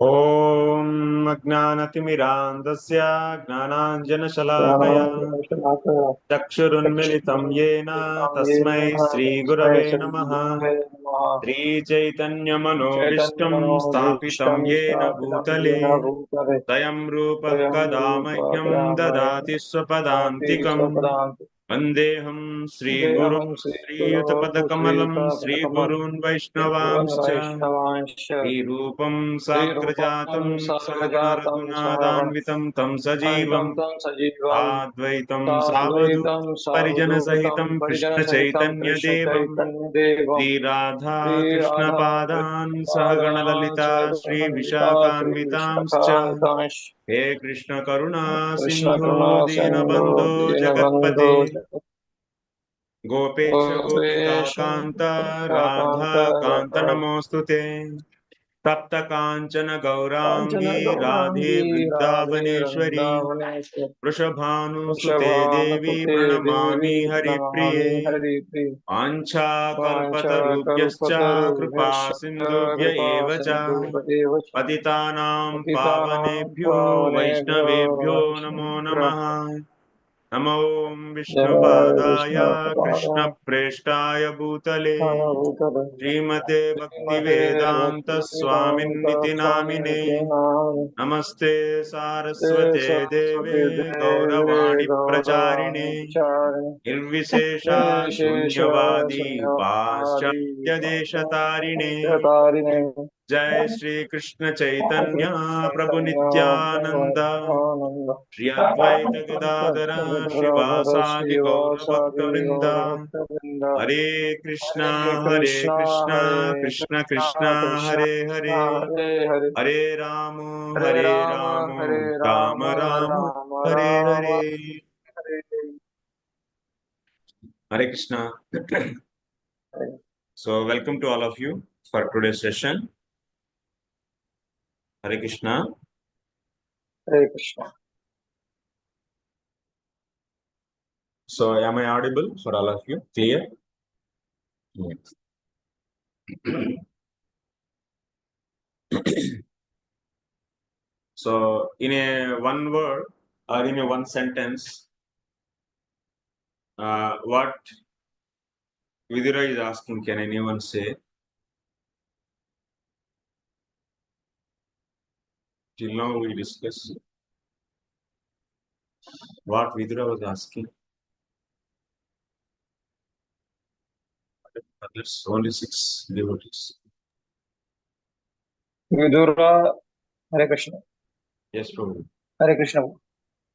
ॐ अज्ञानतिमिरान्धस्य ज्ञानाञ्जनशलाकया चक्षुरुन्मिलितं येन तस्मै श्रीगुरवे नमः। श्रीचैतन्यमनोभीष्टं स्थापितं येन भूतले स्वयं रूपः कदा मह्यं ददाति स्वपदान्तिकम्। वन्देऽहं श्रीगुरुं श्रीयुतपदकमलं श्रीगुरून् वैष्णवांश्च श्रीरूपं साग्रजातं सहगण रघुनाथान्वितं तं सजीवं साद्वैतं सावधूतं परिजनसहितं कृष्णचैतन्यदेवं श्रीराधा कृष्णपादान् सहगण ललिता श्रीविशाखान्वितांश्च हे कृष्ण करुणा सिन्धो दीनबन्धो जगत्पते गोपेश गोपिका कान्त राधा कान्त नमोऽस्तुते तप्त कांचन गौरांगी राधे वृंदावनेश्वरी वृषभानुसुते देवी प्रणमामि हरिप्रिये वाञ्छाकल्पतरुभ्यश्च कृपा सिन्धुभ्य एव च पतितानां पावनेभ्यो वैष्णवेभ्यो नमो नमः। नमो विष्णुपादाय कृष्णप्रेष्ठाय भूतले श्रीमते भक्तिवेदांत स्वामिन्निति नामिने नमस्ते सारस्वते देवे गौरवाणी प्रचारिणे निर्विशेषा शून्यवादी पाश्चात्य देशतारिणे जय श्री कृष्ण चैतन्य प्रभु नित्यानंद श्री अद्वैत गदाधर श्रीवासादि गौर भक्त वृंद हरे Krishna Krishna Krishna Hare Hare Hare Ram Ram Ram Hare Hare Hare Krishna. So welcome to all of you for today's session. Hare Krishna. Hare Krishna. So am I audible for all of you? Clear? Yes. So in a one word or in a one sentence, what Vidura is asking, can anyone say? Till now we discussed what Vidura was asking. Others, only 6 devotees. Vidura, Hare Krishna. Yes, Prabhu. Hare Krishna.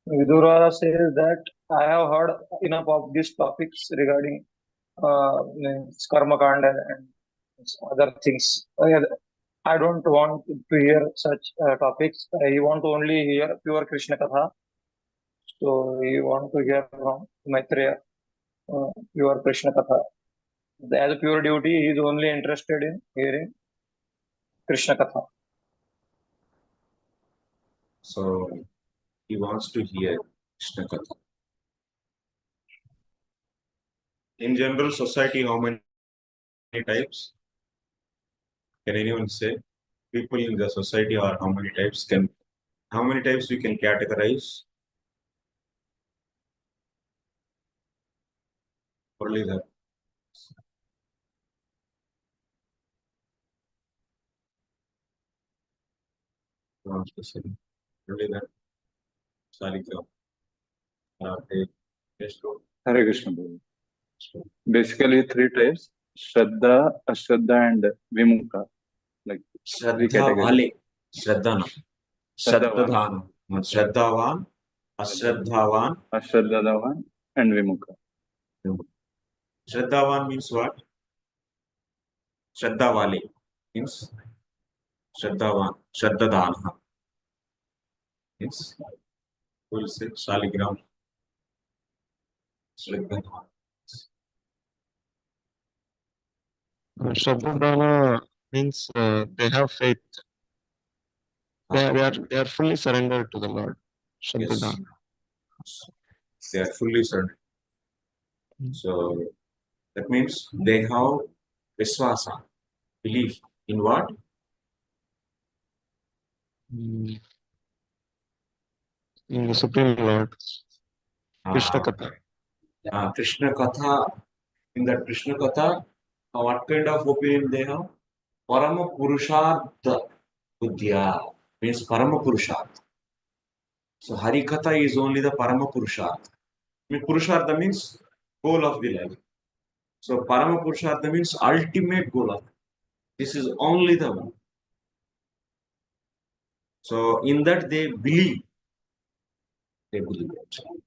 Vidura says that I have heard enough of these topics regarding karma kanda and other things. I don't want to hear such topics. I want to only hear pure Krishna Katha. So we want to hear from Maitreya, pure Krishna Katha. As a pure devotee, he is only interested in hearing Krishna Katha. So he wants to hear Krishna Katha. In general society, how many types? Can anyone say? People in the society are how many types? How many types we can categorize? Only that. Only that. Saligram. Hare Krishna. Basically, 3 types: Shraddha, Ashraddha, and Vimukha. Like 3 categories. Shraddhana. Shraddhavan. Shraddhavan. Ashraddhavan. Ashraddhavan and Vimukha. Shraddhavan means what? Shraddhavali means Shraddhavan. Shraddhadana means we will say Shaligram. Shraddhadana. Shraddha means they have faith. They are fully surrendered to the Lord. Shraddha. Yes. They are fully surrendered. So that means they have Viswasa, belief in what? Mm, in the Supreme Lord, Krishna Katha. Krishna Katha. In that Krishna Katha, what kind of opinion they have? Parama Purushartha Buddhya means Parama Purushartha. So Hari Katha is only the Parama Purushartha. Purushartha means goal of the life. So Parama Purushartha means ultimate goal of life. This is only the one. So in that they believe. They believe actually.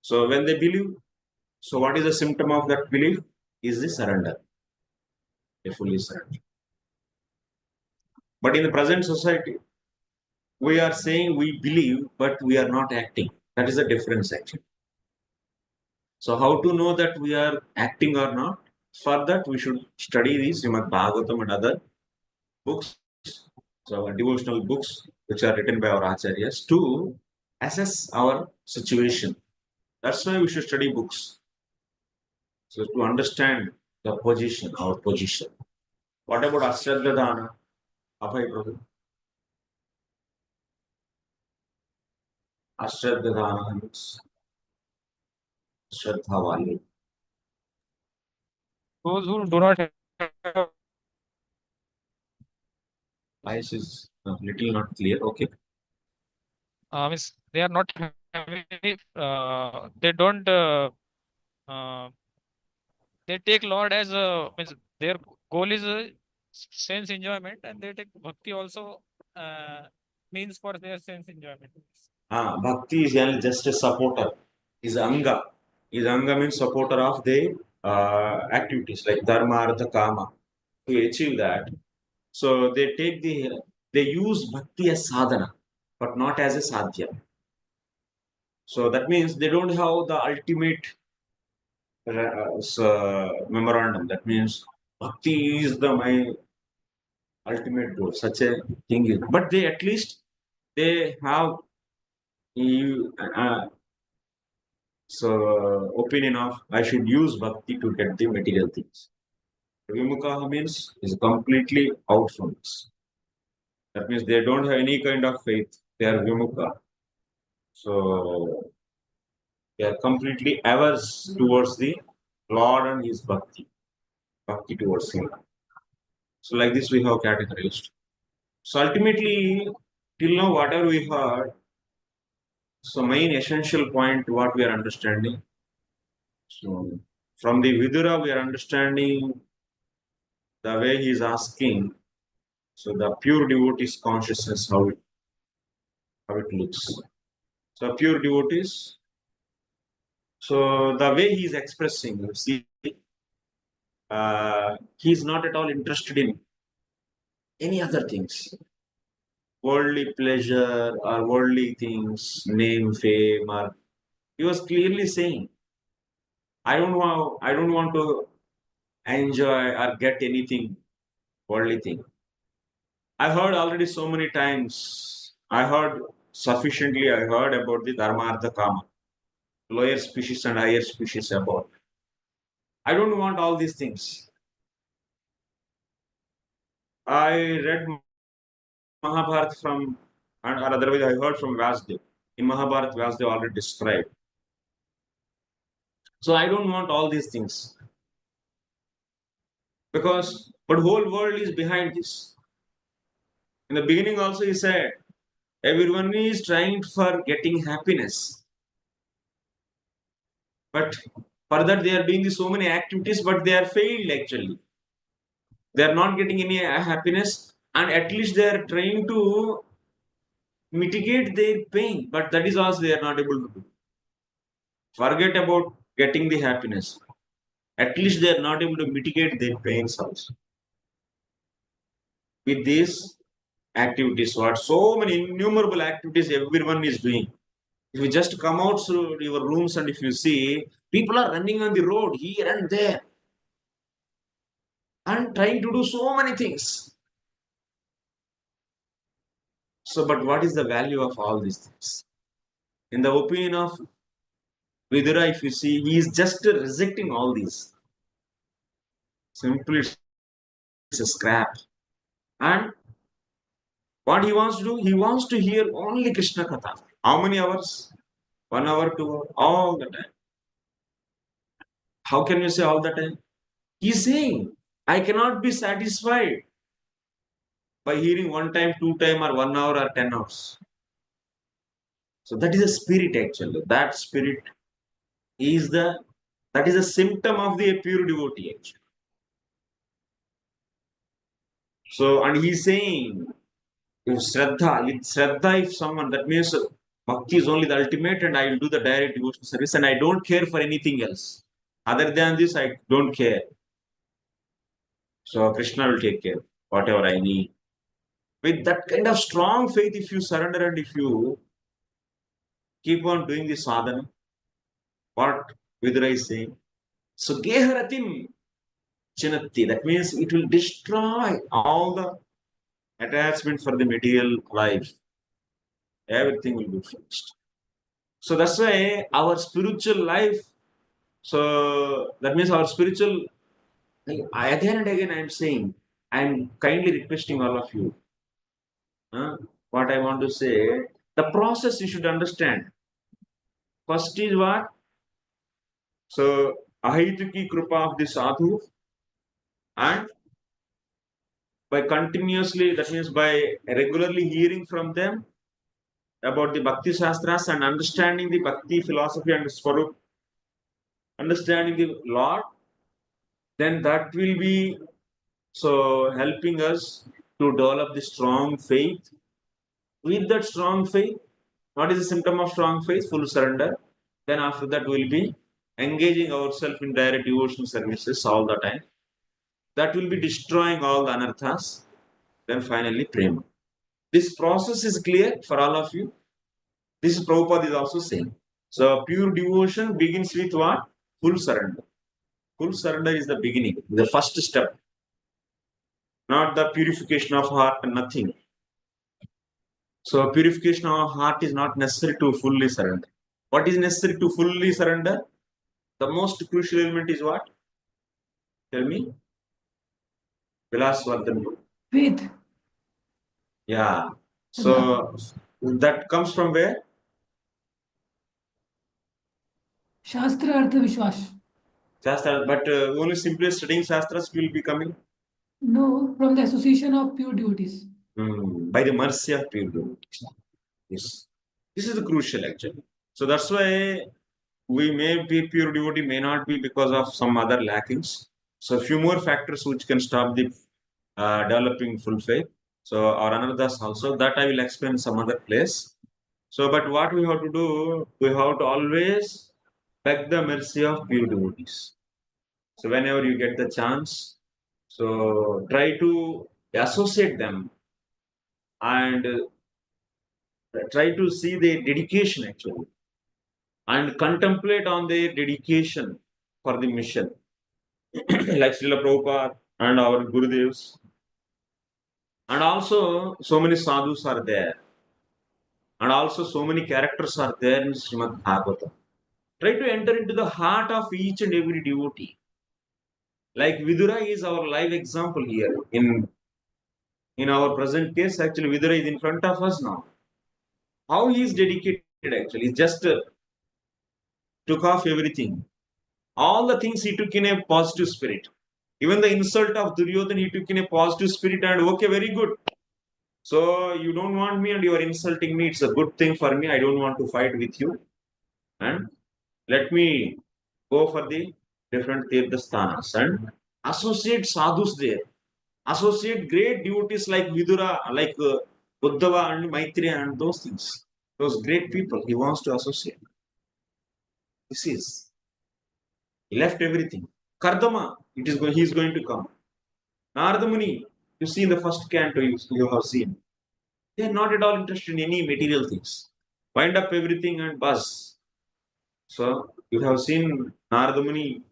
So when they believe, so what is the symptom of that belief? Is the surrender. They fully surrender. But in the present society, we are saying we believe, but we are not acting. That is the difference actually. So how to know that we are acting or not? For that we should study the Srimad Bhagavatam and other books, so devotional books which are written by our acharyas to assess our situation. That's why we should study books. So to understand the position, our position. What about Ashraddha Dana? Abhay Prabhu. Ashraddha Dana means Shraddha Vali. Those who do not have, Voice is a little not clear. Okay. means they are not having any, they don't, they take Lord as a, means their goal is sense enjoyment, and they take bhakti also means for their sense enjoyment. Bhakti is just a supporter. Is Anga. Is Anga means supporter of the activities like Dharma, Artha, Kama. To achieve that, so they use Bhakti as sadhana, but not as a sadhya. So that means they don't have the ultimate memorandum. That means Bhakti is my ultimate goal. Such a thing is, but they at least they have uh, opinion of I should use Bhakti to get the material things. Vimukha means is completely out from this. That means they don't have any kind of faith. They are Vimukha. So they are completely averse towards the Lord and His Bhakti towards Him. So like this we have categorized. So ultimately, till now whatever we heard, so main essential point what we are understanding. So from the Vidura we are understanding the way he is asking. So the pure devotee's consciousness how it looks. So pure devotees. So the way he is expressing, you see, he is not at all interested in any other things, worldly pleasure or worldly things, name, fame, or he was clearly saying, I don't want to enjoy or get anything worldly thing. I heard already so many times. I heard sufficiently. I heard about the Dharma Artha Kama, lower species and higher species about. I don't want all these things. I read Mahabharata from, or otherwise I heard from Vyasdev. In Mahabharata, Vyasdev already described. So I don't want all these things because, but whole world is behind this. In the beginning, also he said everyone is trying for getting happiness, but for that they are doing so many activities, but they are failed actually. They are not getting any happiness, and at least they are trying to mitigate their pain, but that is also they are not able to do. Forget about getting the happiness. At least they are not able to mitigate their pains also. With these activities, what so many innumerable activities everyone is doing. If you just come out through your rooms and if you see, people are running on the road here and there and trying to do so many things. So, but what is the value of all these things? In the opinion of Vidura, if you see, he is just rejecting all these. Simply, it's a scrap. And What he wants to do? He wants to hear only Krishna Katha. How many hours? 1 hour, 2 hours, all the time. How can you say all the time? He's saying, I cannot be satisfied by hearing one time, 2 time, or 1 hour or 10 hours. So that is a spirit actually. That spirit is that is a symptom of the pure devotee actually. So and he's saying if Shraddha, if someone, that means Bhakti is only the ultimate and I will do the direct devotional service and I don't care for anything else. Other than this, I don't care. So Krishna will take care, whatever I need. With that kind of strong faith, if you surrender and if you keep on doing the sadhana, what Vidura is saying, so Geharatim Chinatti, that means it will destroy all the attachment for the material life. Everything will be finished. So that's why our spiritual life, so that means our spiritual, again and again I'm saying, I'm kindly requesting all of you, what I want to say, the process you should understand. First is what? So, ahituki krupa of the sadhu, and by continuously, that means by regularly hearing from them about the Bhakti Shastras and understanding the Bhakti philosophy and Swarup, understanding the Lord, then that will be so helping us to develop the strong faith. With that strong faith, what is the symptom of strong faith? Full surrender. Then after that, we'll be engaging ourselves in direct devotional services all the time. That will be destroying all the anarthas. Then finally, prema. This process is clear for all of you. This is Prabhupada is also saying. So pure devotion begins with what? Full surrender. Full surrender is the beginning, the first step. Not the purification of heart and nothing. So purification of heart is not necessary to fully surrender. What is necessary to fully surrender? The most crucial element is what? Tell me. Vilas Vardhan. Faith. Yeah. So that comes from where? Shastra Artha Vishwas. Shastra, but only simply studying Shastras will be coming? No, from the association of pure devotees. By the mercy of pure devotees. Yes. This is the crucial actually. So that's why we may be pure devotee, may not be because of some other lackings. So a few more factors which can stop the developing full faith. So or another also that I will explain some other place. So but what we have to do, we have to always beg the mercy of pure devotees. So whenever you get the chance, so try to associate them and try to see their dedication actually and contemplate on their dedication for the mission. Like Srila Prabhupada and our Gurudevs. And also so many sadhus are there. And also so many characters are there in Srimad Bhagavatam. Try to enter into the heart of each and every devotee. Like Vidura is our live example here. In our present case, actually Vidura is in front of us now. How he is dedicated actually. He just took off everything. All the things he took in a positive spirit. Even the insult of Duryodhan, he took in a positive spirit and okay, very good. So you don't want me and you are insulting me. It's a good thing for me. I don't want to fight with you. And let me go for the different Tirthasthanas and associate sadhus there. Associate great devotees like Vidura, like Uddhava and Maitreya and those things. Those great people he wants to associate. This is. He left everything. Kardama, he is going to come. Narada Muni, you see in the first canto you have seen. They are not at all interested in any material things. Wind up everything and buzz. So you have seen Narada Muni,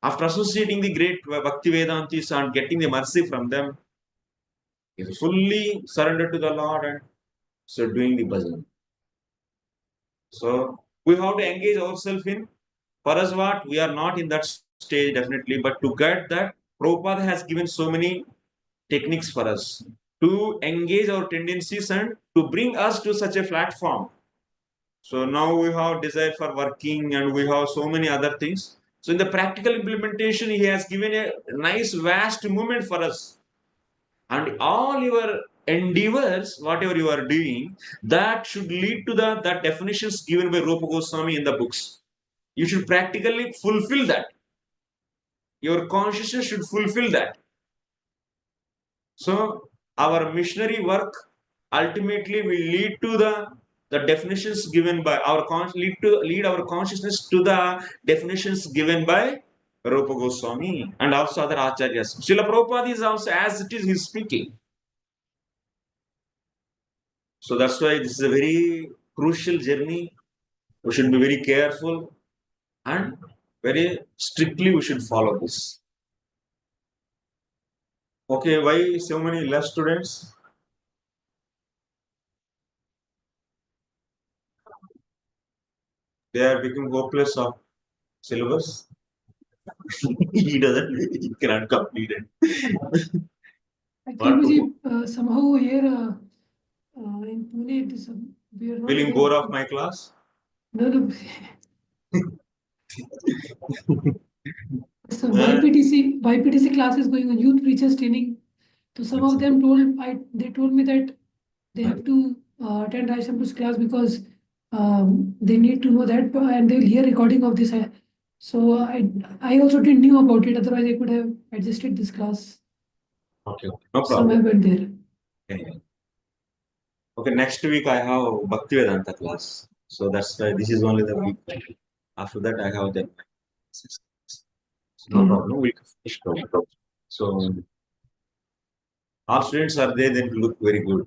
after associating the great Bhakti Vedantis and getting the mercy from them, he is fully surrendered to the Lord and so doing the bhajan. So we have to engage ourselves in. For us, what? We are not in that stage definitely, but to get that, Prabhupada has given so many techniques for us. to engage our tendencies and to bring us to such a platform. So now we have desire for working and we have so many other things. So in the practical implementation, he has given a nice vast movement for us. And all your endeavors, whatever you are doing, that should lead to the definitions given by Rupa Goswami in the books. You should practically fulfill that. Your consciousness should fulfill that. So our missionary work ultimately will lead to the definitions given by our lead our consciousness to the definitions given by Rupa Goswami and also other acharyas. Srila Prabhupada is also, as it is, he's speaking. So that's why this is a very crucial journey. We should be very careful and very strictly we should follow this. Okay, why so many less students? They are becoming hopeless of syllabus. He cannot complete it. Actually, somehow here in Pune, we are not Feeling able bored to- of my class? No. So YPTC class is going on, youth preachers training. So some of them they told me that they have to attend Raishampu's class because they need to know that and they'll hear recording of this. So I also didn't knew about it. Otherwise, I could have adjusted this class. Okay, no Somewhere problem. went there. Okay, next week I have Bhakti Vedanta class. So that's why this is only the week. After that, I have the. No problem. We finish problem. So all students are there, then look very good.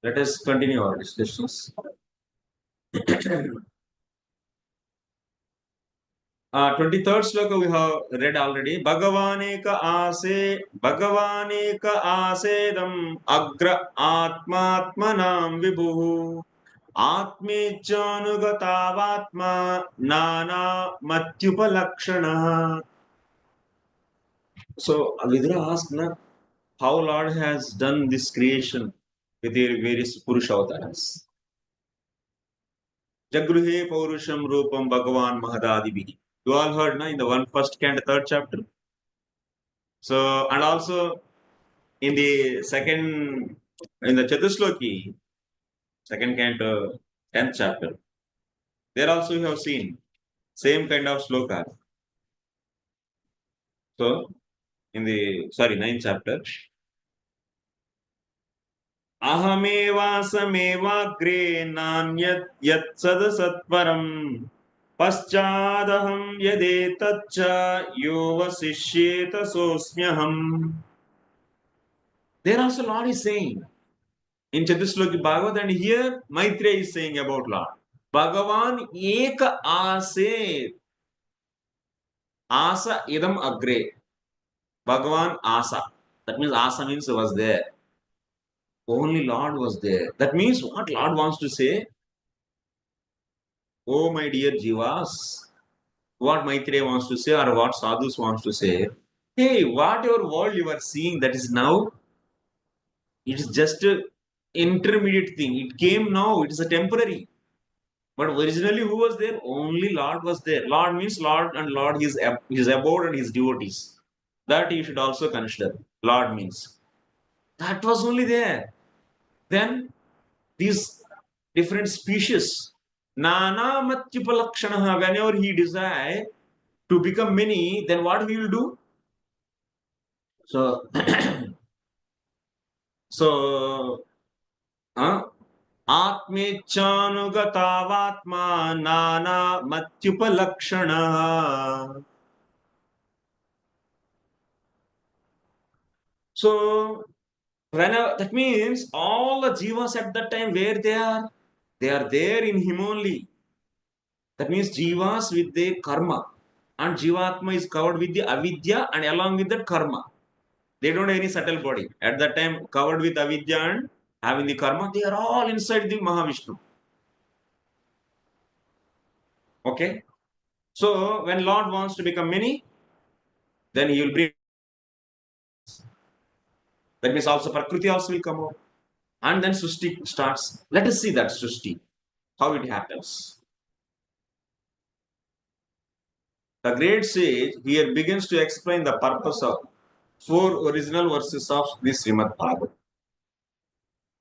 Let us continue our discussions. 23rd sloka we have read already. Bhagavaneka asedam agra atmatmanam vibhu atmejjanugatavatma nana matyupalakshana. So Vidura asked how Lord has done this creation with their various Purusha avatars. Jagruhe Paurusham Rupam Bhagavan Mahadadibihi. You all heard in the first canto, third chapter. So, and also in the Chatusloki, second canto, 10th chapter, there also you have seen same kind of sloka. So, in the 9th chapter, Ahamevasamevaagre nanyat yat sadasatvaram paschadaham yadetaccha yovasishyeta sosmyaham. There also Lord is saying in Chatusloki Bhagavad, and here Maitreya is saying about Lord. Bhagavan eka ase asa idam agre. Bhagavan asa. That means asa means was there. Only Lord was there. That means what Lord wants to say? Oh, my dear Jivas, what Maitreya wants to say or what Sadhus wants to say, hey, whatever world you are seeing that is now, it is just an intermediate thing. It came now, it is a temporary. But originally, who was there? Only Lord was there. Lord means Lord and Lord, his abode and his devotees. That you should also consider. Lord means. That was only there. Then these different species, Nana Matyupalakshanaha, whenever he desire to become many, then what he will do? So, so, Atmechannugatavatma Nana Matyupalakshana. So, whenever that means all the jivas at that time where they are there in him only. That means jivas with the karma, and jivatma is covered with the avidya and along with that karma. They don't have any subtle body. At that time, covered with avidya and having the karma, they are all inside the Mahavishnu. Okay? So, when Lord wants to become many, then he will bring That means also Prakriti also will come out. And then Srishti starts. Let us see that Srishti, how it happens. The great sage here begins to explain the purpose of 4 original verses of this Srimad Bhagavatam.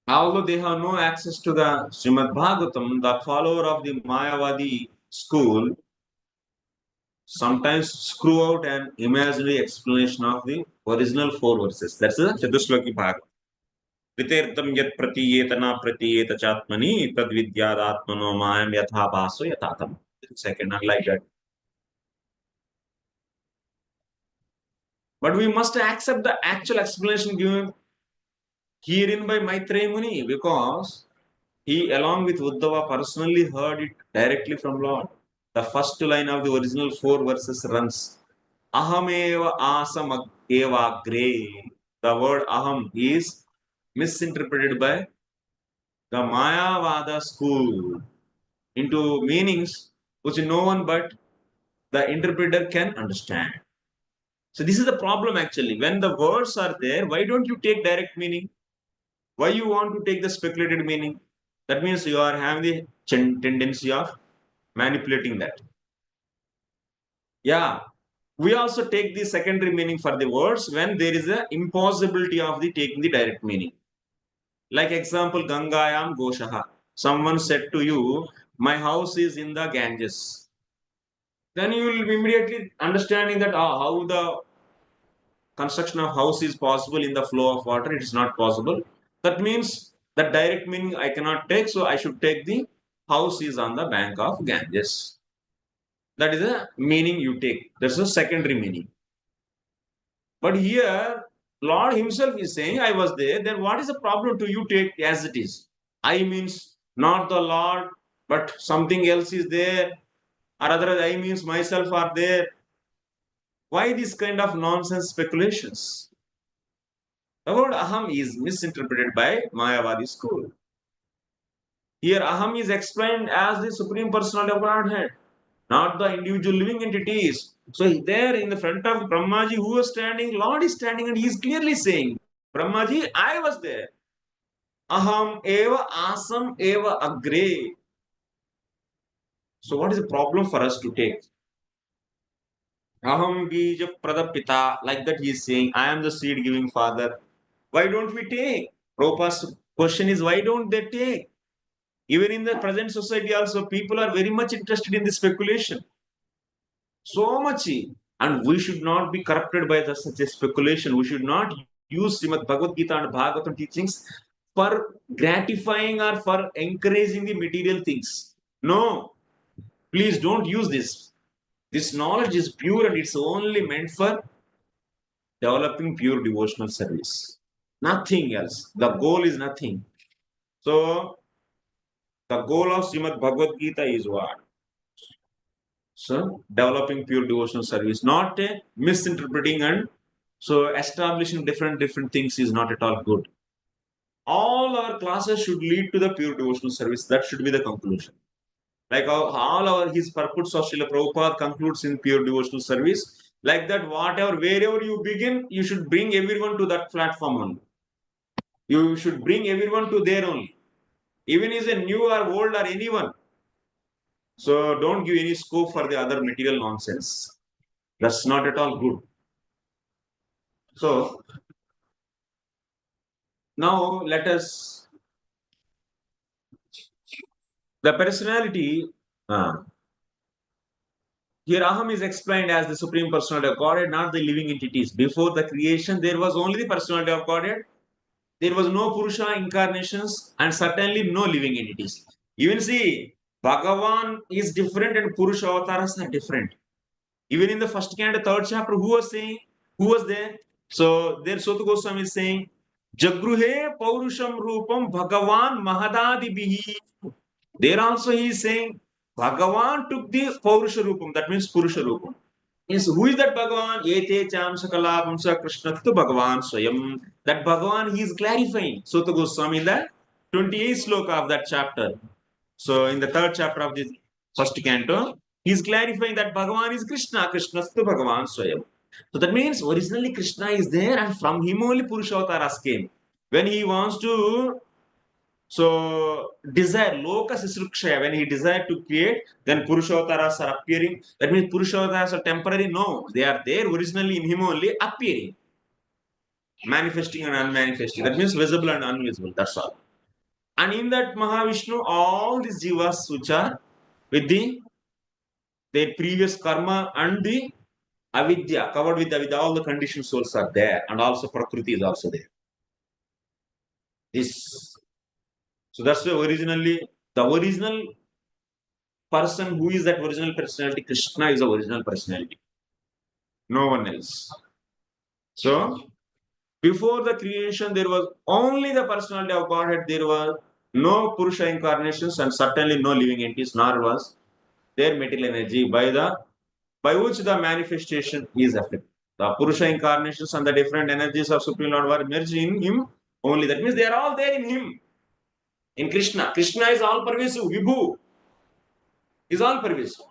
Although they have no access to the Srimad Bhagavatam, the follower of the Mayavadi school sometimes screw out an imaginary explanation of the original 4 verses. That's the Chatusloki Bhagavatam. Vitirtam yat pratiyetana pratiyeta chatmani tad vidyadatmano mayam yatha bhaso yathatam. Second, unlike that. But we must accept the actual explanation given herein by Maitreya Muni, because he, along with Uddhava, personally heard it directly from Lord. The first line of the original 4 verses runs, Ahameva asam evagre. The word aham is misinterpreted by the Mayavada school into meanings which no one but the interpreter can understand. So this is the problem actually. When the words are there, why don't you take direct meaning? Why you want to take the speculated meaning? That means you are having the tendency of manipulating that. Yeah, we also take the secondary meaning for the words when there is a impossibility of the taking the direct meaning. Like example, Gangayam Goshaha. Someone said to you, my house is in the Ganges. Then you will immediately understanding that how the construction of house is possible in the flow of water. It is not possible. That means that direct meaning I cannot take, so I should take the house is on the bank of Ganges. That is the meaning you take. That's the secondary meaning. But here, Lord himself is saying, I was there. Then what is the problem to you take as it is? I means not the Lord, but something else is there. Or otherwise, I means myself are there. Why this kind of nonsense speculations? The word aham is misinterpreted by Mayavadi school. Here, aham is explained as the Supreme Personality of Godhead, not the individual living entities. So there in the front of Brahmaji, who was standing, Lord is standing and he is clearly saying, Brahmaji, I was there. Aham eva asam eva agre. So what is the problem for us to take? Aham bija pradapita, like that he is saying, I am the seed giving father. Why don't we take? Prabhupada's question is, why don't they take? Even in the present society also, people are very much interested in the speculation. So much. And we should not be corrupted by such a speculation. We should not use Srimad Bhagavad Gita and Bhagavatam teachings for gratifying or for encouraging the material things. No, please don't use this. This knowledge is pure and it's only meant for developing pure devotional service. Nothing else. The goal is nothing. So, the goal of Srimad Bhagavad Gita is what? So, developing pure devotional service, not misinterpreting and so establishing different things is not at all good. All our classes should lead to the pure devotional service. That should be the conclusion. Like all our his purports of Srila Prabhupada concludes in pure devotional service. Like that, whatever, wherever you begin, you should bring everyone to that platform only. You should bring everyone to there only. Even is a new or old or anyone. So don't give any scope for the other material nonsense. That's not at all good. So now let us the personality. Here Aham is explained as the Supreme Personality of Godhead, not the living entities. Before the creation, there was only the personality of Godhead. There was no Purusha incarnations and certainly no living entities. Even see, Bhagavan is different and Purusha avatars are different. Even in the first canto, third chapter, who was saying? Who was there? So there Sotu Goswami is saying, Jagruhe Paurusham Rupam Bhagavan Mahadadi Bihi. There also he is saying, Bhagavan took the Paurusha Rupam, that means Purusha Rupam. Means who is that Bhagavan? Ete Cham Sakala Pumsa Krishna to Bhagavan Swayam. That Bhagavan he is clarifying. Sotu Goswami in the 28th sloka of that chapter. So in the third chapter of this first canto, he is clarifying that Bhagavan is Krishna, Krishna to Bhagavan Swayam. So that means originally Krishna is there, and from him only Purushavasaras came. When he wants to desire loka sisrukshaya, when he desired to create, then Purushavasaras are appearing. That means Purushavasaras are temporary. No, they are there originally in him only, appearing, manifesting and unmanifesting. That means visible and invisible. That's all. And in that Mahavishnu, all these jivas which are with their previous karma and the avidya, covered with avidya, all the conditioned souls are there, and also Prakriti is also there. This. So that's why originally the original person who is that original personality, Krishna is the original personality. No one else. So before the creation, there was only the personality of Godhead. There was no Purusha incarnations and certainly no living entities, nor was their material energy by which the manifestation is affected. The Purusha incarnations and the different energies of Supreme Lord were merged in him only. That means they are all there in him. In Krishna. Krishna is all pervasive. Vibhu is all pervasive.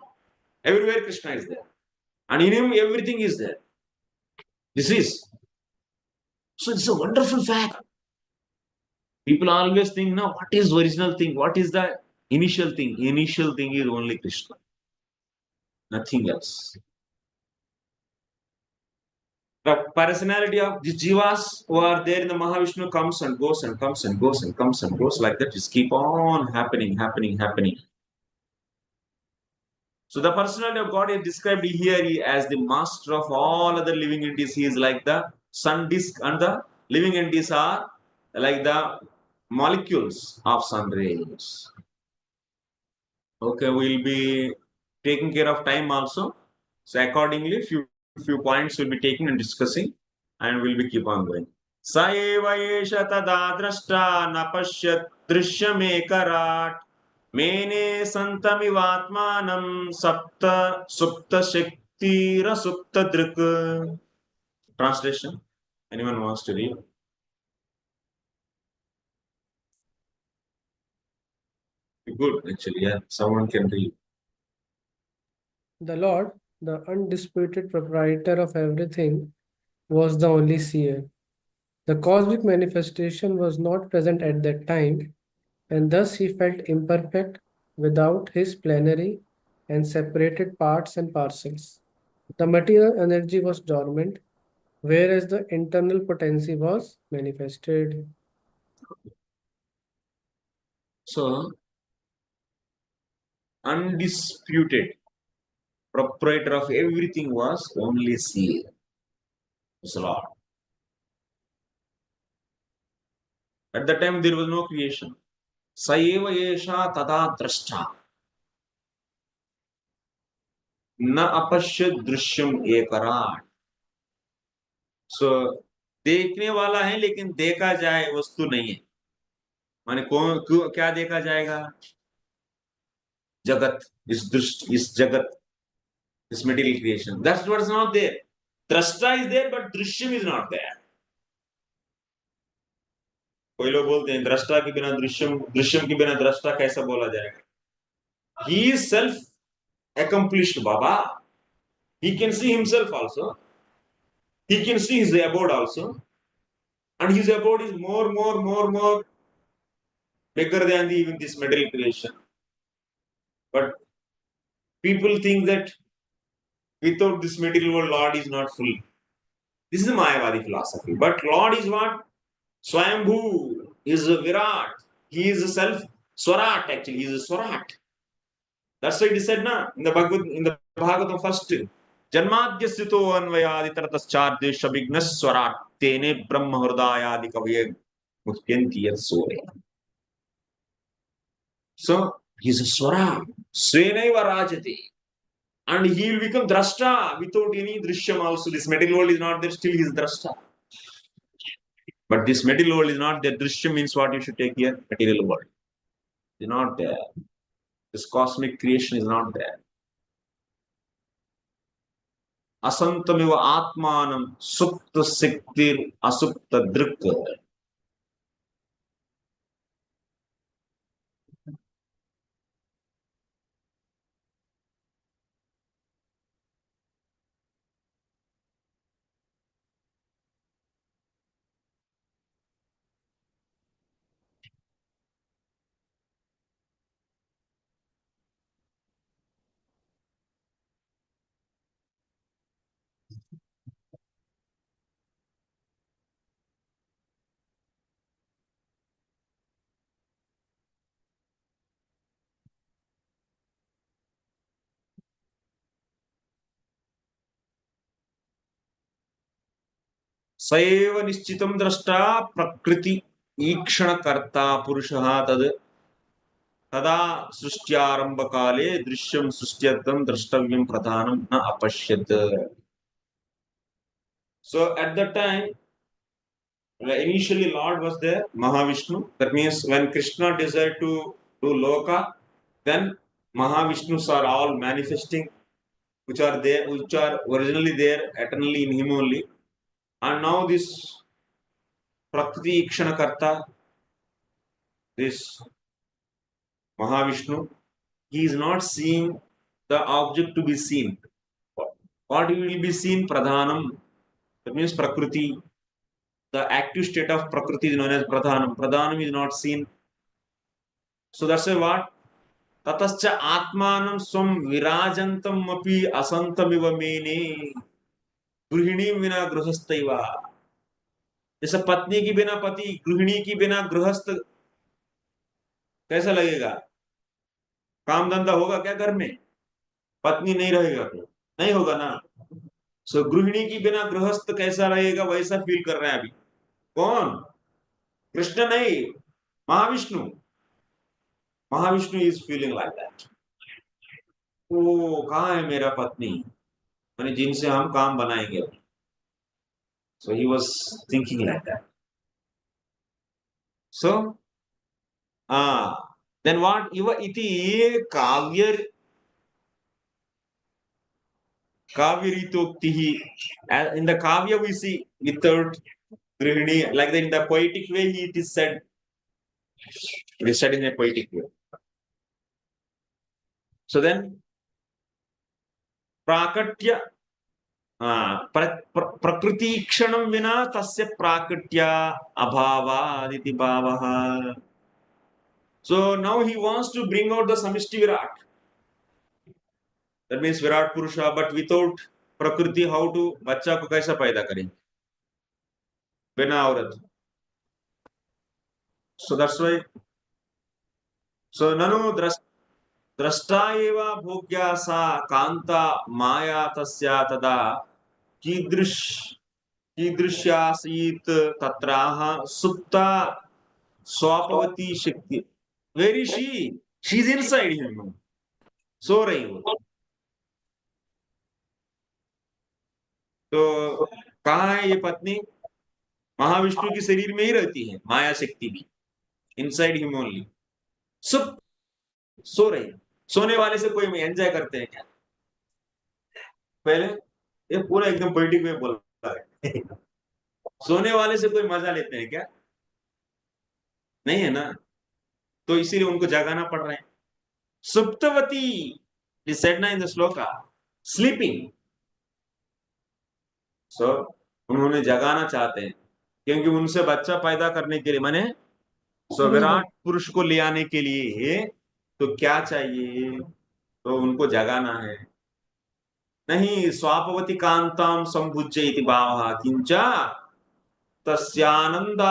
Everywhere Krishna is there. And in him everything is there. This is. So it's a wonderful fact. People always think, no, what is original thing? What is the initial thing? Initial thing is only Krishna. Nothing else. The personality of the jivas who are there in the Mahavishnu comes and goes and comes and goes and comes and goes like that. Just keep on happening. So the personality of God is described here as the master of all other living entities. He is like the sun disk, and the living entities are like the molecules of sun rays. Okay, we'll be taking care of time also. So accordingly, few points we'll be taking and discussing, and we'll be keep on going. Sa eva esha tada drashta na pashyat drishyamekarat mene santamivatmanam sapta supta shaktira supta drik. Translation. Anyone wants to read? Good, actually, yeah. Someone can read. The Lord, the undisputed proprietor of everything, was the only seer. The cosmic manifestation was not present at that time, and thus he felt imperfect without his plenary and separated parts and parcels. The material energy was dormant, whereas the internal potency was manifested. So, undisputed proprietor of everything was only seer. It's a lot. At that time, there was no creation. Saeva yesha tada drashta. Na apashya drishyam ekarat. So, देखने वाला है लेकिन देखा जाए वस्तु नहीं है. माने कौन क्या देखा जाएगा? जगत, इस दृष्टि, इस जगत, this material creation. That's what's not there. Drashta is there, but drishyam is not there. कोई लोग बोलते हैं दृष्टा के बिना दृश्यम, दृश्यम के बिना दृष्टा कैसा बोला जाएगा? He is self-accomplished, Baba. He can see himself also. He can see his abode also. And his abode is more bigger than even this material creation. But people think that without this material world, Lord is not full. This is the Mayavadi philosophy. But Lord is what? Swayambhu is a Virat. He is a self Swarat actually. He is a Swarat. That's why it is said na in the Bhagavatam first. Janmadhyasito anvayadi tarataschaddesha vignas tene brahma hridayadi kavye muhtyanti yat sore. So he's a Swara. Svenaiva rajati. And he will become drashta without any drishyam also. This material world is not there, still he is drashta. But this material world is not there. Drishyam means what you should take here? Material world. It is not there. This cosmic creation is not there. Asantamiva atmanam supta siktir asupta drik. सएव निश्चितं द्रष्टा प्रकृति ईक्षणकर्ता पुरुषः तद् तदा सृष्ट्यारम्भकाले दृश्यं सृष्ट्यर्थं द्रष्टव्यं प्रधानं न अपश्यत्. So at that time, initially Lord was there, Mahavishnu. That means when Krishna desired to do Loka, then Mahavishnus are all manifesting, which are there, which are originally there, eternally in him only. And now this Prakriti Ikshanakarta, this Mahavishnu, he is not seeing the object to be seen. What will be seen? Pradhanam. That means Prakriti. The active state of Prakriti is known as Pradhanam. Pradhanam is not seen. So that's why what? Tatascha Atmanam Swam Virajantam Api Asantamiva Mene Gruhinim Vina Gruhastaiva. जैसे पत्नी की बिना पति, गृहिणी की बिना गृहस्थ कैसा लगेगा? काम धंधा होगा क्या घर में? पत्नी नहीं रहेगा तो नहीं होगा ना. सो गृहिणी की बिना गृहस्थ कैसा रहेगा वैसा फील कर रहे हैं अभी. कौन? कृष्ण नहीं, Mahavishnu. Mahavishnu is feeling like that. ओ कहाँ है मेरा पत्नी, मैंने जिनसे हम काम बनाएंगे. So he was thinking like that. So then what इव इति काव्य Kaviritokti. In the Kavya we see without Grihini, like that in the poetic way it is said. It is said in a poetic way. So then Prakatya Prakriti Kshanam Vina Tasya Prakatya Abhava Aditi Bhavaha. So now he wants to bring out the Samishti Virat. That means Virat Purusha, but without Prakriti, how to बच्चा को कैसा पैदा करें बिना औरत. So that's why. So nanu drashta eva bhogya sa kanta maya tasya tada कीदृश्यासीत तत्राह supta swapavati shakti. Where is she? She is inside him. सो रही वो. तो कहाँ है ये पत्नी? महाविष्णु के शरीर में ही रहती है माया शक्ति भी. Inside him only. सुप सो रही. सोने वाले से कोई एंजॉय करते हैं क्या? पहले ये पूरा एकदम पोएटिक में बोल रहा है. सोने वाले से कोई मजा लेते हैं क्या? नहीं है ना. तो इसीलिए उनको जगाना पड़ रहा है. सुप्तवती is said na in the shloka, sleeping. So उन्होंने जगाना चाहते हैं क्योंकि उनसे बच्चा पैदा करने के लिए माने विराट पुरुष को ले आने के लिए तो क्या चाहिए? तो उनको जगाना है. नहीं स्वापवती कांताम संभुज्य इति भावः किंच तस्यानंद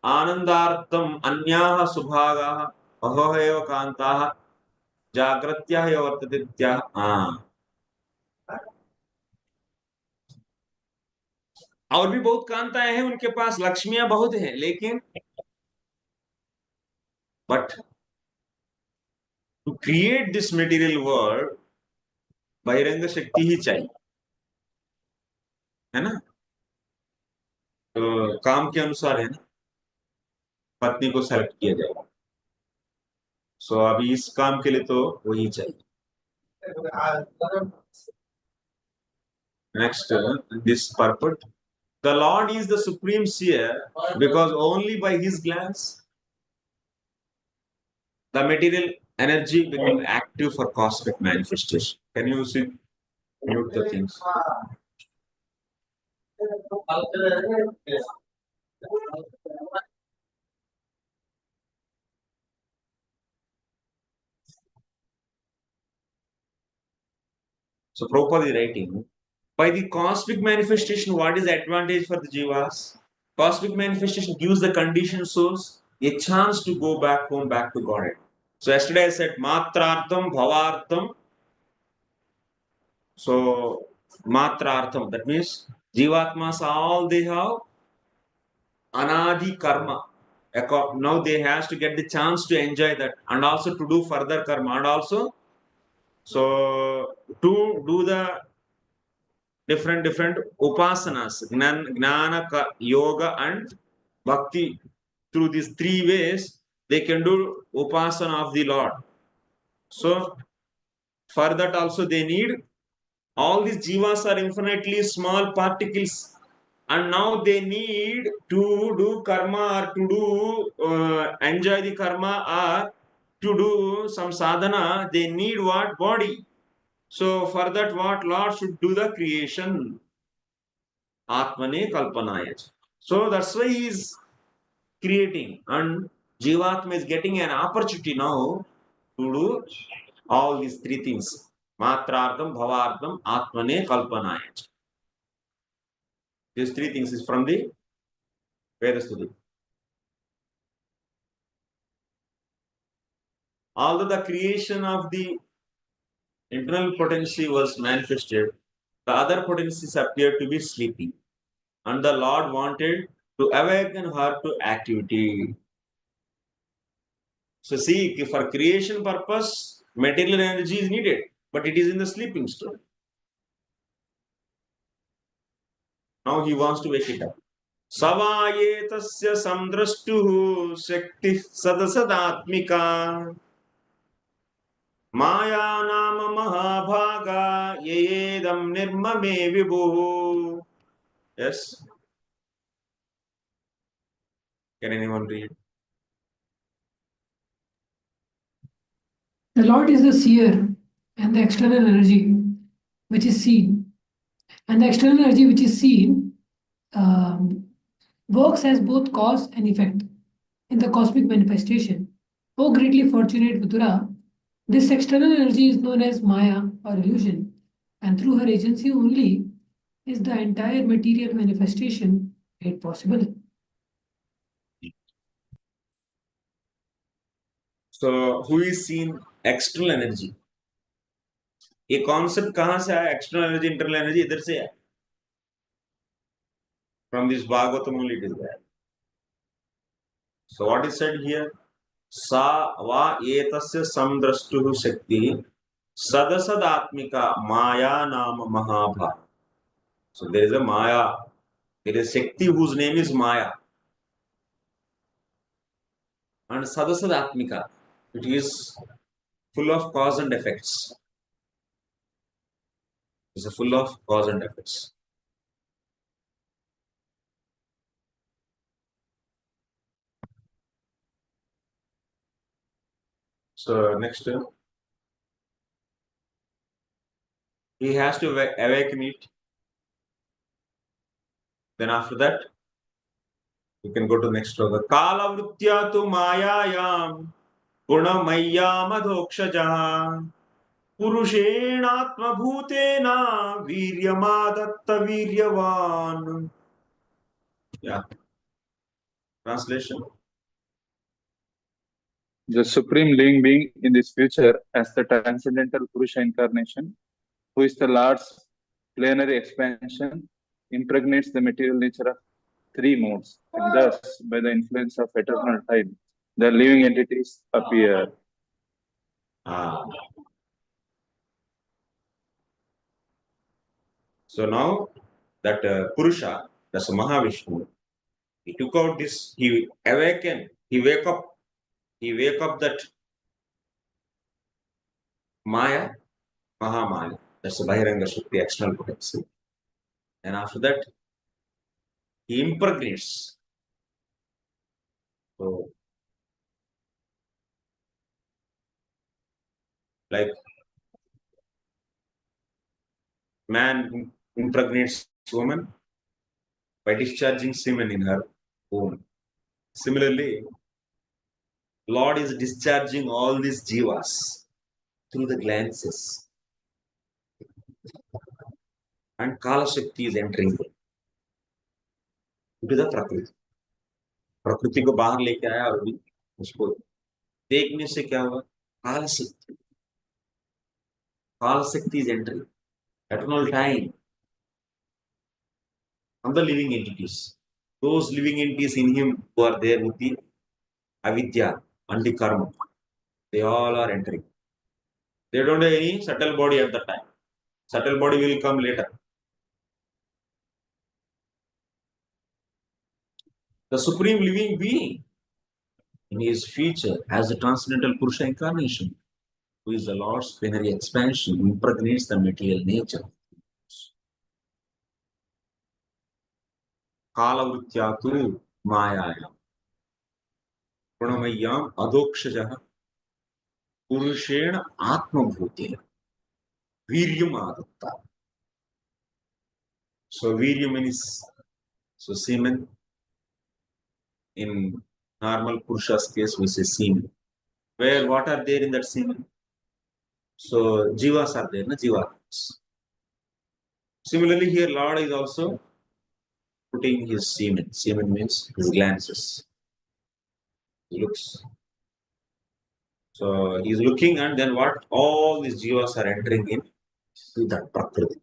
आनंदार्थम अन्याः सुभागाः बहवः एव कांताः जाग्रत्याः एव वर्तते. और भी बहुत कांताएं हैं उनके पास, लक्ष्मियां बहुत हैं, लेकिन but to create this material world बहिरंग शक्ति ही चाहिए, है ना. तो काम के अनुसार है ना पत्नी को सेलेक्ट किया जाएगा. सो अभी इस काम के लिए तो वही चाहिए. Next this पर्पट. The Lord is the supreme seer because only by his glance the material energy become active for cosmic manifestation. Can you see? Mute the things. So Prabhupada is writing, by the cosmic manifestation, what is the advantage for the jivas? Cosmic manifestation gives the conditioned souls a chance to go back home, back to Godhead. So yesterday I said matrartham, bhavartham. So Matrartham. That means Jivatmas all they have anadi karma. Now they has to get the chance to enjoy that and also to do further karma and also so to do the different upasanas, gnana, yoga and bhakti. Through these three ways they can do upasana of the Lord. So for that also they need all these jivas are infinitely small particles and now they need to do karma or to do enjoy the karma or to do some sadhana. They need what? Body. So for that what Lord should do the creation. Atmane kalpanaya. So that's why he is creating and Jivatma is getting an opportunity now to do all these three things. Matrartham, Bhavartham, Atmane kalpanaya. These three things is from the Vedastuti. Although the creation of the internal potency was manifested, the other potencies appeared to be sleeping. And the Lord wanted to awaken her to activity. So see, for creation purpose, material energy is needed, but it is in the sleeping state. Now he wants to wake it up. Savayetasya samdrastuhu shakti sadasadatmika Maya nama mahabhaga yedam nirmame vibhu. Yes. Can anyone read? The Lord is the seer and the external energy which is seen. And the external energy which is seen works as both cause and effect in the cosmic manifestation. O greatly fortunate Vidura, this external energy is known as Maya or illusion, and through her agency only is the entire material manifestation made possible. So, who is seen external energy? ये concept कहाँ से आया? External energy internal energy इधर से है. From this Bhagavatam only it is there. So what is said here? Sa va etasya samdrastuhu shakti sadasadatmika maya nama mahabha. So there is a Maya. There is Shakti whose name is Maya. And sadasadatmika. It is full of cause and effects. It's full of cause and effects. So next, he has to awaken it. Then after that, you can go to next sloka. Kala vrutya tu mayayam gunamayam adhokshaja purushenatma bhutena viryamadatta viryavan. Yeah. Translation. The Supreme Living Being in this future as the transcendental Purusha incarnation, who is the Lord's plenary expansion, impregnates the material nature of three modes, and thus, by the influence of eternal time, the living entities appear. So now that Purusha, that's Mahavishnu, he took out this, he awakened, he wake up that Maya, Mahamaya, that's the Bahiranga Shakti, external potency. And after that, he impregnates. So, like man impregnates woman by discharging semen in her womb. Similarly, Lord is discharging all these jivas through the glances. And Kala Shakti is entering into the Prakriti. प्रकृति को बाहर लेके आया और उसको देखने से क्या हुआ? काल शक्ति is entering. Eternal time and the living entities. Those living entities in him who are there with the avidya and the karma, they all are entering. They don't have any subtle body at the time. Subtle body will come later. The supreme living being in his feature as the transcendental Purusha incarnation, who is the Lord's plenary expansion, impregnates the material nature. Kalavrityatu Mayayam Pranamayyam Adokshajah Purushena Atmabhuti Viryam Adatta. So Viryam means so semen. In normal Purusha's case, we say semen. Where what are there in that semen? So jivas are there, na jivas. Similarly, here Lord is also putting his semen. Semen means his glances. He looks. So he's looking, and then what? All these jivas are entering in to that prakriti.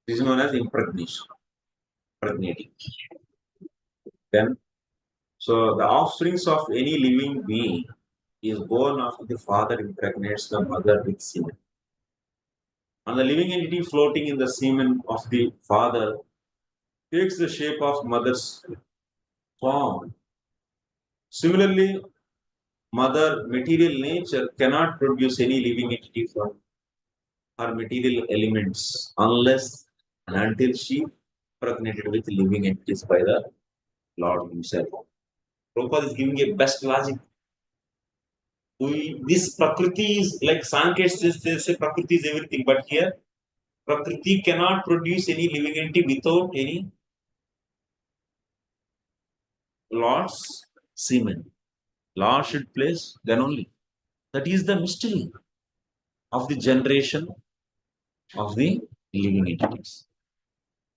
This is known as impregnation. Impregnating. Then, so the offsprings of any living being is born after the father impregnates the mother with semen. And the living entity floating in the semen of the father takes the shape of mother's form. Similarly, mother material nature cannot produce any living entity from her material elements unless and until she impregnated with living entities by the Lord himself. Prabhupada is giving a best logic. This Prakriti is like Sankets, they say Prakriti is everything, but here Prakriti cannot produce any living entity without any Lord's semen. Lord should place, then only. That is the mystery of the generation of the living entities.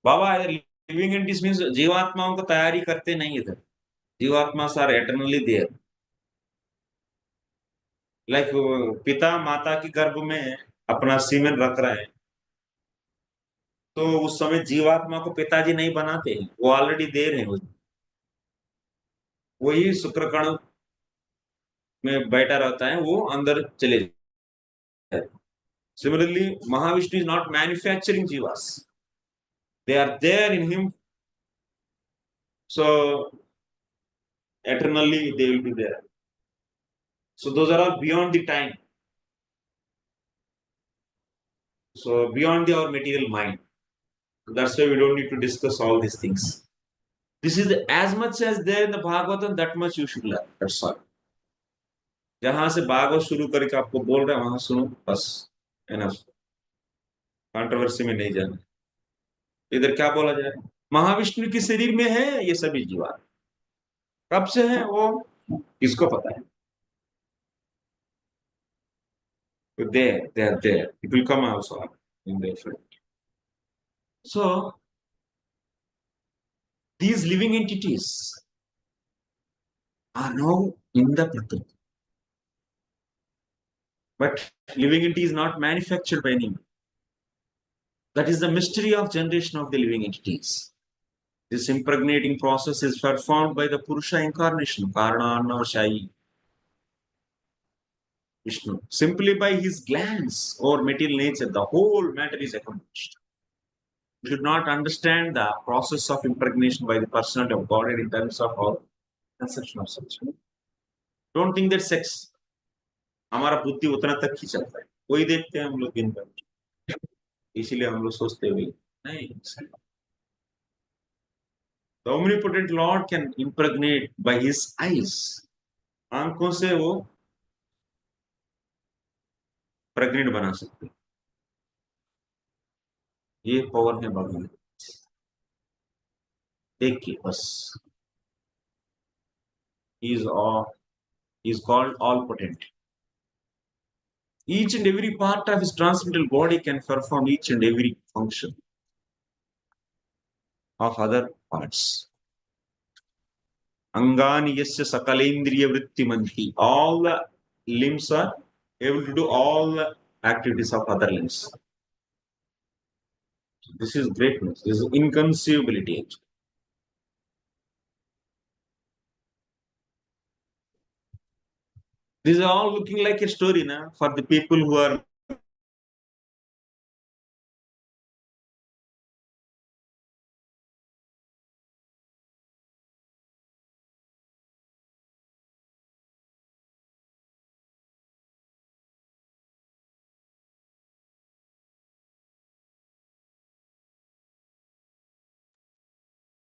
Baba, living entities means जीवात्माओं को तैयारी करते नहीं इधर. जीवात्माs are eternally there. Like पिता माता की गर्भ में अपना सीमेन रख रहे हैं, तो उस समय जीवात्मा को पिताजी नहीं बनाते, वो ऑलरेडी देर है. वही शुक्रकण में बैठा रहता है, वो अंदर चले जाते. Similarly, Mahavishnu is not manufacturing jivas. They are there in him. So eternally they will be there. So those are all beyond the time. So beyond our material mind. That's why we don't need to discuss all these things. This is as much as there in the Bhagavatam, that much you should learn. That's all. जहां से भागवत शुरू करके आपको बोल रहे हैं वहां सुनो बस. एनफ. कंट्रोवर्सी में नहीं जाना. इधर क्या बोला जाए? महाविष्णु के शरीर में है ये सभी जीवा. कब से है वो किसको पता है? They are there. It will come also in their front. So these living entities are now in the Prakriti. But living entity is not manufactured by anyone. That is the mystery of generation of the living entities. This impregnating process is performed by the Purusha incarnation, Karananavashayi Vishnu. Simply by his glance or material nature, the whole matter is accomplished. We should not understand the process of impregnation by the personality of God in terms of our conception of such. Don't think that sex, हमारा बुद्धि उतना तक ही चलता है. वही देखते हैं हम लोग दिन भर, इसीलिए हम लोग सोचते हुए नहीं. The omnipotent Lord can impregnate by his eyes. आंखों से वो प्रेग्नेंट बना सकते. ये पावर है भगवान. देखिए बस. He is called all potent. Each and every part of his transcendental body can perform each and every function of other parts. Angani yasya sakalendriya vrittimanti. All the limbs are able to do all the activities of other limbs. This is greatness. This is inconceivability. Actually. These are all looking like a story na, for the people who are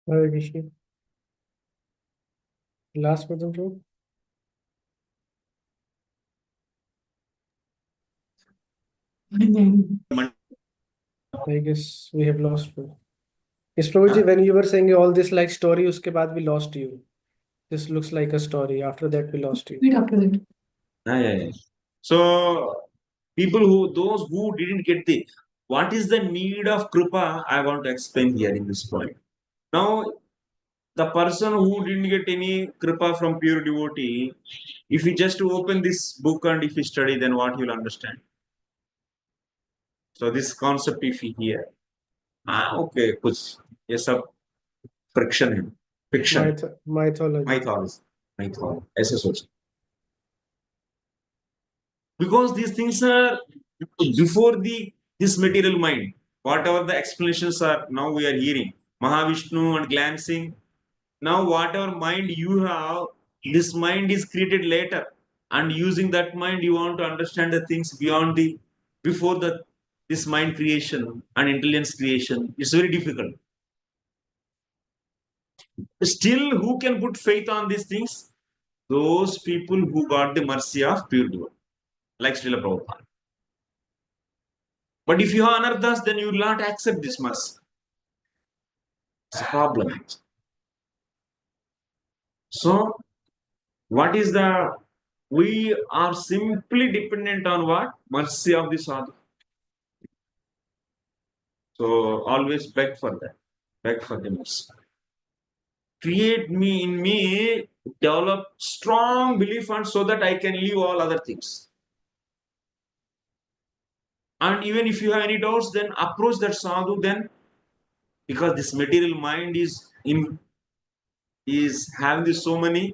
Hare Krishna. Last button, bro. I guess we have lost bro. Yes, Prabhuji, when you were saying all this like story, uske baad we lost you. This looks like a story. After that, we lost you. Wait after that. yeah. So people those who didn't get the what is the need of kripa, I want to explain here in this point. Now the person who didn't get any kripa from pure devotee, if he just open this book and if he study, then what he will understand. So this concept if he hear, okay, कुछ ये सब friction है, fiction, Mythology. mythology, ऐसे सोच. Because these things are before this material mind. Whatever the explanations are now we are hearing, Mahavishnu and glancing. Now whatever mind you have, this mind is created later, and using that mind you want to understand the things beyond the before the this mind creation and intelligence creation. It's very difficult. Still, who can put faith on these things? Those people who got the mercy of pure devotee, like Srila Prabhupada. But if you are anarthas, then you will not accept this mercy. It's a problem. So, what is the we are simply dependent on what? Mercy of the sadhu. So always beg for that. Beg for the mercy. Create me in me, develop strong belief and so that I can leave all other things. And even if you have any doubts, then approach that sadhu, then because this material mind is having so many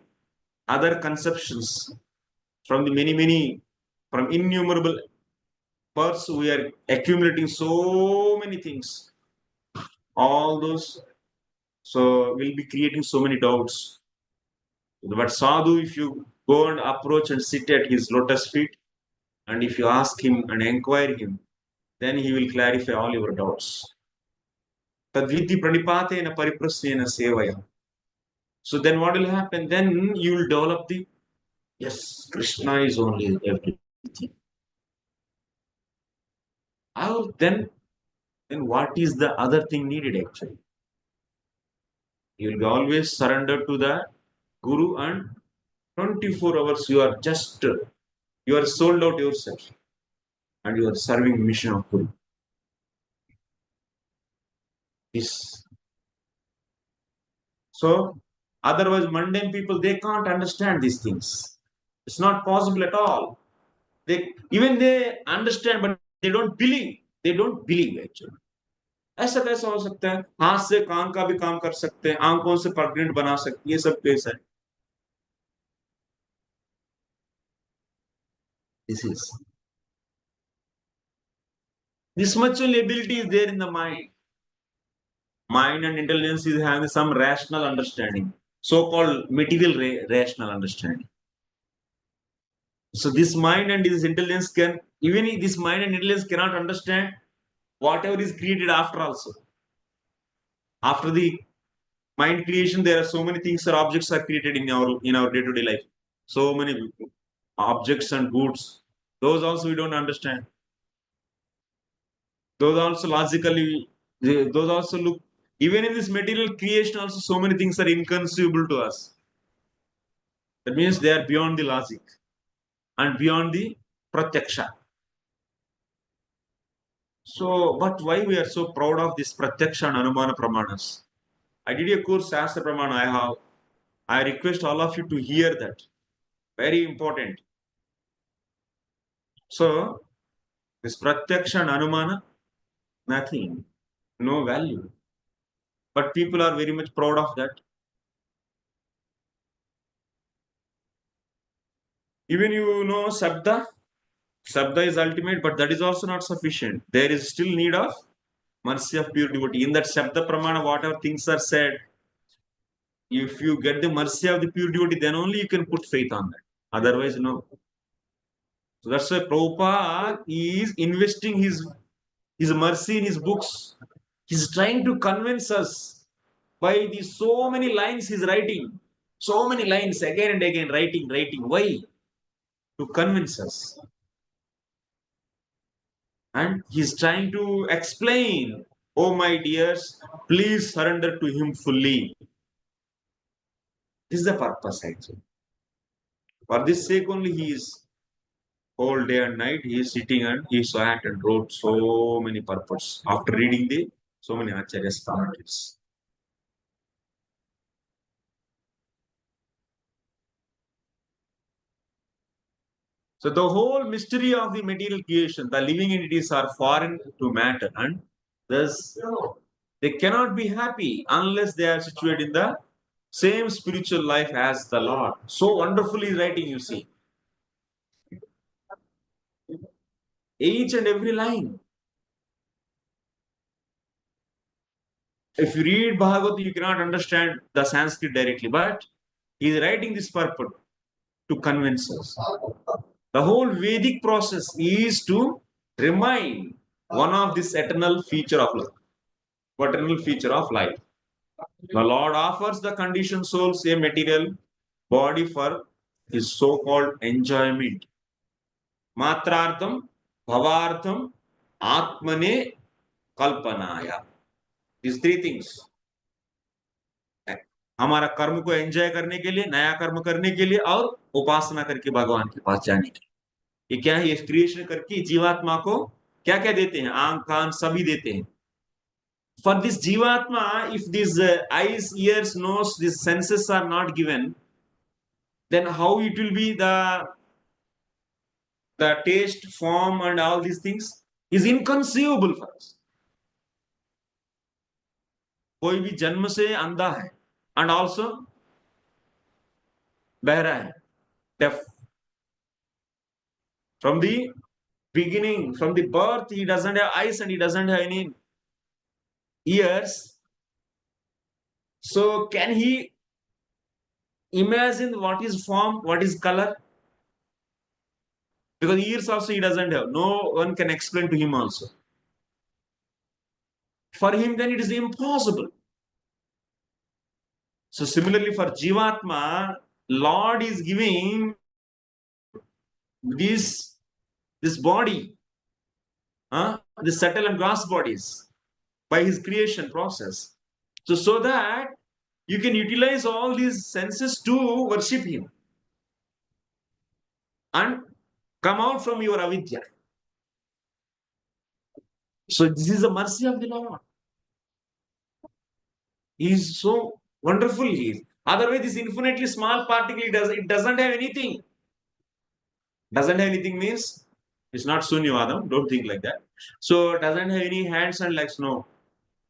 other conceptions from the many from innumerable parts we are accumulating so many things, all those, so we'll be creating so many doubts. But sadhu, if you go and approach and sit at his lotus feet, and if you ask him and inquire him, then he will clarify all your doubts. Tadviti pranipatena pariprasena sevaya. So then what will happen? Then you will develop the yes, Krishna is only everything. How then what is the other thing needed actually? You will be always surrender to the Guru, and 24 hours you are just you are sold out yourself and you are serving mission of Guru. This. So otherwise mundane people they can't understand these things. It's not possible at all. They understand but they don't believe. They don't believe actually. ऐसा कैसा हो सकता है? हाथ से कान का भी काम कर सकते हैं, आंखों से प्रेग्नेंट बना सकते हैं, ये सब कैसा है? This much ability is there in the mind. Mind and intelligence is having some rational understanding, so-called material rational understanding. So this mind and this intelligence can, even if this mind and intelligence cannot understand whatever is created after also. After the mind creation, there are so many things or objects are created in our day-to-day life. So many objects and goods. Those also we don't understand. Those also logically, those also look, even in this material creation also so many things are inconceivable to us. That means they are beyond the logic and beyond the pratyaksha. So, but why we are so proud of this pratyaksha and anumana pramanas? I did a course Shastra Pramana. I request all of you to hear that. Very important. So, this pratyaksha and anumana, nothing. no value. But people are very much proud of that. Even Sabda is ultimate, but that is also not sufficient. There is still need of mercy of pure devotee. In that Sabda Pramana, whatever things are said, if you get the mercy of the pure devotee, then only you can put faith on that. Otherwise, no. So that's why Prabhupada is investing his mercy in his books. He's trying to convince us by the so many lines he's writing. So many lines again and again, writing. Why? To convince us. And he's trying to explain, oh my dears, please surrender to him fully. This is the purpose actually. For this sake only he is whole day and night he is sitting and he sat and wrote so many purposes after reading the so many Acharya's commentaries. So the whole mystery of the material creation, the living entities are foreign to matter, and thus they cannot be happy unless they are situated in the same spiritual life as the Lord. So wonderfully writing, you see. Each and every line. If you read Bhagavad, you cannot understand the Sanskrit directly, but he is writing this purport to convince us. The whole Vedic process is to remind one of this eternal feature of life. Eternal feature of life. The Lord offers the conditioned souls a material body for his so-called enjoyment. Matrartham, bhavartham, atmane, kalpanaya. These three things. हमारा कर्म को enjoy करने के लिए, नया कर्म करने के लिए और उपासना करके भगवान के पास जाने के लिए। ये क्या है? ये क्रिएशन करके जीवात्मा को क्या क्या देते हैं? आंख कान सभी देते हैं। For this Jivatma, if these eyes, ears, nose, these senses are not given, then how it will be the taste, form, and all these things is inconceivable for us. कोई भी जन्म से अंधा है and also बहरा है, deaf. From the beginning, from the birth, he doesn't have eyes and he doesn't have any ears. So can he imagine what is form, what is color? Because ears also he doesn't have. No one can explain to him also. For him, then it is impossible. So similarly for Jivatma, Lord is giving this body, the subtle and gross bodies by his creation process. So that you can utilize all these senses to worship him and come out from your avidya. So this is the mercy of the Lord. He is so wonderful. He is. Otherwise, this infinitely small particle, it doesn't have anything. Doesn't have anything means it's not Sunyavadam. Don't think like that. So it doesn't have any hands and legs. No.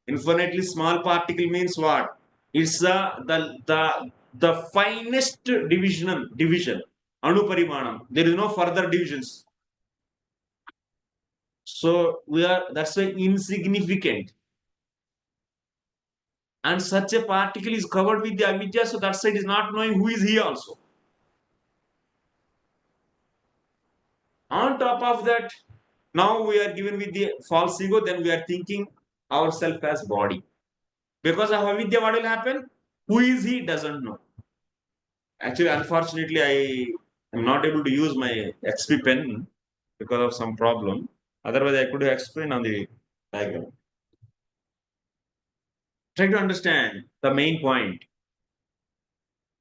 Infinitely small particle means what? It's the finest division. Anuparimanam. There is no further divisions. So that's why insignificant. And such a particle is covered with the avidya, so that's why it is not knowing who is he also. On top of that, now we are given with the false ego, then we are thinking ourselves as body. Because of avidya, what will happen? Who is he? Doesn't know. Actually, unfortunately, I am not able to use my XP pen because of some problem. Otherwise, I could have explained on the diagram. Try to understand the main point.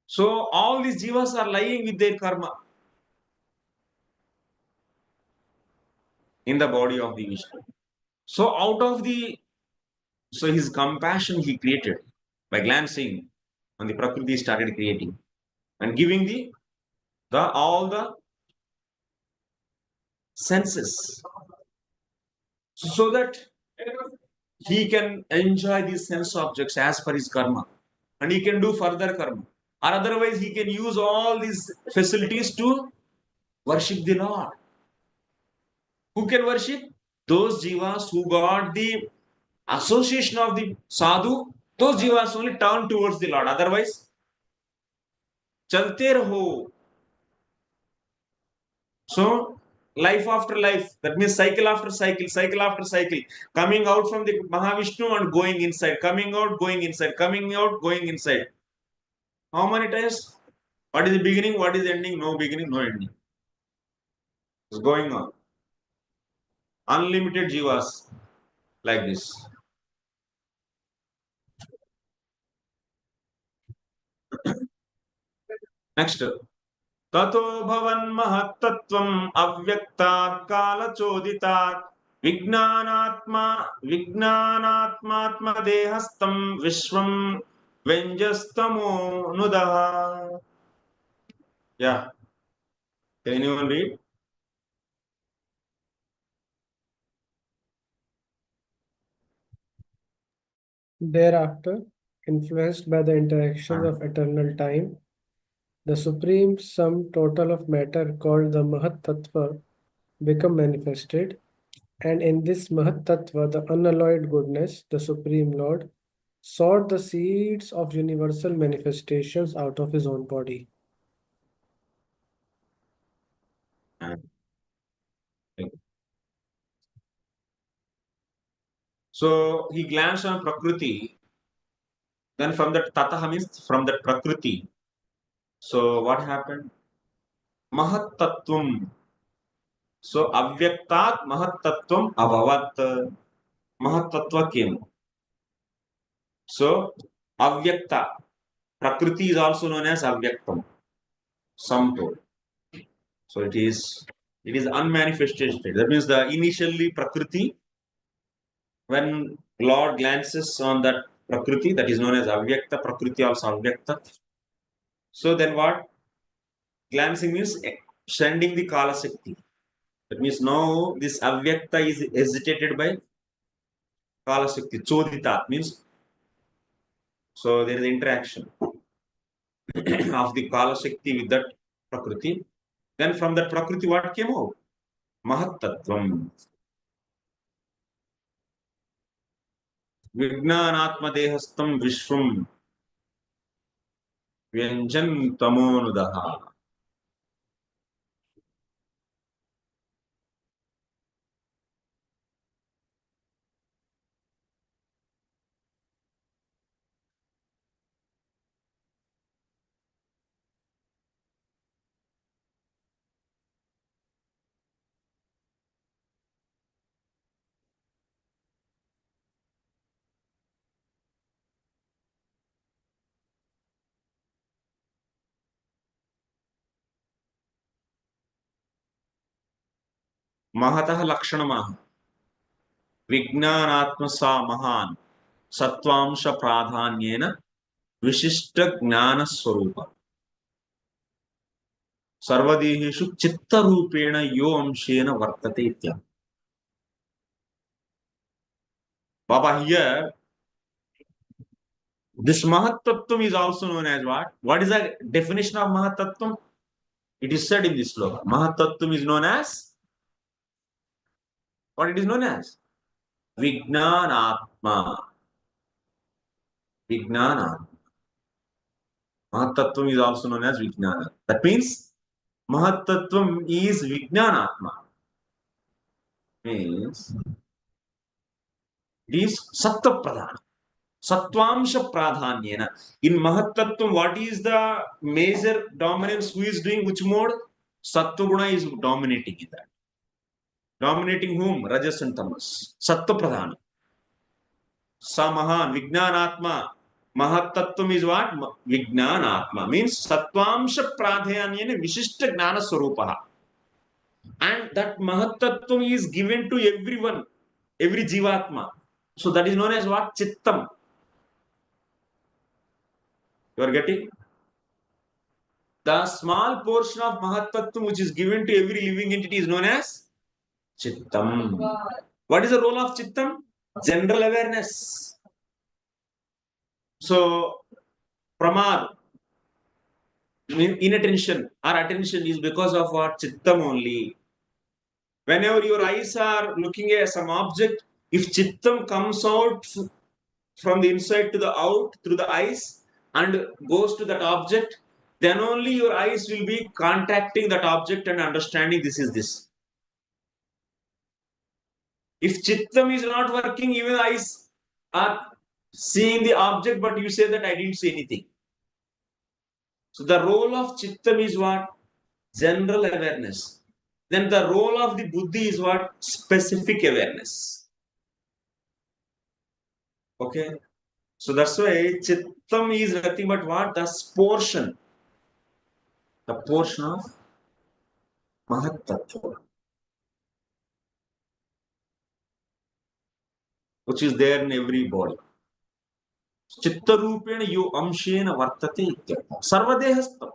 So all these jivas are lying with their karma in the body of the Vishnu. So so his compassion he created by glancing on the Prakriti he started creating and giving all the senses so that he can enjoy these sense objects as per his karma, and he can do further karma. Or otherwise, he can use all these facilities to worship the Lord. Who can worship? Those jivas who got the association of the sadhu, those jivas only turn towards the Lord. Otherwise, chalte raho. So, life after life, that means cycle after cycle, cycle after cycle, coming out from the Mahavishnu and going inside, coming out, going inside, coming out, going inside. How many times? What is the beginning? What is the ending? No beginning, no ending. It's going on. Unlimited jivas like this. Next. ततो भवन्महत्तत्त्वम् अव्यक्तात् कालचोदितात् विज्ञानात्मात्मदेहस्थं विश्वं व्यञ्जस्तमोऽनुदः. Yeah, can anyone read? Thereafter, influenced by the interactions of eternal time, the supreme sum total of matter called the Mahat Tattva become manifested, and in this Mahat Tattva, the unalloyed goodness, the Supreme Lord, sought the seeds of universal manifestations out of his own body. So he glanced on Prakriti, then from that Tataha means from that Prakriti. So what happened? Mahat Tattvam. So Avyaktat Mahat Tattvam Abhavat. Mahat Tattva came. So Avyakta. Prakriti is also known as Avyaktam. Sum total. So it is unmanifested state. That means the initially Prakriti, when Lord glances on that Prakriti, that is known as Avyakta, Prakriti also Avyakta. So then what? Glancing means sending the Kala Shakti. That means now this Avyakta is hesitated by Kala Shakti. Chodita means, so there is interaction of the Kala Shakti with that Prakriti. Then from that Prakriti, what came out? Mahat Tattvam. Vijnanatmadehastam Vishwam Vyanjan Tamonudaha. महतः लक्षणमः विज्ञानात्मसा महान् सत्वांश प्राधान्येन विशिष्ट ज्ञान स्वरूप सर्वदेहेषु चित्तरूपेण यो अंशेन वर्तते इत्यादि. Baba, here this Mahatattvam is also known as what? What is the definition of Mahatattvam? It is said in this sloka. Mahatattvam is known as what? It is known as Vijnanatma. Vijnana. Mahatattvam is also known as Vijnana. That means Mahatattvam is Vijnanatma. Means it is Sattva Pradhana. Satvamsha Pradhanyena. In Mahatattvam, what is the major dominance? Who is doing which mode? Sattva Guna is dominating in that. Dominating whom? Rajas and Tamas. Sattva Pradhana. Samahan, Vijnanatma. Mahatattvam is what? Vijnanatma. Means Satvamsha Pradhanyena Vishishta Gnana Swarupaha. And that Mahatattvam is given to everyone, every Jivatma. So that is known as what? Chittam. You are getting? The small portion of Mahatattvam which is given to every living entity is known as Chittam. What is the role of Chittam? General awareness. So, pramad, inattention or attention is because of what? Chittam only. Whenever your eyes are looking at some object, if chittam comes out from the inside to the out through the eyes and goes to that object, then only your eyes will be contacting that object and understanding this is this. If chittam is not working, even eyes are seeing the object, but you say that I didn't see anything. So the role of chittam is what? General awareness. Then the role of the buddhi is what? Specific awareness. Okay. So that's why chittam is nothing but what? The portion. The portion of Mahat Tattva, which is there in every body. Chittarupena yo amshena vartate ityartha. Sarvadehastam.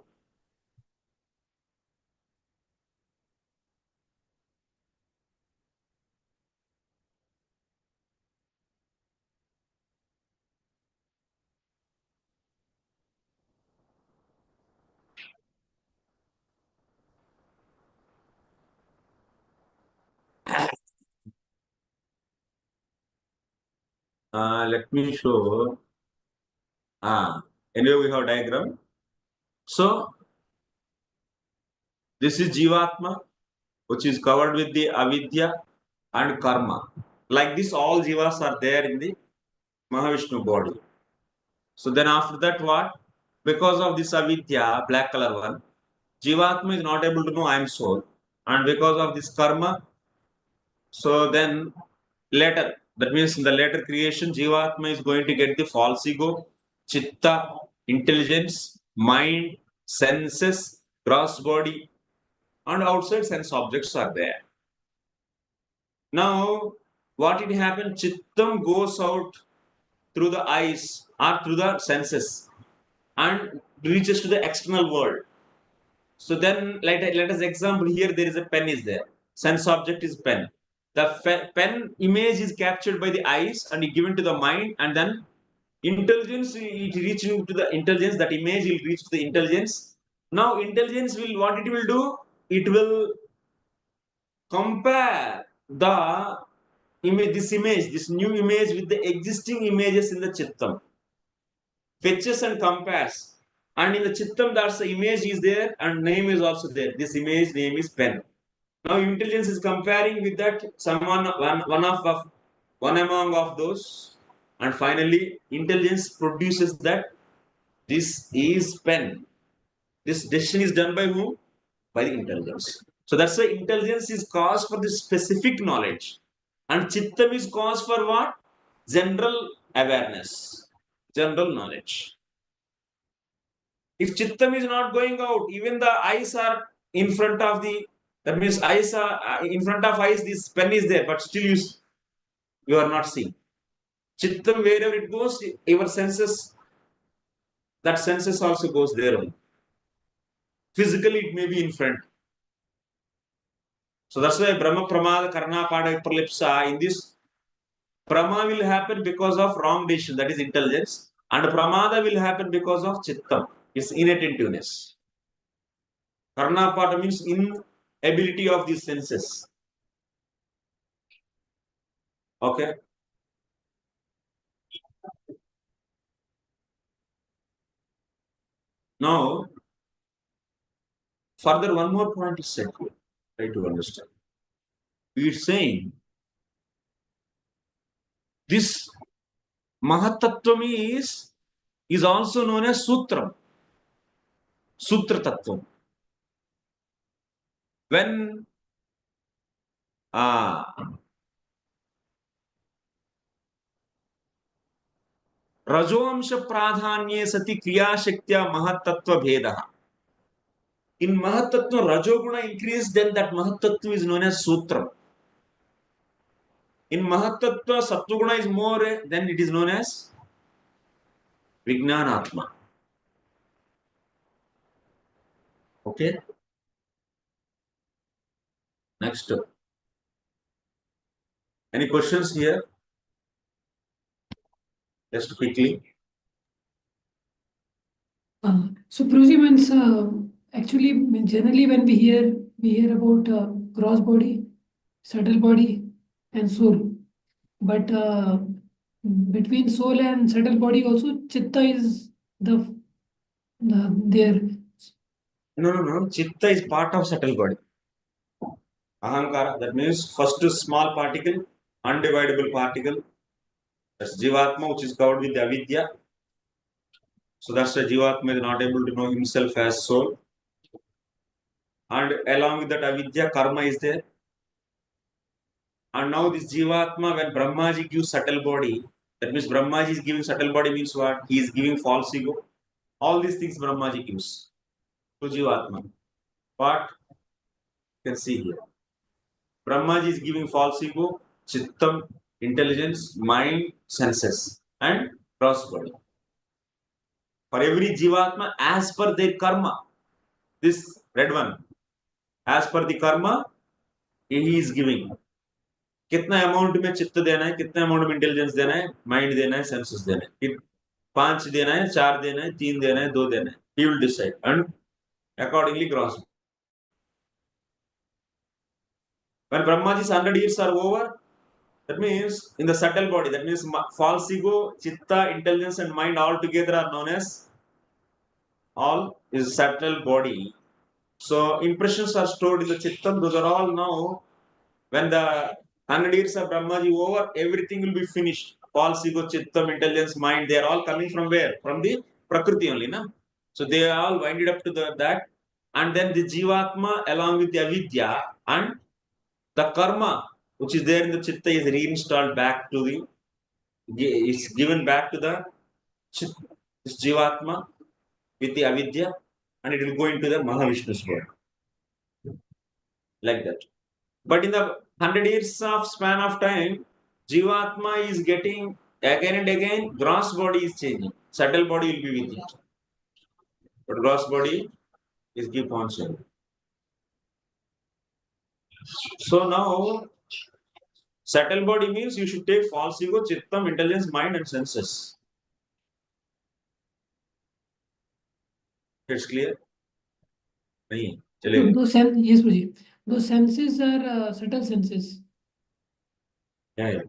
Let me show. Anyway, we have diagram. So this is Jivatma, which is covered with the avidya and karma. Like this, all jivas are there in the Mahavishnu body. So then after that, what? Because of this avidya, black color one, Jivatma is not able to know I am soul. And because of this karma, so then later, that means in the later creation, Jivatma is going to get the false ego, chitta, intelligence, mind, senses, gross body, and outside sense objects are there. Now, what it happened? Chittam goes out through the eyes or through the senses and reaches to the external world. So then, let us example here. There is a pen is there. Sense object is pen. The pen image is captured by the eyes and given to the mind, and then intelligence it reaching to the intelligence. That image will reach to the intelligence. Now, intelligence will what it will do? It will compare the image, this new image with the existing images in the chittam. Fetches and compares. And in the chittam, that's the image is there and name is also there. This image name is pen. Now intelligence is comparing with that someone one among of those, and finally intelligence produces that this is pen. This decision is done by whom? By the intelligence. So that's why intelligence is cause for the specific knowledge, and chittam is cause for what? General awareness, general knowledge. If chittam is not going out, even the eyes are in front of the, that means eyes are in front of eyes, this pen is there, but still you are not seeing. Chittam, wherever it goes, your senses, that senses also goes there only. Physically, it may be in front. So that's why Brahma Pramada Karna Pada Pralipsa, in this, Prama will happen because of wrong decision, that is intelligence, and Pramada will happen because of Chittam, its inattentiveness. Karna Pada means inability of these senses. Okay. Now, further one more point is said here. Try to understand. It's saying this Mahatattvam is also known as Sutram. Sutra Tattvam. When Rajoamsha Pradhanye Sati Kriya Mahatattva Bhedaha. In Mahatattva, Rajoguna increase, then that Mahatattva is known as Sutram. In Mahatattva, Sattva is more, then it is known as Vijnanatma. Okay. Next. Any questions here? Just quickly. So Prabhuji means actually generally when we hear about gross body, subtle body, and soul. But between soul and subtle body also chitta is there. No. Chitta is part of subtle body. Ahankara, that means first small particle, undividable particle. That's Jivatma, which is covered with the avidya. So that's why Jivatma is not able to know himself as soul. And along with that avidya, karma is there. And now this Jivatma, when Brahmaji gives subtle body, that means Brahmaji is giving subtle body means what? He is giving false ego. All these things Brahmaji gives to Jivatma. But you can see here. Brahmaji is giving false ego, chittam, intelligence, mind, senses, and gross body. For every Jivatma, as per their karma, this red one, as per the karma, he is giving. कितना amount में चित्त देना है, कितना amount में intelligence देना है, mind देना है, सेंसेस देना है, 5 देना है, 4 देना है, 3 देना है, 2 देना है. He will decide and accordingly gross. When Brahmaji's 100 years are over, that means in the subtle body, that means false ego, chitta, intelligence, and mind all together are known as all is subtle body. So impressions are stored in the chittam. Those are all now. When the 100 years of Brahmaji over, everything will be finished. False ego, chittam, intelligence, mind, they are all coming from where? From the Prakriti only, na? So they are all winded up to that. And then the Jivatma along with the avidya and the karma which is there in the chitta is reinstalled back to the, is given back to the this Jivatma with the avidya, and it will go into the Mahavishnu's body. Like that. But in the 100 years of span of time, Jivatma is getting again and again, gross body is changing. Subtle body will be with it. But gross body is keep on changing. So now, subtle body means you should take false ego, chittam, intelligence, mind, and senses. It's clear? नहीं चलेगा. Yes, Prabhuji. Those senses are subtle senses. Yeah.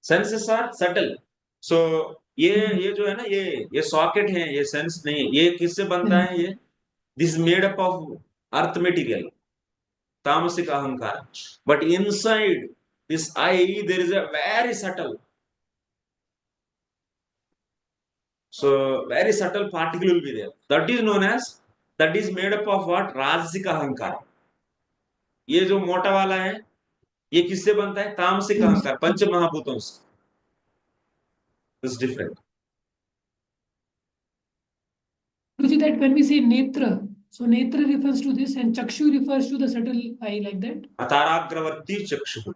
Senses are subtle. So ये जो है ना ये socket है, ये sense नहीं है. ये किससे बनता है? ये this is made up of earth material, tamasic ahankara. But inside this eye there is a very subtle. So very subtle particle will be there. That is known as, that is made up of what? Rajasic ahankara. ये जो मोटा वाला है ये किससे बनता है? तामसिक अहंकार, पंच महाभूतों से. This is different. You see that when we say netra, so netra refers to this and chakshu refers to the subtle eye, like that. Ataragravarti chakshu.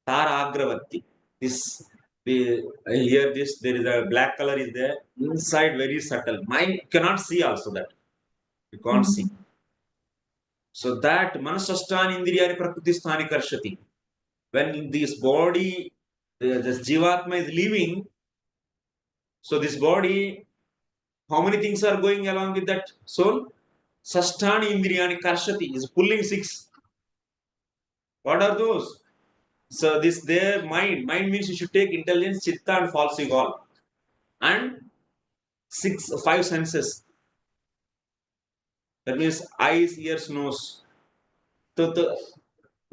Taragravarti. Here this there is a black color is there. Inside very subtle. Mind cannot see also that. You can't see. So that manasasthani indriyani prakrtisthani karshati. When this body, this jivatma is leaving, so this body, how many things are going along with that soul? Sasthani indriyani karshati is pulling 6. What are those? So this their mind means you should take intelligence, chitta, and false ego, and 5 senses. That means eyes, ears, nose. तो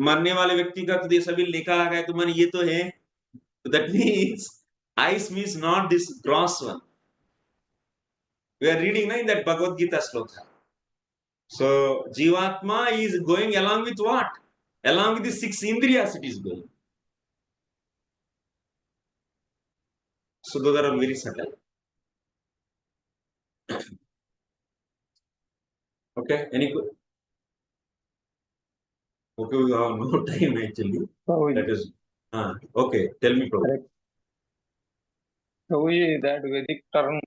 मरने वाले व्यक्ति का तो ये सभी लिखा है तो मन ये तो है. That means eyes means not this gross one. We are reading in that Bhagavad Gita sloka. So Jivatma is going along with what? Along with the 6 indriyas it is going. So those are very subtle. Okay, any good? Okay, we have no time actually. That is, okay, tell me, Prabhu. So that Vedic term,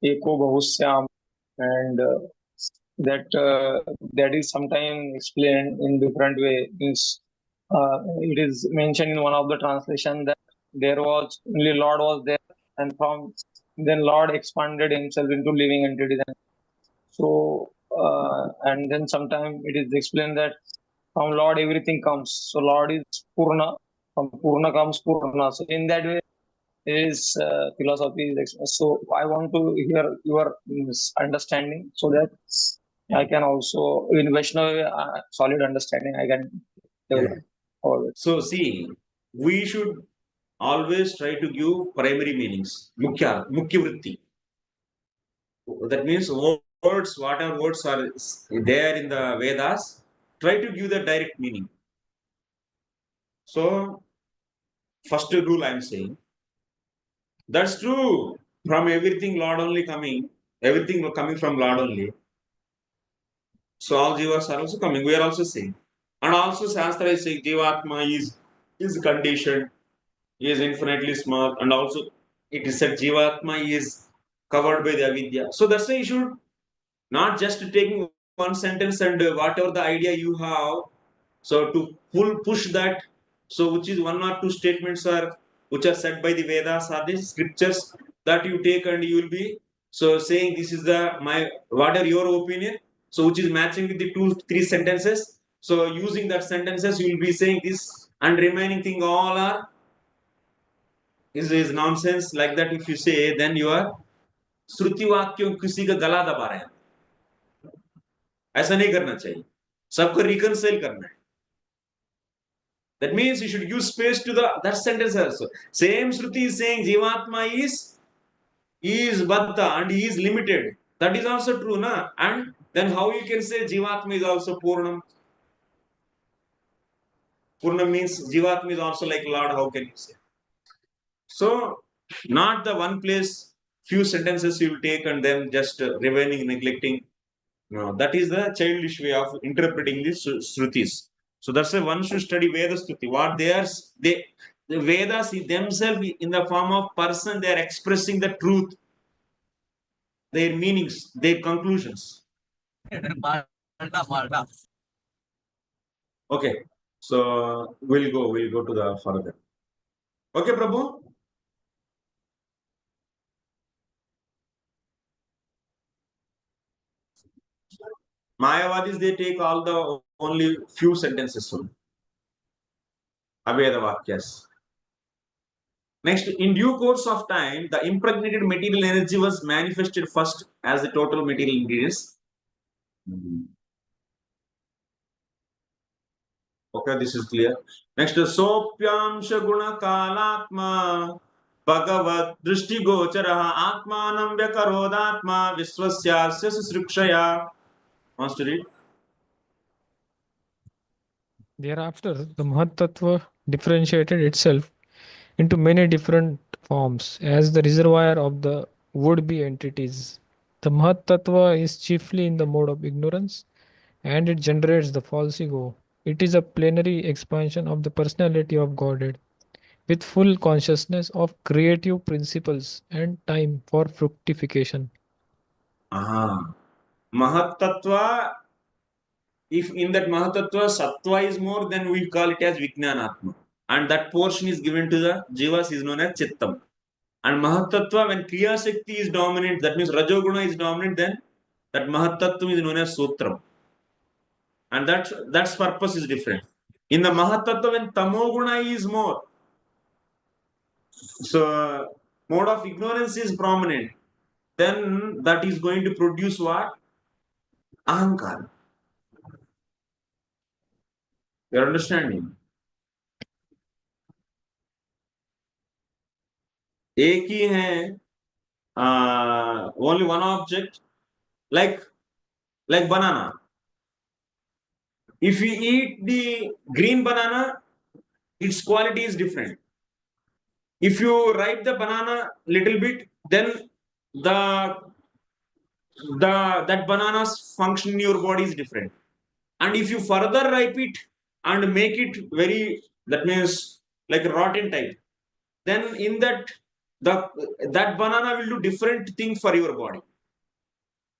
eko bahusyam, and that is sometimes explained in different way. It is mentioned in one of the translation that there was only Lord was there, and from then Lord expanded himself into living entity. So and then sometime it is explained that from Lord everything comes. So Lord is Purna. From Purna comes Purna. So in that way, his philosophy is expressed. So I want to hear your understanding so that I can also in Vaishnava solid understanding I can develop all it. So see, we should always try to give primary meanings, mukhya vritti. That means words, whatever words are there in the Vedas, try to give the direct meaning. So, first rule I am saying, that's true. From everything, Lord only coming, everything coming from Lord only. So all jivas are also coming. We are also saying, and also Shastra is saying Jivatma is conditioned, is infinitely small, and also it is said Jivatma is covered by the avidya. So that's why you should not just taking one sentence and whatever the idea you have, so to push that, so which is one or two statements are which are said by the Vedas or the scriptures that you take and you will be so saying this is the my what are your opinion, so which is matching with the 2 3 sentences, so using that sentences you will be saying this and remaining thing all are is nonsense like that. If you say then you are श्रुति वाक्यों किसी का गला दबा रहे हैं, ऐसा नहीं करना चाहिए, सबको रिकंसाइल करना है. That means you should give space to the that sentence also. Same Shruti is saying Jivatma is Baddha and he is limited. That is also true, na? And then how you can say Jivatma is also Purnam? Purnam means Jivatma is also like Lord. How can you say? So not the one place, few sentences you will take and then just remaining neglecting. No, that is the childish way of interpreting these Shrutis. So that's why one should study Veda Shruti. What they are, the Vedas themselves in the form of person, they are expressing the truth, their meanings, their conclusions. Okay, so we'll go to the further. Okay, Prabhu. Mayavadis, they take all the only few sentences only. Aveda Vakyas. Next, in due course of time, the impregnated material energy was manifested first as the total material ingredients. Okay, this is clear. Next, Sopyamsha Guna Kalatma Bhagavad Drishti Gocharaha Atmanam Vyakarodatma Viswasya Srisrikshaya. Wants to read? Thereafter, the Mahatattva differentiated itself into many different forms as the reservoir of the would-be entities. The Mahatattva is chiefly in the mode of ignorance and it generates the false ego. It is a plenary expansion of the personality of Godhead with full consciousness of creative principles and time for fructification. Mahatattva, if in that Mahatattva Sattva is more, then we call it as Vijnanatma. And that portion is given to the Jivas is known as Chittam. And Mahatattva, when Kriya Shakti is dominant, that means Rajoguna is dominant, then that Mahatattva is known as Sutram. And that's purpose is different. In the Mahatattva, when Tamoguna is more, so mode of ignorance is prominent, then that is going to produce what? Ahankar. You're understanding? एक ही है, only one object, like banana. If we eat the green banana, its quality is different. If you ripe the banana little bit, then the that banana's function in your body is different. And if you further ripe it and make it very, that means like a rotten type, then in that that banana will do different thing for your body.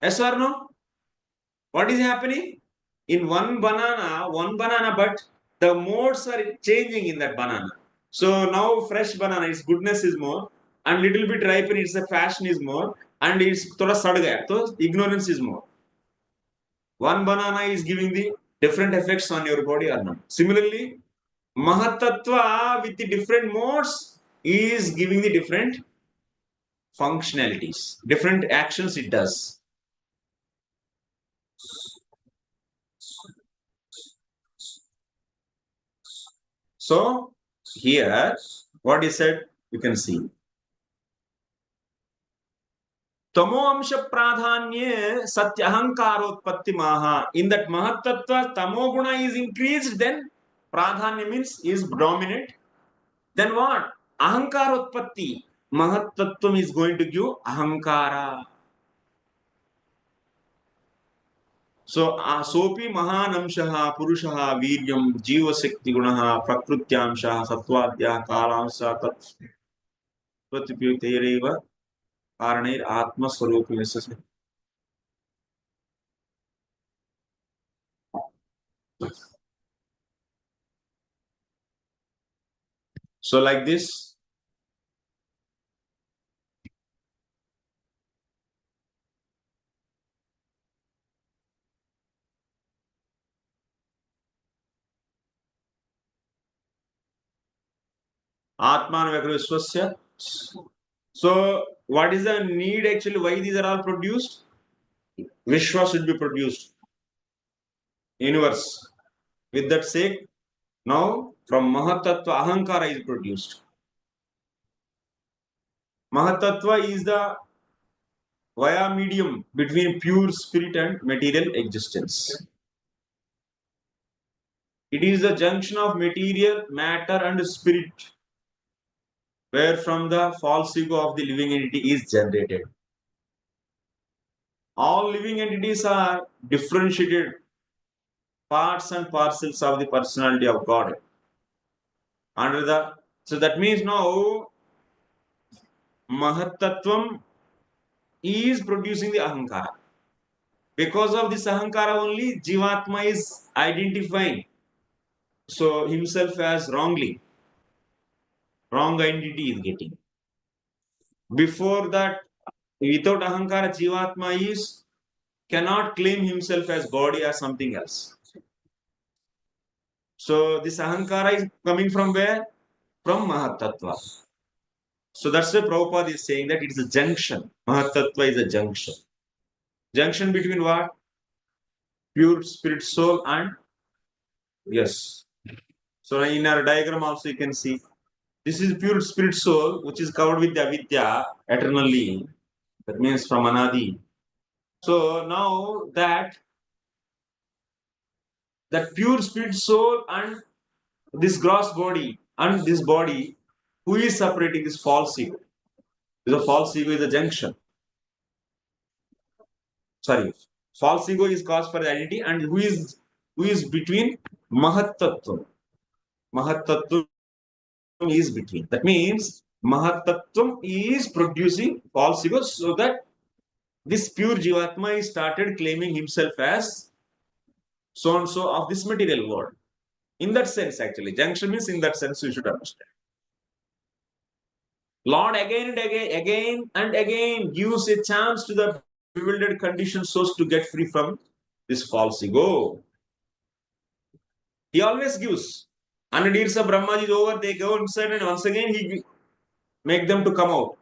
Yes or no? What is happening? In one banana, but the modes are changing in that banana. So now fresh banana, its goodness is more, and little bit ripen, its a fashion is more, and it's thoda sad gaya, so ignorance is more. One banana is giving the different effects on your body or not. Similarly, Mahatattva with the different modes is giving the different functionalities, different actions it does. So here, what is said, you can see. Tamo amsha pradhanye satya ahankarotpatti maha. In that Mahatattva, tamo guna is increased, then pradhanya means is dominant. Then what? Ahankarotpatti. Mahatattvam is going to give ahankara. So, sopi mahanamshaha purushaha viryam jiva shakti gunaha prakrutyamshaha sattvadyah kalamsha tat pratipyutereva karanir atma swarupi yasase. So, like this, Atman Vyakra. So, what is the need actually? Why these are all produced? Vishwa should be produced. Universe. With that sake, now from Mahatattva Ahankara is produced. Mahatattva is the via medium between pure spirit and material existence. It is the junction of material, matter, and spirit, where from the false ego of the living entity is generated. All living entities are differentiated parts and parcels of the personality of God. So that means now Mahatattvam is producing the Ahankara. Because of this Ahankara only, Jivatma is identifying so himself as wrongly. Wrong identity is getting. Before that, without Ahankara, Jivatma is cannot claim himself as body or something else. So this Ahankara is coming from where? From Mahatattva. So that's why Prabhupada is saying that it is a junction. Mahatattva is a junction. Junction between what? Pure spirit soul and yes. So in our diagram also you can see this is pure spirit soul which is covered with the avidya eternally. That means from Anadi. So now that pure spirit soul and this gross body and this body, who is separating this false ego? The false ego is a junction. Sorry, false ego is cause for the identity, and who is between Mahatattva. Mahatattva is between. That means Mahatattva is producing false ego, so that this pure Jivatma is started claiming himself as so and so of this material world. In that sense, actually, junction means in that sense you should understand. Lord again and again gives a chance to the bewildered conditioned souls to get free from this false ego. He always gives. 100 years of Brahma is over, they go inside and once again he make them to come out.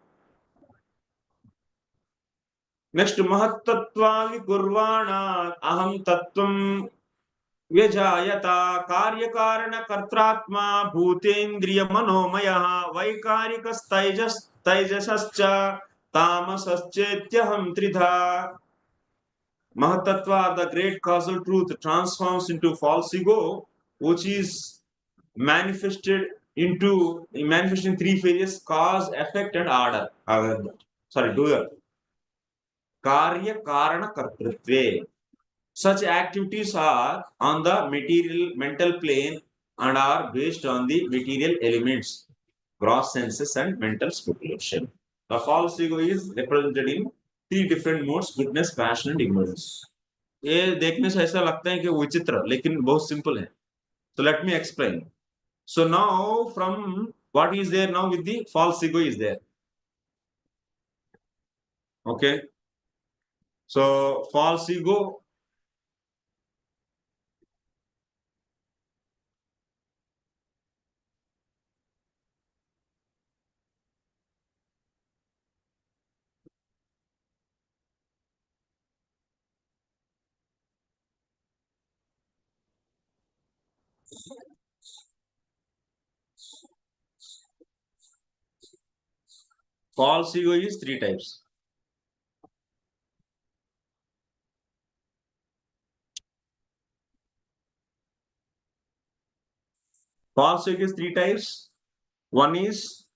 Next, Mahatattva Kurvana Aham Tattvam Vyajayata Karyakarana Kartratma Bhutendriya Manomaya Vaikarikas Taijasascha Tamasaschetyaham Tridha. Mahatattva, the great causal truth, transforms into false ego, which is manifested in three phases: cause, effect, and order. Doer. Karya Karana Kartritve. Such activities are on the material mental plane and are based on the material elements, gross senses, and mental speculation. The false ego is represented in three different modes: goodness, passion, and ignorance. ये देखने से ऐसा लगता है कि विचित्र, लेकिन बहुत सिंपल है. So let me explain. So now from what is there now with the false ego is there. Okay. So false ego. False ego is three types. False ego is three types. One is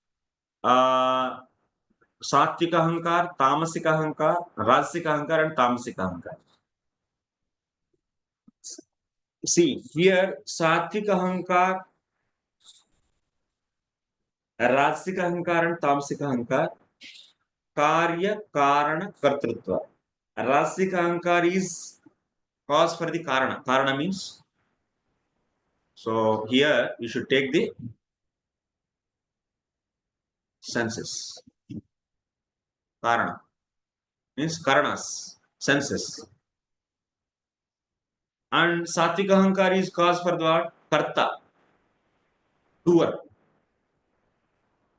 सात्विक अहंकार, तामसिक अहंकार, राजसिक अहंकार, and tamasic अहंकार. See here, सात्विक अहंकार, राजसिक अहंकार, and तामसिक अहंकार, कार्य कारण कर्तृत्व. Rasic ahankar is cause for the karana. Karana means, so here you should take the senses. Karana means karanas, senses. And satvik ahankar is cause for the what? Karta, doer.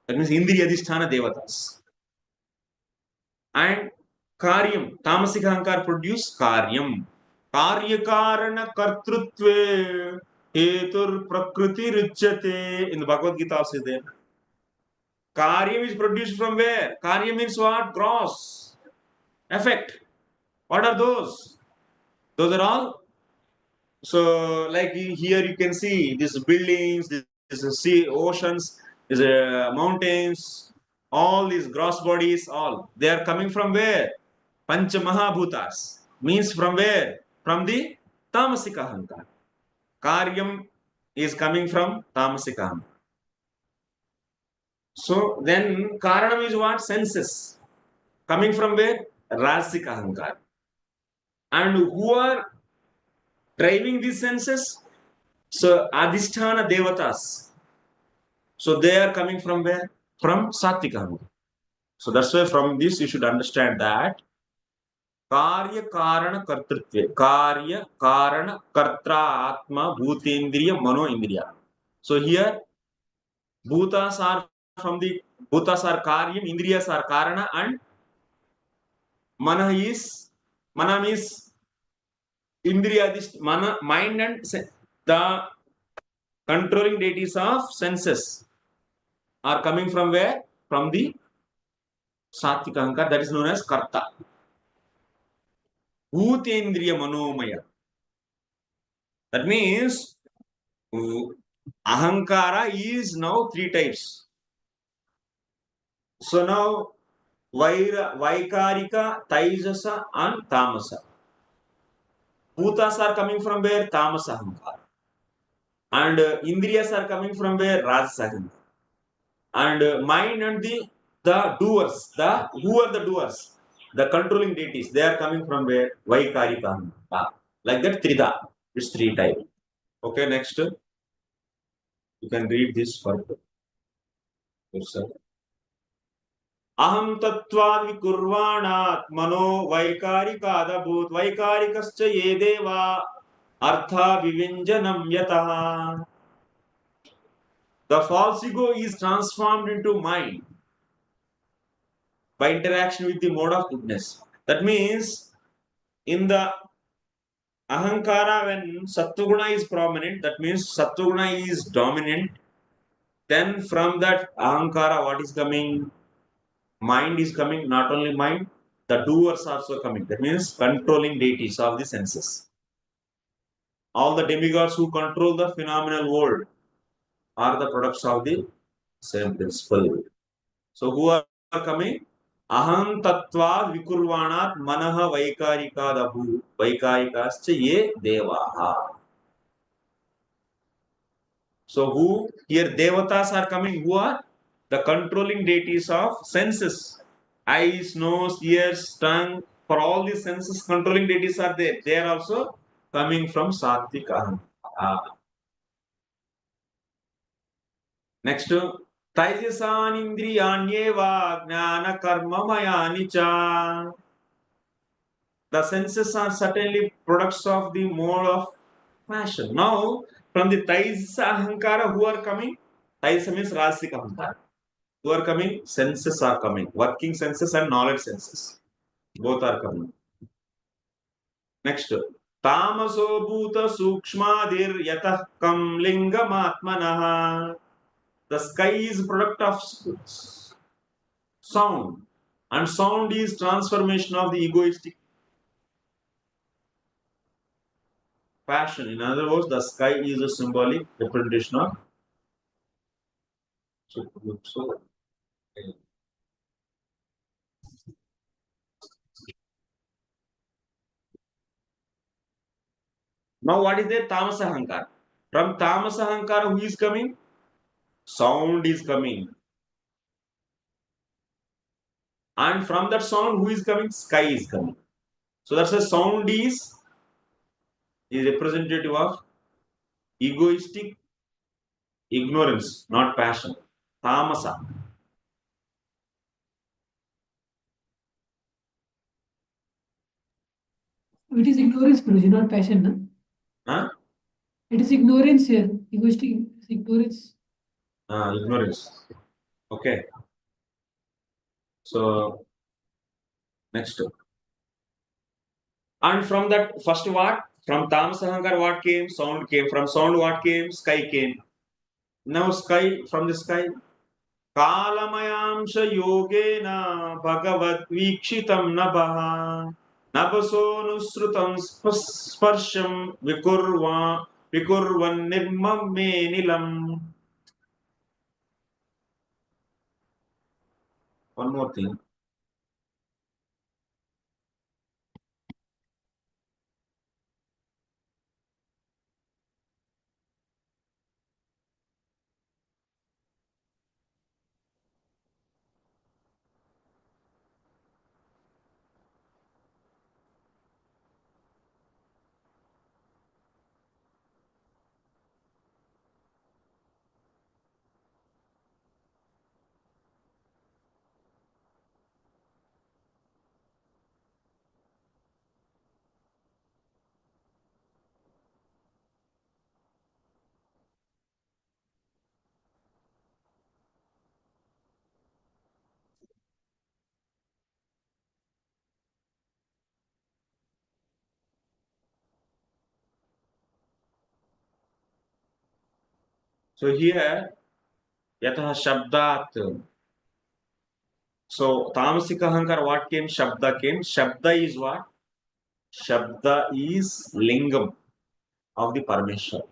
That means indriya adhisthana devatas. And karyam, tamasic ahankar produce karyam. Karya karana kartrutve hetur prakriti richyate. In the Bhagavad Gita also is there. Karyam is produced from where? Karyam means what? Gross. Effect. What are those? Those are all. So, like here you can see these buildings, this sea, oceans, these mountains, all these gross bodies, all. They are coming from where? Pancha Mahabhutas. Means from where? From the Tamasika Ahankar. Karyam is coming from Tamasika Ahankar. So then Karanam is what? Senses. Coming from where? Rajasika Ahankar. And who are driving these senses? So Adhisthana Devatas. So they are coming from where? From Satvika Ahankar. So that's why from this you should understand that Karya Karana Kartrutve. Karya Karana Kartra Atma Bhutendriya Mano Indriya. So here Bhutas are from the Bhutas are Karyam, Indriyas are Karana, and Mana means Indriya, this mana, mind and the controlling deities of senses are coming from where? From the Satvika Ahankar, that is known as Karta. Bhutendriya Manomaya. That means Ahankara is now three types. So now Vaikarika, Taijasa, and Tamasa. Bhutas are coming from where? Tamasa Ahankara. And Indriyas are coming from where? Rajasa Ahankara. And mind and the doers, who are the doers? The controlling deities, they are coming from where? Vaikarika. Like that, Trida. It's three types. Okay, next. You can read this further. Yourself. Aham tattvad vikurvanat mano vaikarikadabhut vaikarikascha ye deva artha vivinjanam yataha. The false ego is transformed into mind by interaction with the mode of goodness. That means in the Ahankara, when Sattva is prominent, that means Sattva is dominant. Then from that Ahankara, what is coming? Mind is coming, not only mind, the doers also coming. That means controlling deities of the senses. All the demigods who control the phenomenal world are the products of the same principle. So who are coming? Aham tattva vikurvanat manaha vaikarikadabhu vaikarikascha ye devaha. So who here devatas are coming? Who are the controlling deities of senses? Eyes, nose, ears, tongue. For all these senses, controlling deities are there. They are also coming from Satvika. Next, Taijasaniindriyanyeva jnana karma mayani cha. The senses are certainly products of the mode of passion. Now, from the Taijasa Ahankara, who are coming? Taijasa means Rajasika Ahankara. Who are coming? Senses are coming. Working senses and knowledge senses. Both are coming. Next, Tamaso Bhuta Sukshmadir Yatah Kam Lingamatmanaha. The sky is product of sound, and sound is transformation of the egoistic passion. In other words, the sky is a symbolic representation of so. Now, what is the Tamasa Hankara? From Tamasa Hankara, who is coming? Sound is coming. And from that sound, who is coming? Sky is coming. So that's a sound is representative of egoistic ignorance, not passion. Tamasa. It is ignorance, Guruji, not passion, no? Huh? It is ignorance here. Egoistic is ignorance. Ignorance. Okay. So next. And from that first what? From Tamasa Hankara what came? Sound came. From sound what came? Sky came. Now sky, from the sky. Kalamayamsha yogena bhagavad vikshitam nabaha. Nabasonusrutam sparsham vikurvan nirmamme nilam. One more thing. So here, yatah shabdat. So Tamasika Hankar, what came? Shabda came. Shabda is what? Shabda is lingam of the Parameshwar.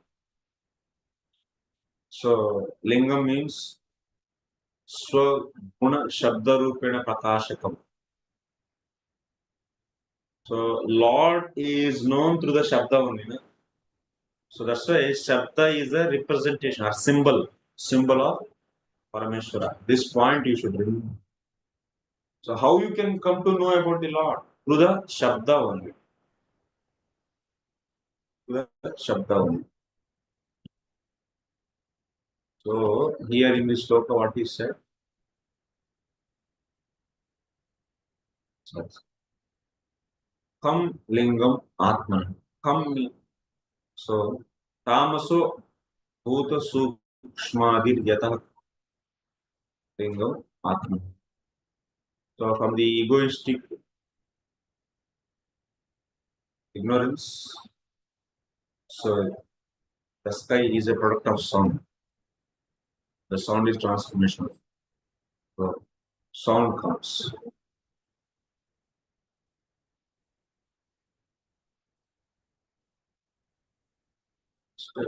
So lingam means swaguna shabda rupena prakashakam. So Lord is known through the Shabda only. No? So that's why Shabda is a representation or symbol of Parameshwara. This point you should remember. So how you can come to know about the Lord? Through the Shabda only. Through the Shabda only. So here in this sloka, what is said? Kam lingam atman. Kam means so tamaso bhuta sukshmadir yatah lingam atman. So from the egoistic ignorance, so the sky is a product of sound. The sound is transformational. So sound comes. So,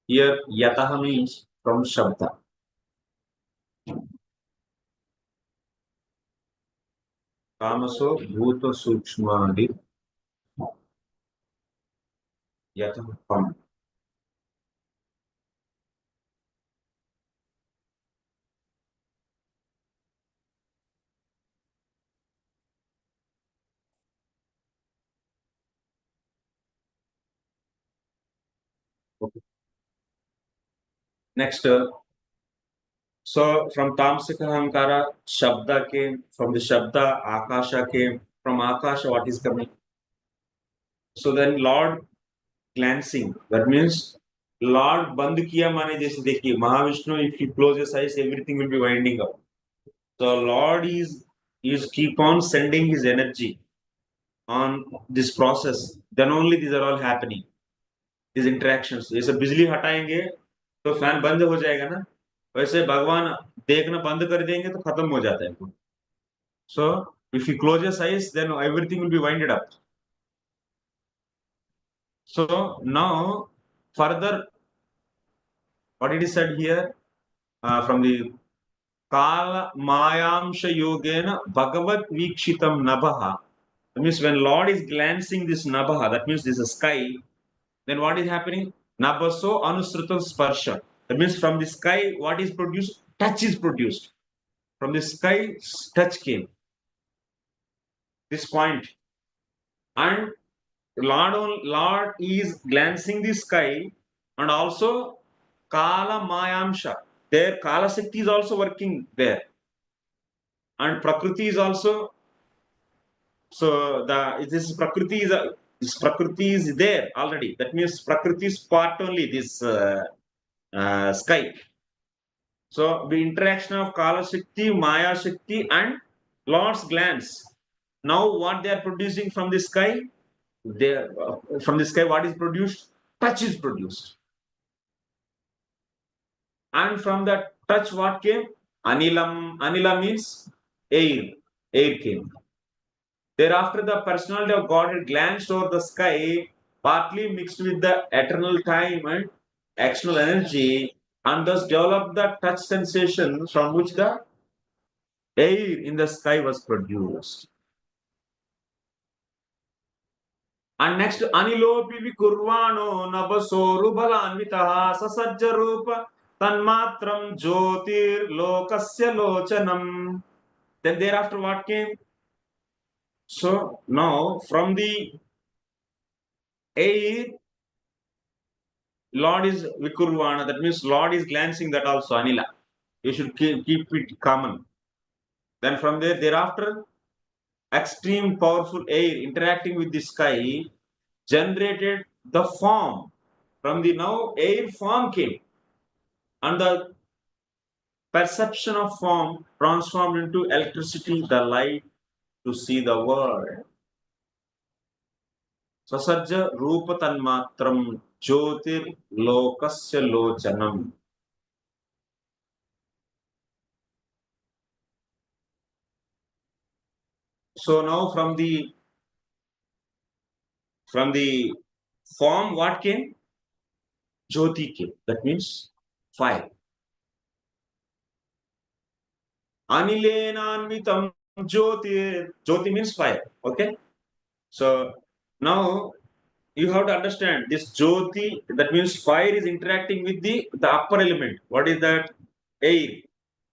here yatah means from shabda. Tamaso bhuta sukshmadir yatah from. Next, so from Tamsika Hankara, Shabda came. From the Shabda, Akasha came. From Akasha, what is coming? So then Lord glancing. That means Lord band kiya mane jaise dekhiye. Mahavishnu, if he closes his eyes, everything will be winding up. So Lord is keep on sending his energy on this process. Then only these are all happening. These interactions. जैसे बिजली हटाएंगे तो fan बंद हो जाएगा ना, वैसे भगवान देखना बंद कर देंगे तो खत्म हो जाता है. So if he closes eyes, then everything will be winded up. So now further, what it is said here from the Kala Mayamsha Yogena Bhagavat Vikshitam Nabaha. That means when Lord is glancing this Nabaha, that means this is sky, then what is happening? Nabaso Anusrutam Sparsha. That means from the sky, what is produced? Touch is produced. From the sky, touch came. This point. And Lord is glancing the sky, and also Kala Mayamsha. There, Kala Shakti is also working there. And Prakriti is also, so this Prakriti is there already. That means Prakriti is part only this sky. So the interaction of Kala Shakti, Maya Shakti, and Lord's glance. Now what they are producing from the sky? From the sky, what is produced? Touch is produced. And from that touch, what came? Anilam. Anila means air. Air came. Thereafter, the personality of God had glanced over the sky, partly mixed with the eternal time and external energy, and thus developed the touch sensation from which the air in the sky was produced. And next, Anilopi Vikurvano Nabasoru Balanvitaha Sasajja Rupa Tanmatram Jyotir Lokasya Lochanam. Then thereafter what came? So now from the air, Lord is Vikurvana, that means Lord is glancing, that also Anila. You should keep it common. Then from there, thereafter, extreme powerful air interacting with the sky generated the form. From the now air form came, and the perception of form transformed into electricity, the light to see the world. Sasajja Rupa Tanmatram Jyotir Lokasya Lochanam. So now from the form, what came? Jyoti came. That means fire. Anilenanvitam Jyoti. Jyoti means fire. Okay. So now you have to understand this Jyoti. That means fire is interacting with the upper element. What is that? Air.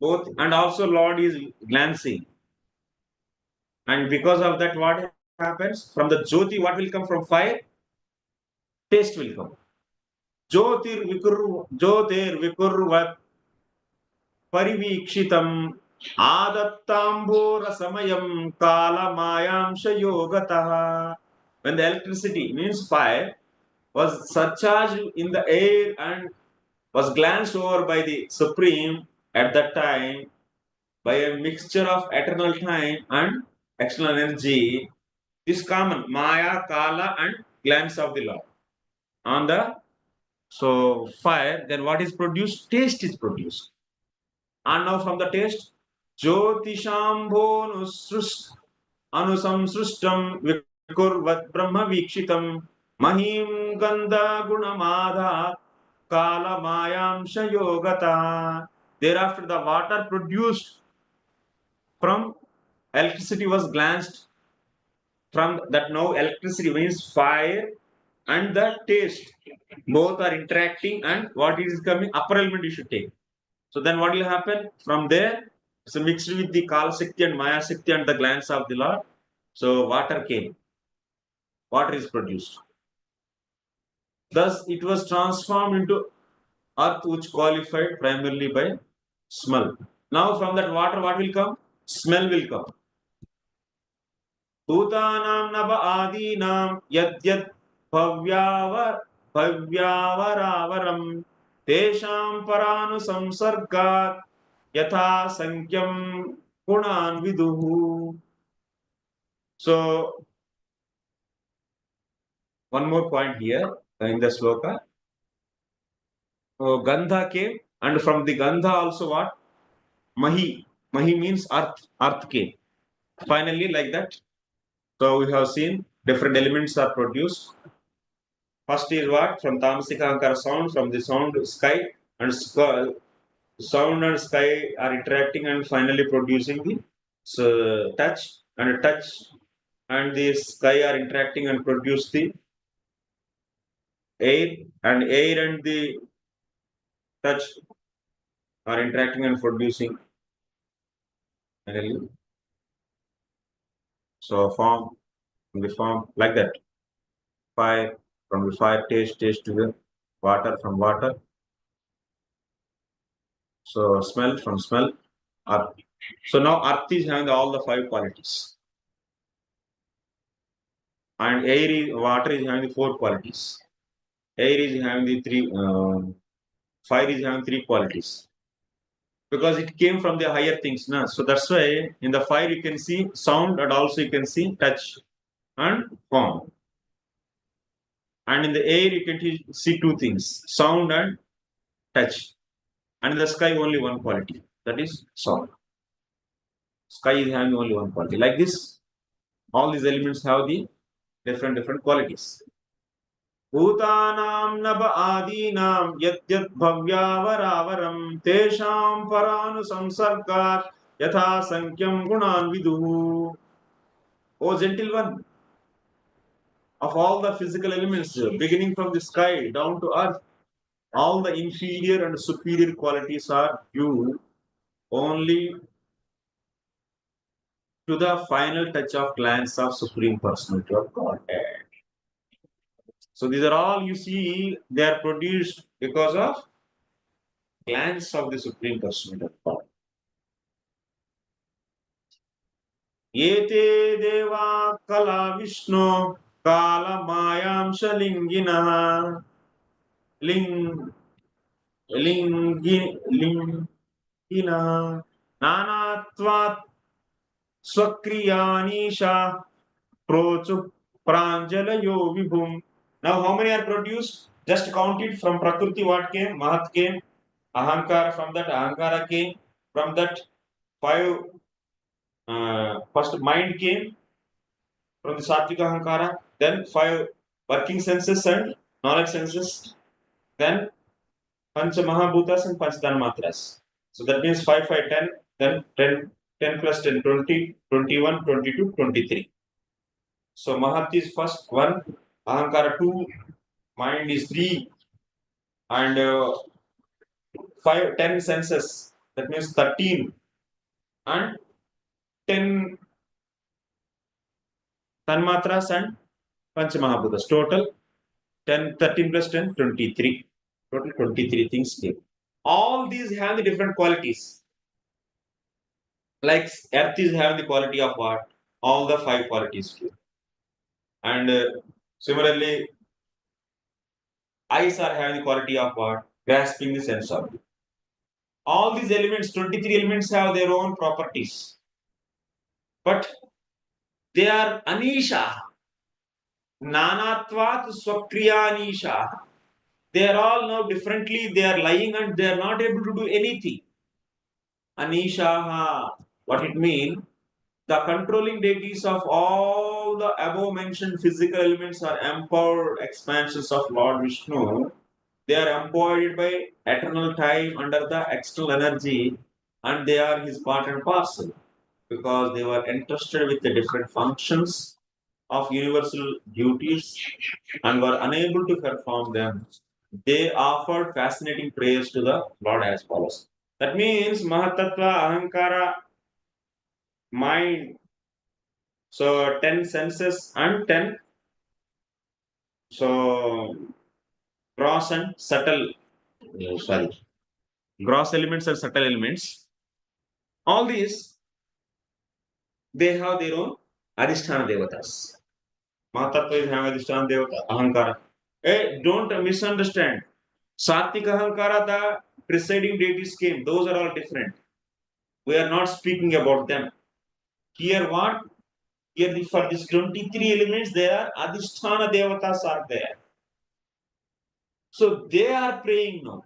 Both, and also Lord is glancing. And because of that, what happens? From the Jyoti, what will come from fire? Taste will come. Jyotir Vikurvat Parivikshitam Adattambora Kala Mayamsha Yogataha. When the electricity means fire was surcharged in the air and was glanced over by the Supreme at that time by a mixture of eternal time and external energy, is common Maya, Kala, and glance of the Lord. On the fire, then what is produced? Taste is produced. And now from the taste, Jyotishambho Anusamsrustam Vikurvat Brahma Vikshitam Mahim Gandha Gunamadha Kala Mayamsha Yogata. Thereafter, the water produced from electricity was glanced from that. Now electricity means fire and the taste. Both are interacting, and what is coming? Upper element you should take. So then what will happen? From there, so mixed with the Kala Shakti and Maya Shakti and the glance of the Lord, so water came. Water is produced. Thus, it was transformed into earth which qualified primarily by smell. Now from that water, what will come? Smell will come. Bhutanam nava adinam yadyat bhavyavaram tesham paranu samsargat yatha sankyam gunan viduhu. So one more point here in the sloka. Gandha came, and from the Gandha also what? Mahi. Mahi means earth. Earth came. Finally, like that. So we have seen different elements are produced. First is what? From Tamasika Ankara sound, from the sound sky, and sound and sky are interacting and finally producing the touch, and touch and the sky are interacting and produce the air, and air and the touch are interacting and producing finally. So form, from the form, like that. Fire, from the fire, taste to the water, from water. So smell, from smell, earth. So now earth is having all the 5 qualities, and water is having the 4 qualities. Air is having the 3. Fire is having 3 qualities, because it came from the higher things. Na? So that's why in the fire you can see sound, and also you can see touch and form. And in the air you can see 2 things, sound and touch. And in the sky only 1 quality, that is sound. Sky is having only 1 quality. Like this, all these elements have the different qualities. Bhutanam nava adinam yadyat bhavyavararam tesham paranu samsargat yatha sankyam gunan viduhu. O gentle one, of all the physical elements, beginning from the sky down to earth, all the inferior and superior qualities are due only to the final touch of glance of Supreme Personality of Godhead. So these are all you see, they are produced because of glance of the Supreme Personality of God. Yete deva kala Vishnu kala mayam shalingina ling lingina nanatvat swakriyanisha prochu pranjalayo vibhum. Now how many are produced? Just count it. From Prakriti what came? Mahat came. Ahankara, from that Ahankara came. From that 5 first mind came from the Satvika Ahankara. Then 5 working senses and knowledge senses. Then Pancha Mahabhutas and Panchadana Matras. So that means 5, 5, 10. Then 10 plus 10, 20, 21, 22, 23. So Mahat is first 1, Ahankara 2, mind is 3, and 5, 10 senses. That means 13, and 10 Tanmatras and Panchamahabhutas. Total 10, 13 plus 10, 23. Total 23 things came. All these have the different qualities. Like earth is having the quality of what? All the 5 qualities came. And similarly, eyes are having the quality of what? Grasping the sense of it. All these elements, 23 elements, have their own properties. But they are anisha. Nanatvat swakriyanisha. They are all now differently, they are lying and they are not able to do anything. Anishaha, what it means? The controlling deities of all the above mentioned physical elements are empowered expansions of Lord Vishnu. They are embodied by eternal time under the external energy, and they are his part and parcel because they were entrusted with the different functions of universal duties and were unable to perform them. They offered fascinating prayers to the Lord as follows. That means Mahatattva, Ahankara, mind. So 10 senses and 10 so gross and subtle sorry, gross elements and subtle elements. All these, they have their own Adhisthana Devatas. Mahatattva is having Adhisthana Devata, Ahankara. Don't misunderstand. Sattvic Ahankara, the presiding deities came. Those are all different. We are not speaking about them. Here what? Here for these 23 elements, there are Adhisthana Devatas are there. So they are praying now.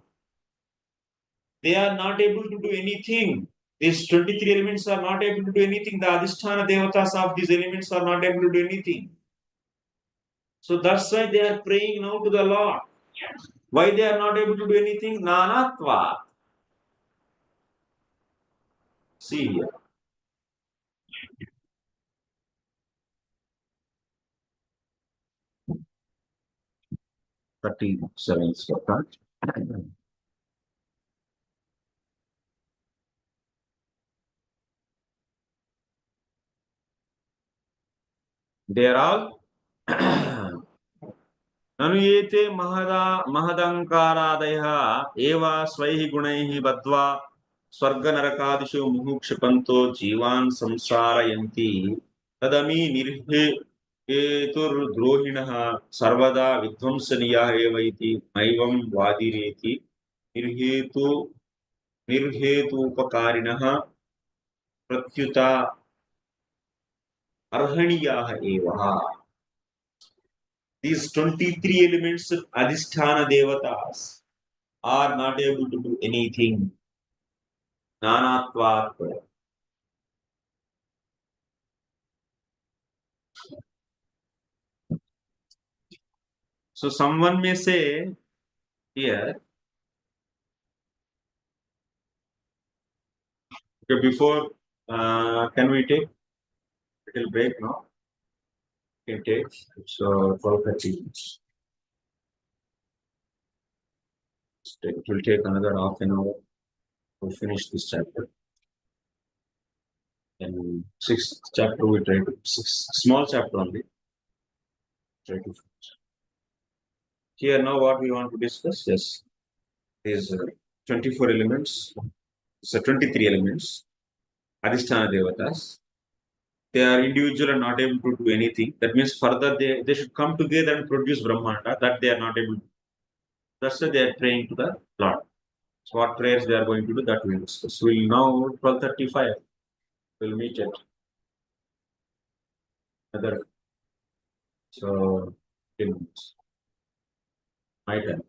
They are not able to do anything. These 23 elements are not able to do anything. The Adhisthana Devatas of these elements are not able to do anything. So that's why they are praying now to the Lord. Why they are not able to do anything? Nanatva. See here. Thirty-seven sloka. They are all ननुयेते महदंकारादयः एव स्वैः गुणैः बद्ध्वा स्वर्गनरकादिषु मुमुक्षुपन्तो जीवान् संसारयन्ति तदमी निर्हेतुर्द्रोहिणः सर्वदा विध्वंसनीयाः एव इति नैवं वादिरेति निर्हेतुपकारिणः प्रत्युत अर्हणीयाः एव. These 23 elements of Adhisthana Devatas are not able to do anything. Nanatvat. So someone may say here, okay, before, can we take a little break now? Can take, so 12:30. It will take another half an hour to finish this chapter. And sixth chapter we try to, small chapter only. Try to finish. Here now what we want to discuss, yes, is 24 elements. So 23 elements, Adhisthana Devatas. They are individual and not able to do anything. That means further they should come together and produce Brahmanda. That they are not able to. That's why they are praying to the Lord. So what prayers they are going to do, that we will discuss. We'll now 12:35. We'll meet at another. So 10 minutes. My time.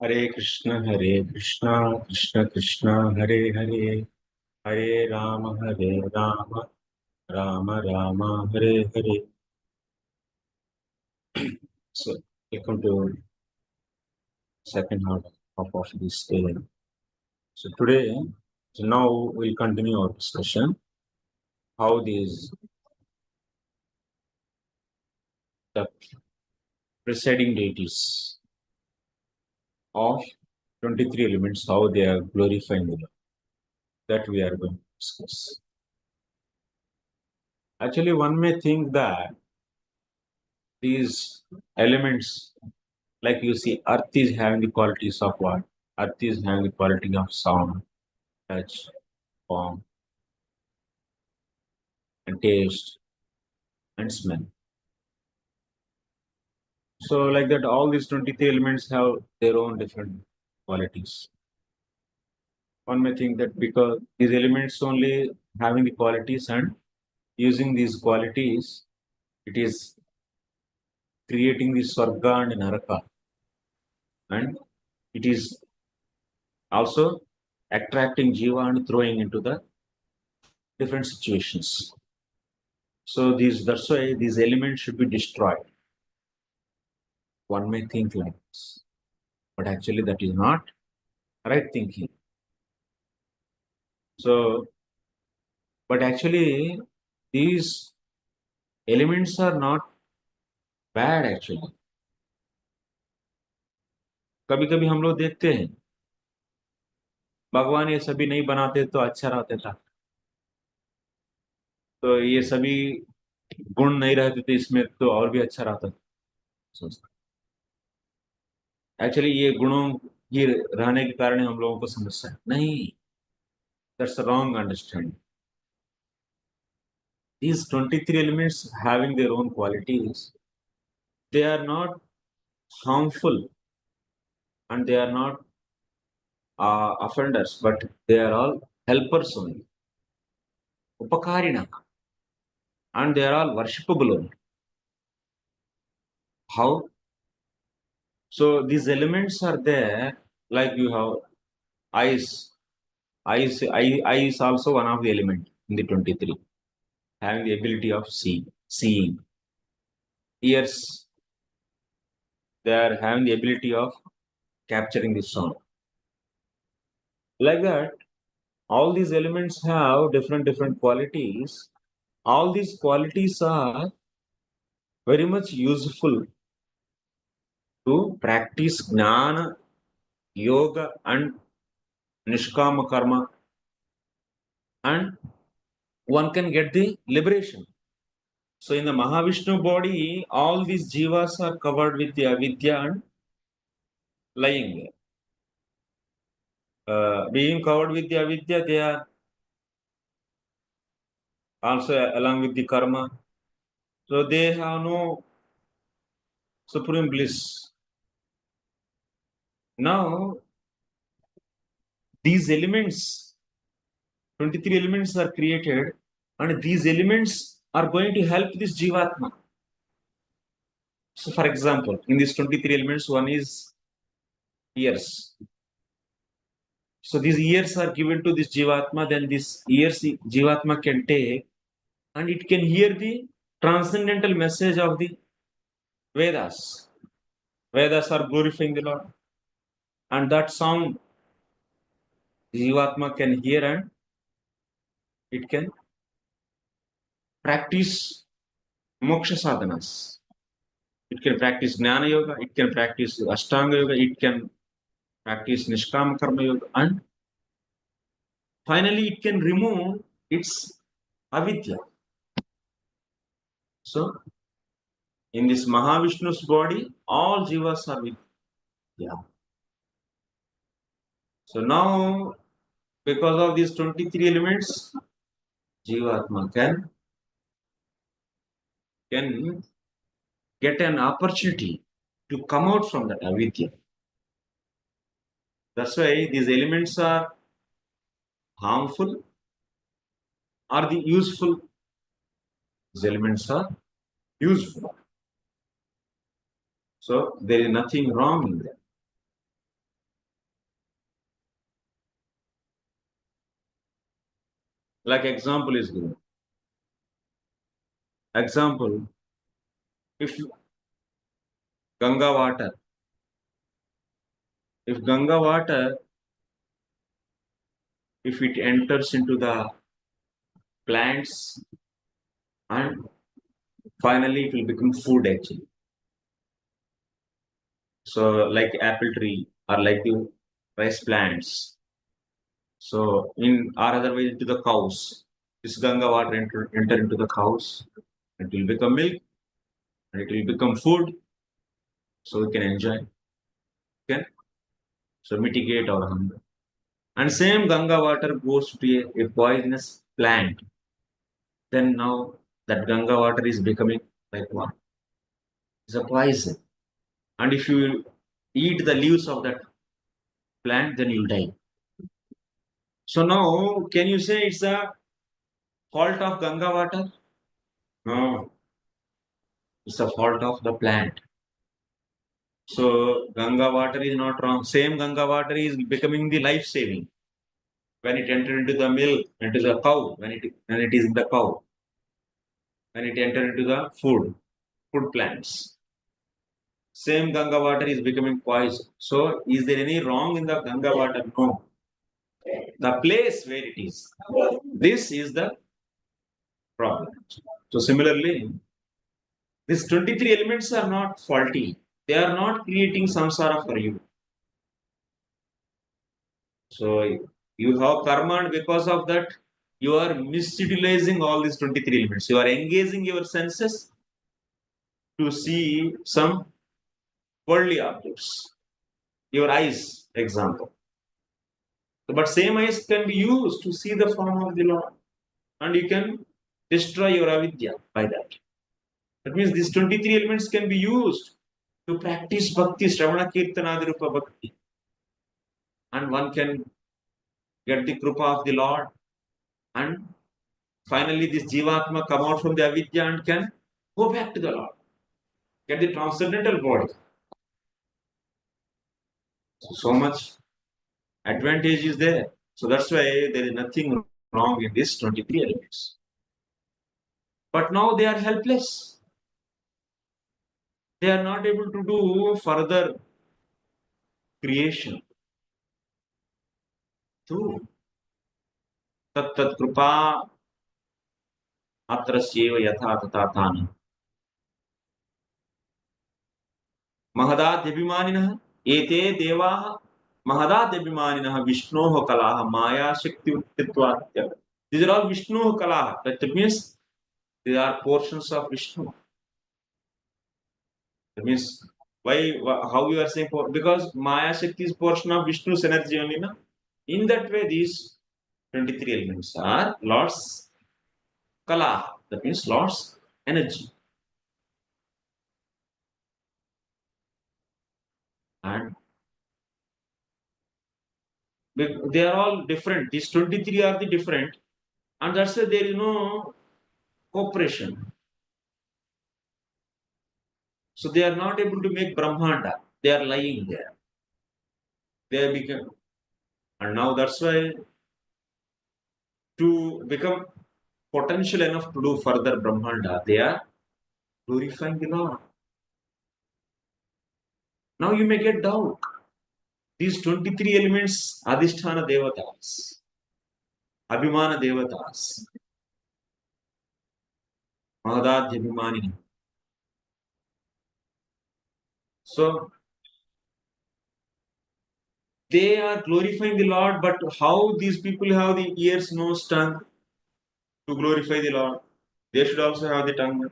Hare Krishna, Krishna Krishna, Hare Hare, Hare Rama, Rama Rama, Hare Hare. So, welcome to second half of this day. So today, now we'll continue our discussion how these the presiding deities of 23 elements, how they are glorifying the Lord. That we are going to discuss. Actually, one may think that these elements, like you see, earth is having the qualities of what? Earth is having the quality of sound, touch, form, and taste, and smell. So, like that, all these 23 elements have their own different qualities. One may think that because these elements only having the qualities and using these qualities, it is creating the Swarga and Naraka. And it is also attracting Jiva and throwing into the different situations. So that's why these elements should be destroyed. One may think like this, but actually that is not right thinking. So, but actually these elements are not bad actually. कभी कभी हम लोग देखते हैं भगवान ये सभी नहीं बनाते तो अच्छा रहता था, तो ये सभी गुण नहीं रहते थे इसमें तो और भी अच्छा रहता था। एक्चुअली ये गुणों ये रहने के कारण हम लोगों को समस्या नहीं, that's wrong understanding. These 23 elements having their own qualities, they are not harmful and they are not offenders, but they are all helpers only, upakarina, and they are all worshipable only. How? So these elements are there, like you have eyes. Eye is also one of the element in the 23, having the ability of seeing. Ears, they are having the ability of capturing the sound. Like that, all these elements have different qualities. All these qualities are very much useful to practice jnana, yoga, and nishkama karma, and one can get the liberation. So in the Mahavishnu body, all these jivas are covered with the avidya and lying there. Being covered with the avidya, they are also along with the karma. So they have no supreme bliss. Now, these elements, 23 elements are created, and these elements are going to help this jivatma. So, for example, in these 23 elements, one is ears. So, these ears are given to this jivatma, then this ears jivatma can take, and it can hear the transcendental message of the Vedas. Vedas are glorifying the Lord, and that sound jivatma can hear and it can practice moksha sadhanas. It can practice jnana yoga, it can practice ashtanga yoga, it can practice nishkama karma yoga, and finally it can remove its avidya. So, in this Mahavishnu's body, all jivas are with. Yeah. So now, because of these 23 elements, Jivatma can get an opportunity to come out from that avidya. That's why these elements are harmful or the useful. These elements are useful. So there is nothing wrong in them. Like example is given. Example, if Ganga water, if Ganga water, if it enters into the plants and finally it will become food actually. So like apple tree or like the rice plants. So in or otherwise into the cows. This Ganga water enter into the cows. It will become milk and it will become food. So we can enjoy. Can so mitigate our hunger. And same Ganga water goes to a poisonous plant. Then now that Ganga water is becoming like what? It's a poison. And if you eat the leaves of that plant, then you'll die. So now, can you say it's a fault of Ganga water? No, it's a fault of the plant. So Ganga water is not wrong. Same Ganga water is becoming the life saving when it entered into the milk, into the cow, when it is in the cow, when it entered into the food plants. Same Ganga water is becoming poison. So is there any wrong in the Ganga water? No. The place where it is. This is the problem. So similarly, these 23 elements are not faulty. They are not creating samsara for you. So you have karma, and because of that, you are misutilizing all these 23 elements. You are engaging your senses to see some worldly objects. Your eyes, example. But same eyes can be used to see the form of the Lord. And you can destroy your avidya by that. That means these 23 elements can be used to practice bhakti, Shravana Kirtanadirupa bhakti. And one can get the krupa of the Lord. And finally, this Jivatma come out from the avidya and can go back to the Lord. Get the transcendental body. So much advantage is there. So that's why there is nothing wrong in these 23 elements. But now they are helpless. They are not able to do further creation. Too. Tat tat kripa atrasyeva yatha tatatan. महदाद्यभिमानिनः एते देवाः महदाद्यभिमानिनः विष्णोः कलाः माया शक्ति उत्थित्वात्. These are all Vishnu kalaha. That means they are portions of Vishnu. That means how you are saying because Maya Shakti is portion of Vishnu's energy only, na? In that way, these 23 elements are Lord's kala. That means Lord's energy. And they are all different. These 23 are the different, and that's why there is no cooperation. So they are not able to make Brahmanda. They are lying there. They have become, and now that's why to become potential enough to do further Brahmanda, they are glorifying the Lord. Now you may get doubt. These 23 elements, Adhisthana Devatas, Abhimana Devatas, Mahadadhya Abhimani. So they are glorifying the Lord, but how these people have the ears, nose, tongue to glorify the Lord? They should also have the tongue.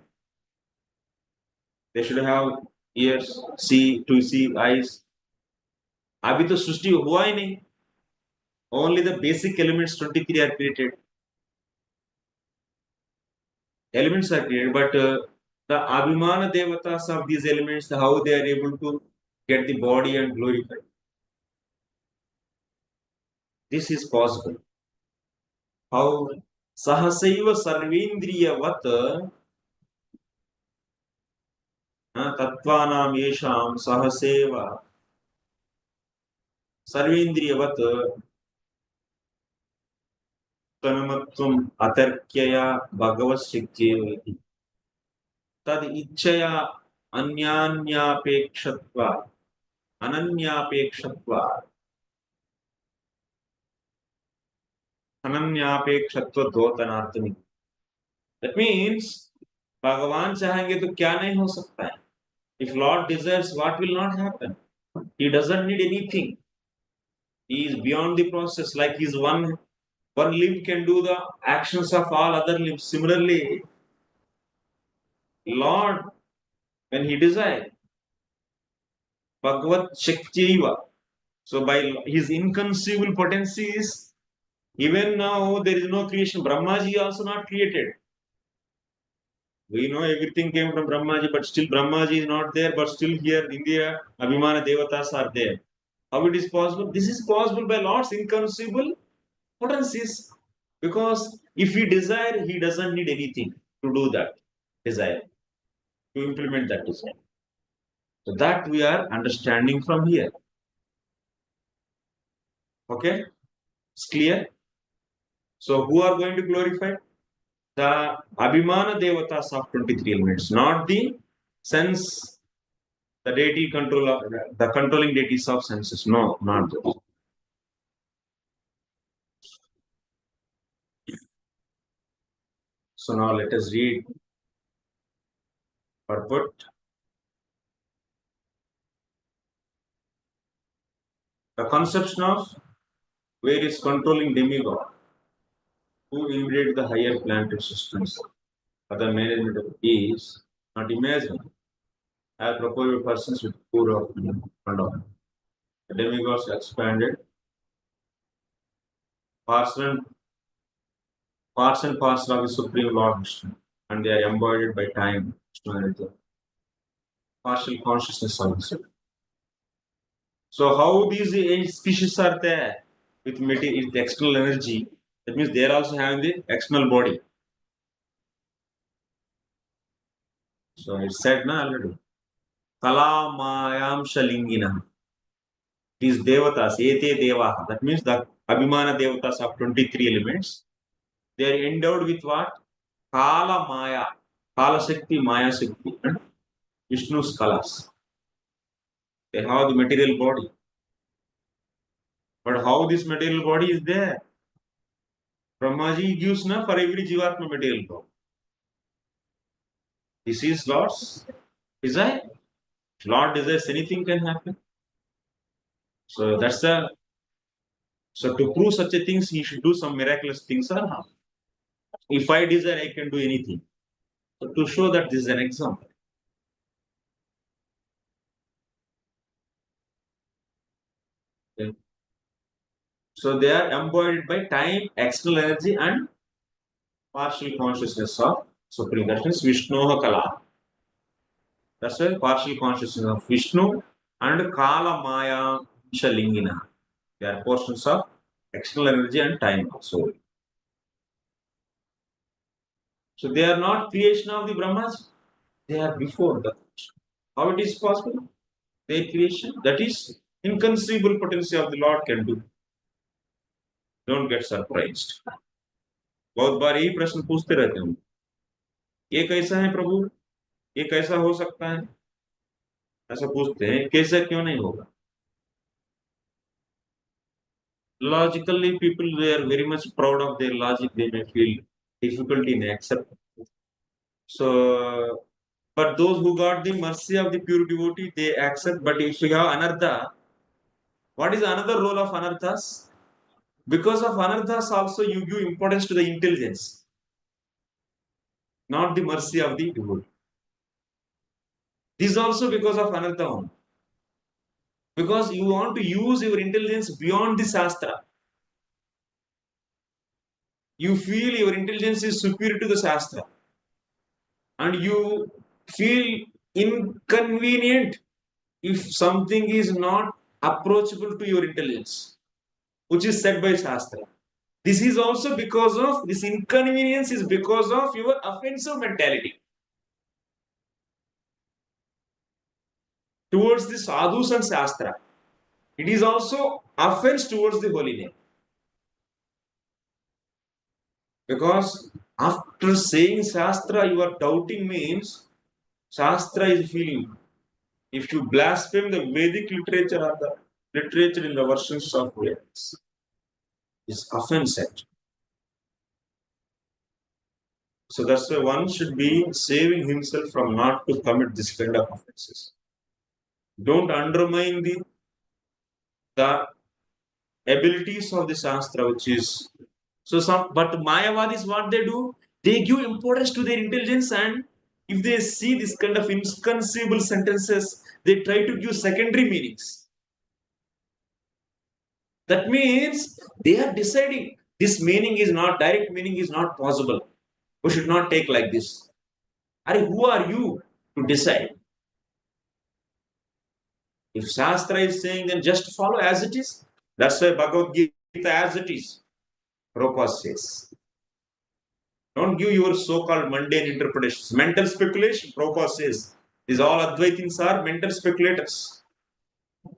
They should have ears, see eyes. अभी तो सृष्टि हुआ ही नहीं. Only the basic elements 23 are created. Elements are created, but the Abhimana Devatas of these elements, how they are able to get the body and glorify. This is possible. How Sahasaiva Sarvendriyavat Tattvanam Yesham Sahaseva Sarvendriyavat तन्मत्वम् अतर्क्यया भगवच्छक्त्येवेति तद इच्छया अन्यान्यापेक्षत्वात् अनन्यापेक्षत्वात् अनन्यापेक्षत्वद्योतनार्थमिति. That means भगवान चाहेंगे तो क्या नहीं हो सकता है. If Lord desires, what will not happen? He doesn't need anything. He is beyond the process. Like his one limb can do the actions of all other limbs. Similarly, Lord, when he desires, Bhagavat Shaktiiva. So by his inconceivable potencies, even now there is no creation. Brahmaji also not created. We know everything came from Brahmaji, but still Brahmaji is not there, but still here India, Abhimana Devatas are there. How it is possible? This is possible by Lord's inconceivable potencies. Because if he desire, he doesn't need anything to do that desire, to implement that desire. So that we are understanding from here. Okay? It's clear? So who are going to glorify? The Abhimana Devatas of 23 elements, not the sense, the deity control, the controlling deities of senses. No, not those. So now let us read purport. The conception of various controlling demigod who invade the higher planetary systems for the management of is not imagined as proposed by persons with poor of control. The demigods expanded parts and parcel of the Supreme Lord Vishnu, and they are embodied by time, partial consciousness also. So how these species are there with material, with external energy, that means they are also having the external body. So it's said na already. Kala Mayam Shalingina. These devatas, ete devaha, that means the Abhimana devatas of 23 elements, they are endowed with what? Kala Maya, Kala Shakti, Maya Shakti, and Vishnu's Kalas. They have the material body. But how this material body is there? Brahmaji gives na for every Jivatma material body. This is Lord's desire. If Lord desires, anything can happen. So that's the. So to prove such a things, he should do some miraculous things or not. If I desire, I can do anything. So to show that this is an example. Okay. So they are embodied by time, external energy, and partial consciousness of Supreme. That means Vishnu Kala. That's why partial consciousness of Vishnu and Kala Maya Shalingina. They are portions of external energy and time also. So they are not creation of the Brahmas. They are before that. How it is possible? Their creation, that is inconceivable potential of the Lord can do. Don't get surprised. बहुत बार यही प्रश्न पूछते रहते हैं, ये कैसा है प्रभु, ये कैसा हो सकता है, ऐसा पूछते हैं, कैसा क्यों नहीं होगा. Logically, people they are very much proud of their logic. They may feel difficulty in accepting. So, but those who got the mercy of the pure devotee, they accept. But if you have anartha, what is another role of anarthas? Because of anarthas, also you give importance to the intelligence, not the mercy of the devotee. This is also because of anartha. Because you want to use your intelligence beyond the Shastra. You feel your intelligence is superior to the Shastra. And you feel inconvenient if something is not approachable to your intelligence, which is said by Shastra. This is also because of this inconvenience is because of your offensive mentality towards the sadhus and Shastra. It is also offense towards the holy name. Because after saying Shastra, you are doubting means Shastra is feeling. If you blaspheme the Vedic literature or the literature in the versions of Vedas, it's offensive. So that's why one should be saving himself from not to commit this kind of offenses. Don't undermine the abilities of the Shastra, which is so some. But Mayavadis, what they do, they give importance to their intelligence, and if they see this kind of inconceivable sentences, they try to give secondary meanings. That means they are deciding this meaning is not direct meaning is not possible. We should not take like this. Who are you to decide? If Shastra is saying, then just follow as it is. That's why Bhagavad Gita as it is. Prabhupada says. Don't give your so-called mundane interpretations. Mental speculation, Prabhupada says. These all Advaitins are mental speculators.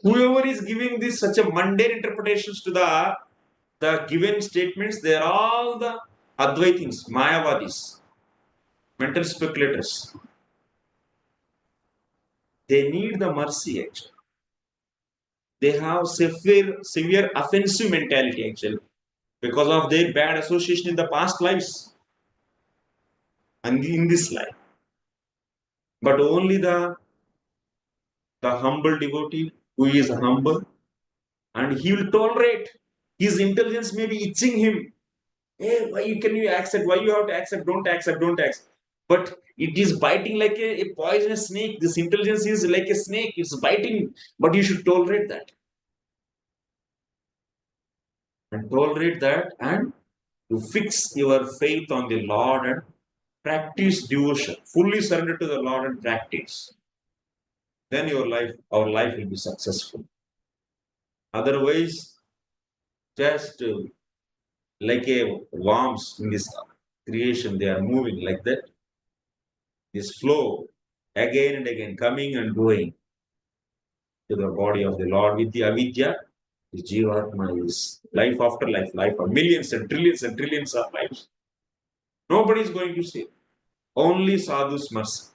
Whoever is giving this such a mundane interpretations to the given statements, they are all the Advaitins, Mayavadis, mental speculators. They need the mercy actually. They have severe offensive mentality actually because of their bad association in the past lives and in this life. But only the humble devotee who is humble and he will tolerate. His intelligence may be itching him. Hey, why can you accept? Why you have to accept? Don't accept, don't accept. But it is biting like a poisonous snake. This intelligence is like a snake, it's biting, but you should tolerate that. And tolerate that and you fix your faith on the Lord and practice devotion. Fully surrender to the Lord and practice. Then our life will be successful. Otherwise, just like a worms in this creation, they are moving like that. This flow again and again, coming and going to the body of the Lord with the avidya. The Jivatma is life after life, life of millions and trillions of lives. Nobody is going to see. Only sadhu's mercy.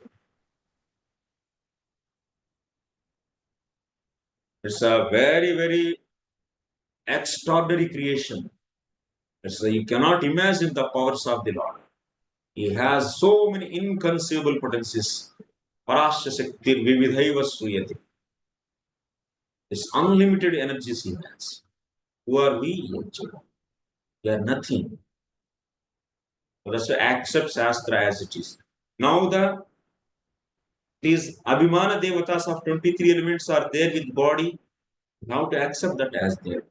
It's a very, very extraordinary creation. You cannot imagine the powers of the Lord. He has so many inconceivable potencies. Parasya Shakti Vividhaiva Suyati. It's unlimited energies he has. Who are we actually? We are nothing. Let us accept Shastra as it is. Now these Abhimana Devatas of 23 elements are there with body. Now to accept that as there.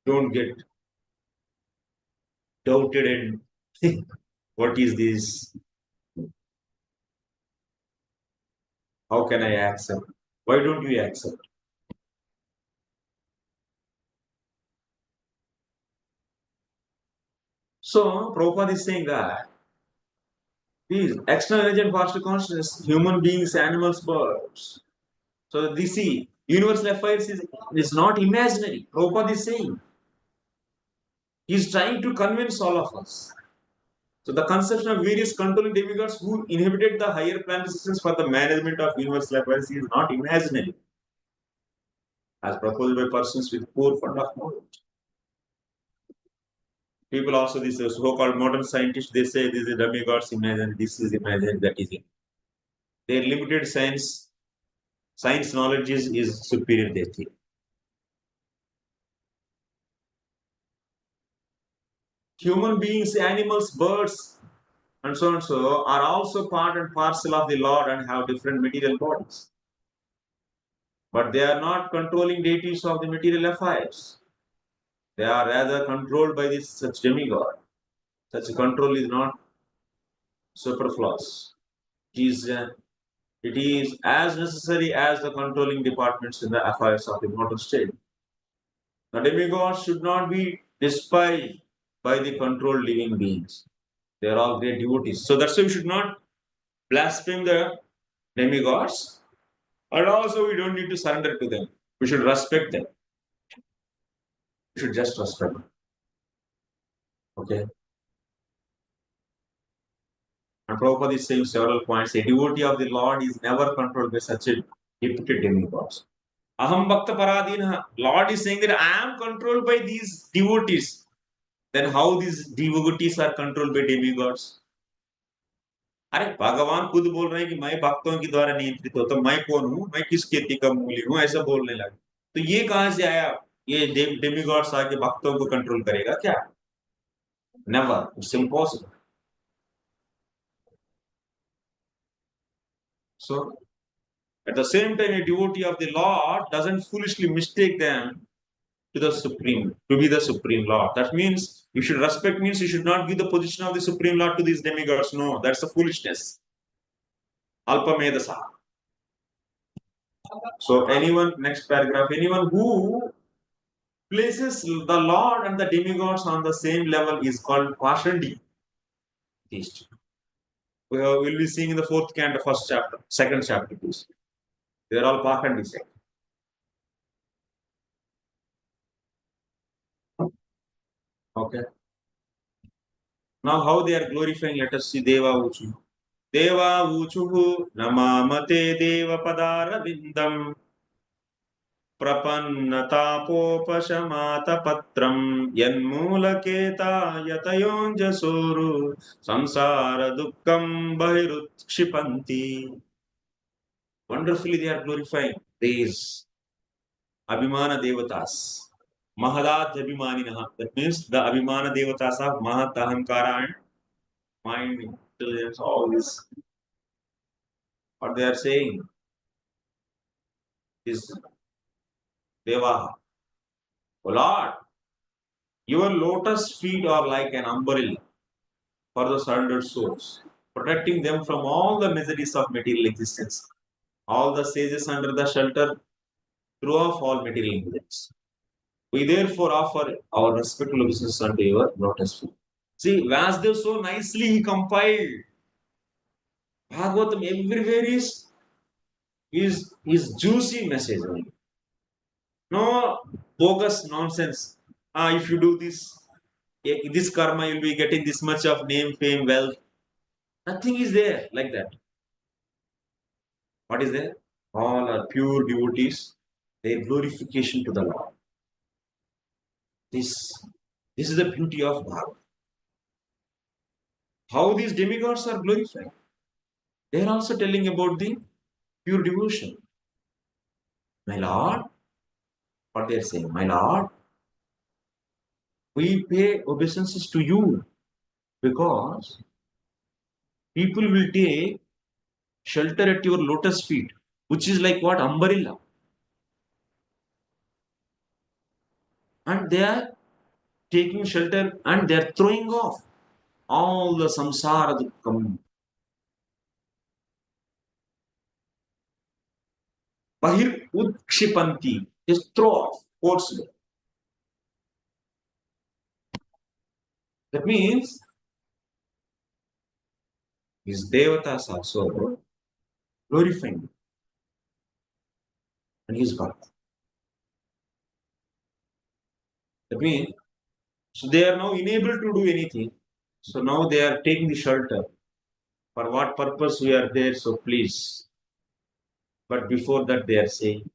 Don't get doubted and what is this? How can I accept? Why don't you accept? So Prabhupada is saying that these external energy and partial consciousness, human beings, animals, birds. So this see, universal affairs is not imaginary. Prabhupada is saying. He is trying to convince all of us. So the conception of various controlling demigods who inhabited the higher planet systems for the management of universal affairs is not imaginary, as proposed by persons with poor fund of knowledge. People also, these so-called modern scientists, they say this is demigods imaginary, this is imaginary, that is it. Their limited science knowledge is superior, they think. Human beings, animals, birds, and so and so are also part and parcel of the Lord and have different material bodies. But they are not controlling deities of the material affairs. They are rather controlled by this such demigod. Such control is not superfluous. It is as necessary as the controlling departments in the affairs of the mortal state. The demigods should not be despised by the controlled living beings. They are all great devotees. So that's why we should not blaspheme the demigods. And also we don't need to surrender to them. We should respect them. We should just respect them. Okay. And Prabhupada is saying several points. A devotee of the Lord is never controlled by such a hypocrite demigods. Aham Bhakta Paradina. Lord is saying that I am controlled by these devotees. Then how these devotees are controlled by demigods? अरे भगवान खुद बोल रहे हैं कि मैं भक्तों के द्वारा नियंत्रित हूं, तो मैं कौन हूं, मैं किस खेती का मूली हूं, ऐसा बोलने लगे। तो ये कहां से आया? ये डेमिगॉड्स आके भक्तों को कंट्रोल करेगा क्या? Never, it's impossible. So at the same time, a devotee of the Lord doesn't foolishly mistake them to the Supreme, to be the Supreme Lord. That means you should respect, means you should not give the position of the Supreme Lord to these demigods. No, that's a foolishness. Alpa Medasa. So anyone, next paragraph, anyone who places the Lord and the demigods on the same level is called Pashandi. These two. We'll be seeing in the fourth canto, first chapter, second chapter, please. They're all Pashandi. Okay. Now, how they are glorifying, let us see Deva Uchu. Deva Uchuhu Namamate Deva Padara Vindam Prapannatapopashamata Patram Yanmulaketa Yatayonjasuru Samsara Dukkam Bahirut. Wonderfully, they are glorifying these Abhimana Devatas. Mahadat Abhimaninaha. That means the Abhimana Devatas of Mahat Ahankara and mind, intelligence, all this. What they are saying is Deva. Oh Lord, your lotus feet are like an umbrella for the surrendered souls, protecting them from all the miseries of material existence. All the sages under the shelter through off all material miseries. We therefore offer our respectful obeisances unto your lotus feet. See, Vasudev so nicely he compiled Bhagavatam everywhere is juicy message only. No bogus nonsense. If you do this karma, you'll be getting this much of name, fame, wealth. Nothing is there like that. What is there? All are pure devotees. Their glorification to the Lord. This is the beauty of Bhagavad. How these demigods are glorified. They are also telling about the pure devotion. My Lord, what they are saying, my Lord, we pay obeisances to you because people will take shelter at your lotus feet, which is like what? Umbrella. And they are taking shelter and they are throwing off all the samsara dukkam. Bahir udshipanti. Just throw off forcefully. That means his devatas also glorifying and his Bhakti. That means so they are now unable to do anything. So now they are taking the shelter. For what purpose we are there, so please. But before that they are saying,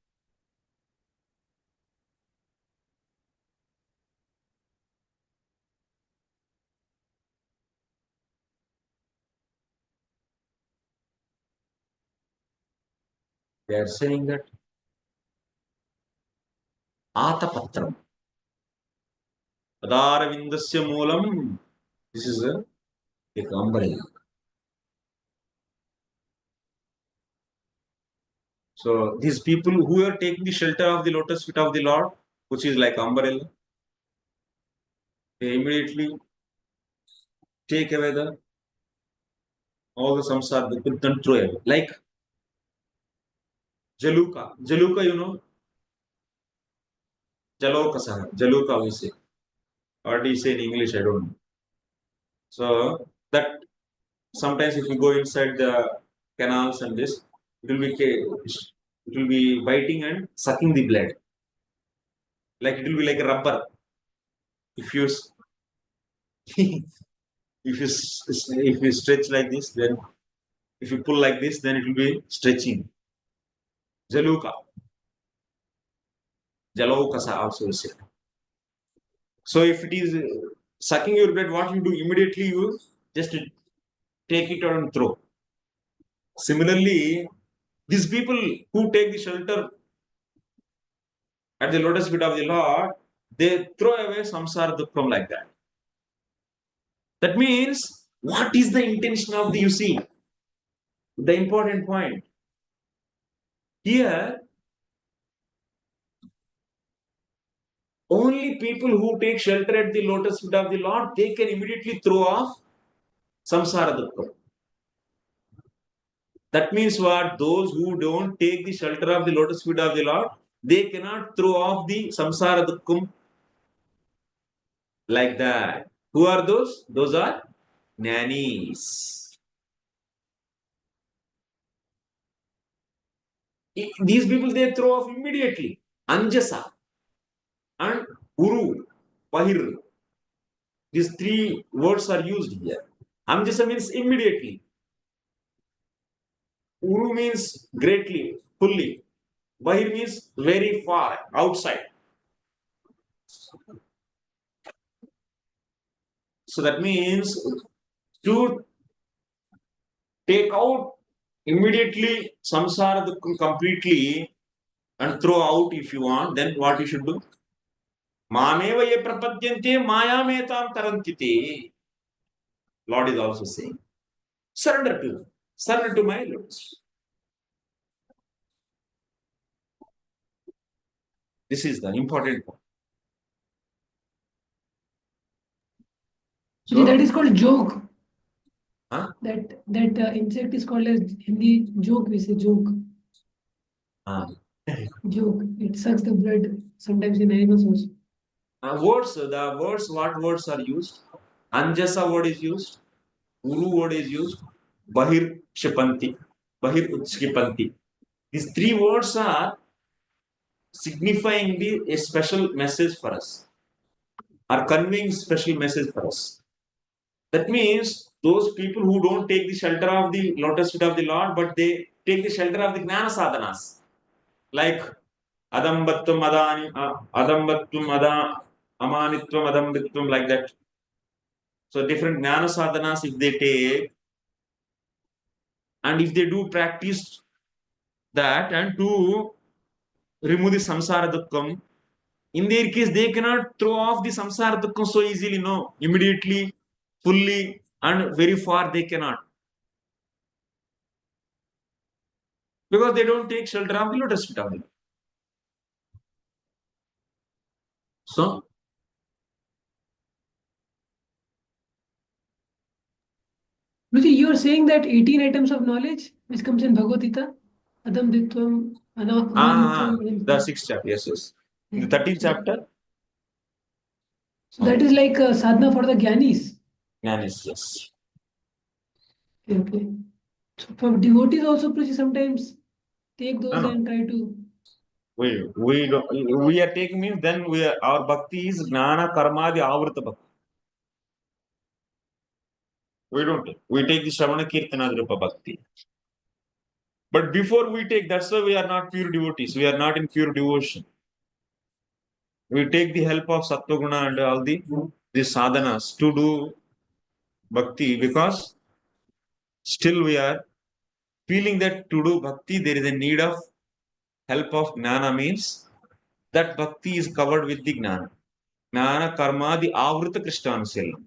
that Atapatram. Adarvindasya Moolam. This is a umbrella. So these people who are taking the shelter of the lotus feet of the Lord, which is like umbrella, they immediately take away all the samsara, they put them through away. Like Jaluka. Jaluka, you know, Jaloka, Jaluka we say. What do you say in English? I don't know. So that sometimes if you go inside the canals and this, it will be biting and sucking the blood. Like it will be like a rubber. If you if you stretch like this, then if you pull like this, then it will be stretching. Jaluka. Jalaukasa also is said. So if it is sucking your blood, what you do? Immediately you just take it and throw. Similarly, these people who take the shelter at the lotus feet of the Lord, they throw away samsara dukkham like that. That means, what is the intention of the, you see, the important point. Here, only people who take shelter at the lotus feet of the Lord, they can immediately throw off samsara dukkham. That means what? Those who don't take the shelter of the lotus feet of the Lord, they cannot throw off the samsara dukkham like that. Who are those? Those are nannies. These people, they throw off immediately. Anjasa and Uru, Pahir. These three words are used here. Anjasa means immediately. Uru means greatly, fully. Bahir means very far, outside. So that means to take out immediately samsara dukkham completely and throw out if you want, then what you should do? Mameva ye prapadyante mayametam tarantite. Lord is also saying, surrender to my lotus. This is the important point. So that is called joke. Huh? That insect is called as Hindi joke. We say joke. Joke. It sucks the blood sometimes in animals also. The words, what words are used? Anjasa word is used. Uru word is used. Bahir Kshipanti. Bahir Utskipanti. These three words are signifying a special message for us, are conveying special message for us. That means those people who don't take the shelter of the lotus feet of the Lord, but they take the shelter of the Gnana sadhanas, like Adambattum Adani, Adambattum Ada, Amanitvam Adambitvam, like that. So different Gnana sadhanas, if they take, and if they do practice that and to remove the samsara dukkham, in their case, they cannot throw off the samsara dukkham so easily, no, immediately, fully, and very far they cannot. Because they don't take shelter of the lotus feet of the Lord. So, Lucy, you are saying that 18 items of knowledge, which comes in Bhagavad Gita, Adam Ditvam, Amanitvam. the 6th chapter, yes. In the 13th chapter, So that is like a sadhana for the Gyanis. Gyanis, yes. Okay. So for devotees also, Priji, sometimes take those No. and try to. We are taking means then our bhakti is gnana karmadi avrita bhakti. We don't take. We take the Shravana Kirtana Drupa Bhakti. But before we take, that's why we are not pure devotees. We are not in pure devotion. We take the help of Sattva and all the sadhanas to do bhakti, because still we are feeling that to do bhakti there is a need of help of gnana, means that bhakti is covered with the gnana. Gnana karma the avrita krishnanuselam.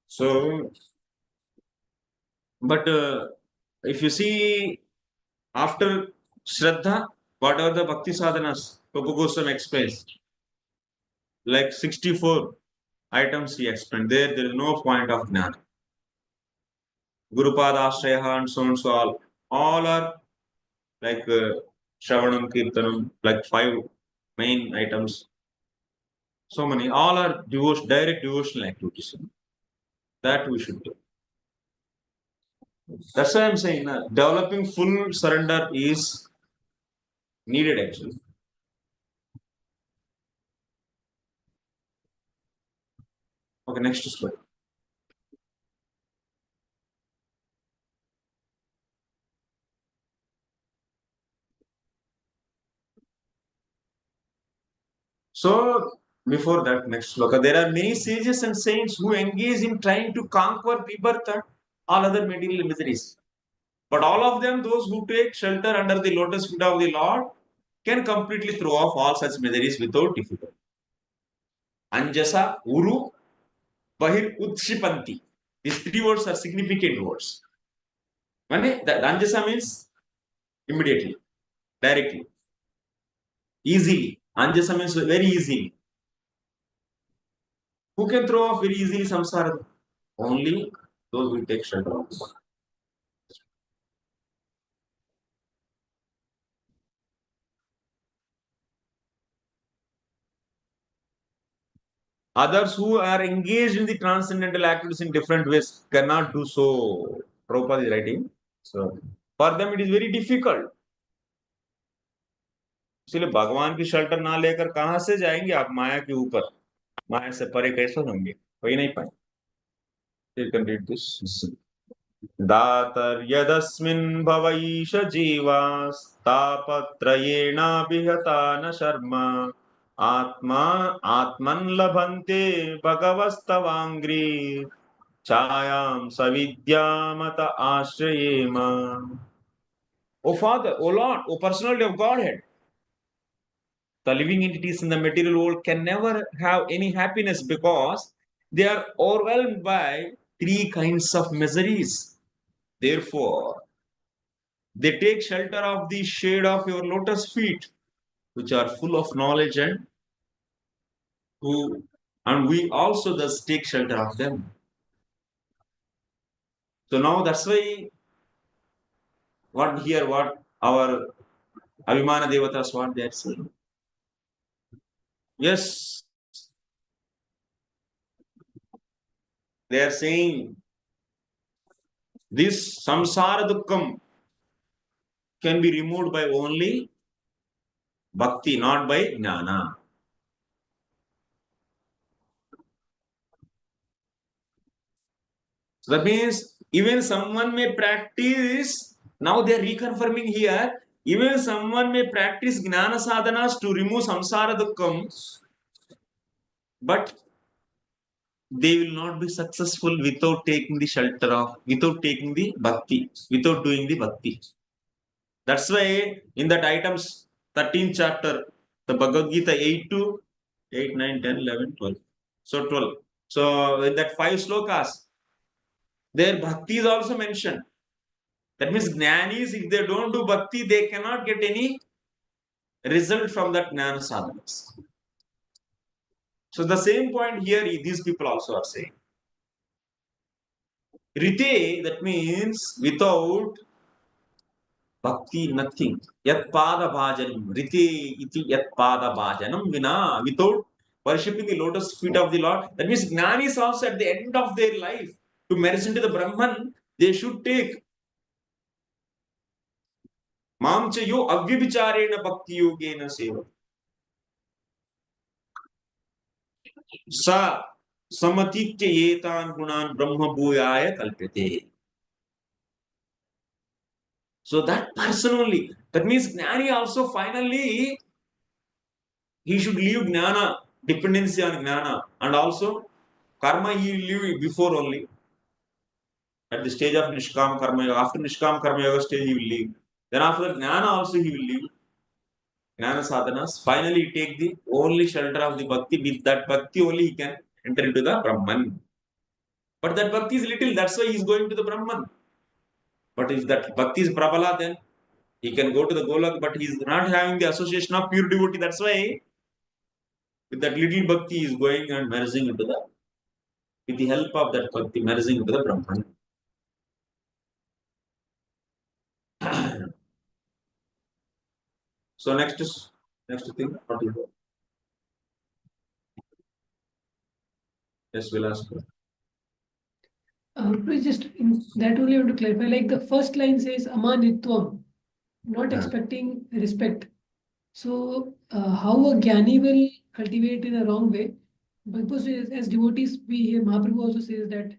So, but if you see after Shraddha, whatever the bhakti sadhanas, Prabhu Goswami explains, like 64 items he explained. There is no point of jnana. Gurupada Ashrayaha and so on, so all are like Shravanam, Kirtanam, like 5 main items. So many, all are direct devotional activities. That we should do. That's why I'm saying developing full surrender is needed actually. Okay, next slide. So before that, next sloka, there are many sages and saints who engage in trying to conquer rebirth and all other material miseries. But all of them, those who take shelter under the lotus feet of the Lord, can completely throw off all such miseries without difficulty. Anjasa, Uru, Bahir, Utshipanti. These three words are significant words. The Anjasa means immediately, directly, easily. Anjasa means very easily. Who can throw off very easily samsara? Only those who take shelter of God. Others who are engaged in the transcendental activities in different ways cannot do so. Prabhupada is writing. So for them it is very difficult. इसलिए भगवान की shelter ना लेकर कहां से जाएंगे आप माया के ऊपर? माया से परे कैसे होंगे? कोई नहीं पाए. You can read this. दातर यदस्मिन् भवैष जीवास्तापत्रयेणाभिहता न शर्मा आत्मा आत्मन् लभन्ते भगवस्तवाङ्घ्रि छायां सविद्यामत आश्रयेम. O Father, O Lord, O personality of Godhead, the living entities in the material world can never have any happiness because they are overwhelmed by three kinds of miseries. Therefore, they take shelter of the shade of your lotus feet, which are full of knowledge, and we also thus take shelter of them. So now that's why what our Abhimana Devatas, what they are saying. Yes, they are saying this samsara dukkham can be removed by only bhakti, not by jnana. So that means even someone may practice, now they are reconfirming here, even someone may practice jnana sadhanas to remove samsara dukkham, but they will not be successful without taking the shelter of, without taking the bhakti, without doing the bhakti. That's why in that items 13th chapter, the Bhagavad Gita 8 to 8, 9, 10, 11, 12. So 12. So in that 5 slokas, their bhakti is also mentioned. That means jnanis, if they don't do bhakti, they cannot get any result from that jnana sadhanas. So the same point here, these people also are saying. Rite, that means without bhakti, nothing. Yat pada bhajanam. Rite iti yat pada bhajanam vina. Without worshipping the lotus feet of the Lord. That means jnanis also at the end of their life, to merge into the Brahman, they should take Mam cha yo avyabicharena bhakti yogena seva. Sa samatitya yetan gunan brahma bhuyaya kalpite. So that person only. That means Jnani also finally he should leave Jnana, dependency on Jnana, and also karma he will leave before only. At the stage of Nishkam Karma Yoga, after Nishkam Karma Yoga stage he will leave. Then after Jnana also he will leave. Jnana sadhanas. Finally take the only shelter of the bhakti. With that bhakti only he can enter into the Brahman. But that bhakti is little, that's why he is going to the Brahman. But if that bhakti is Prabala, then he can go to the Golak, but he is not having the association of pure devotee. That's why with that little bhakti he is going and merging into the, with the help of that bhakti, merging into the Brahman. So next thing, what is it? Yes, we'll ask. Please just in that only I want to clarify. Like the first line says amanitvam, not expecting respect. So how a jnani will cultivate in a wrong way? Because as devotees, we hear Mahaprabhu also says that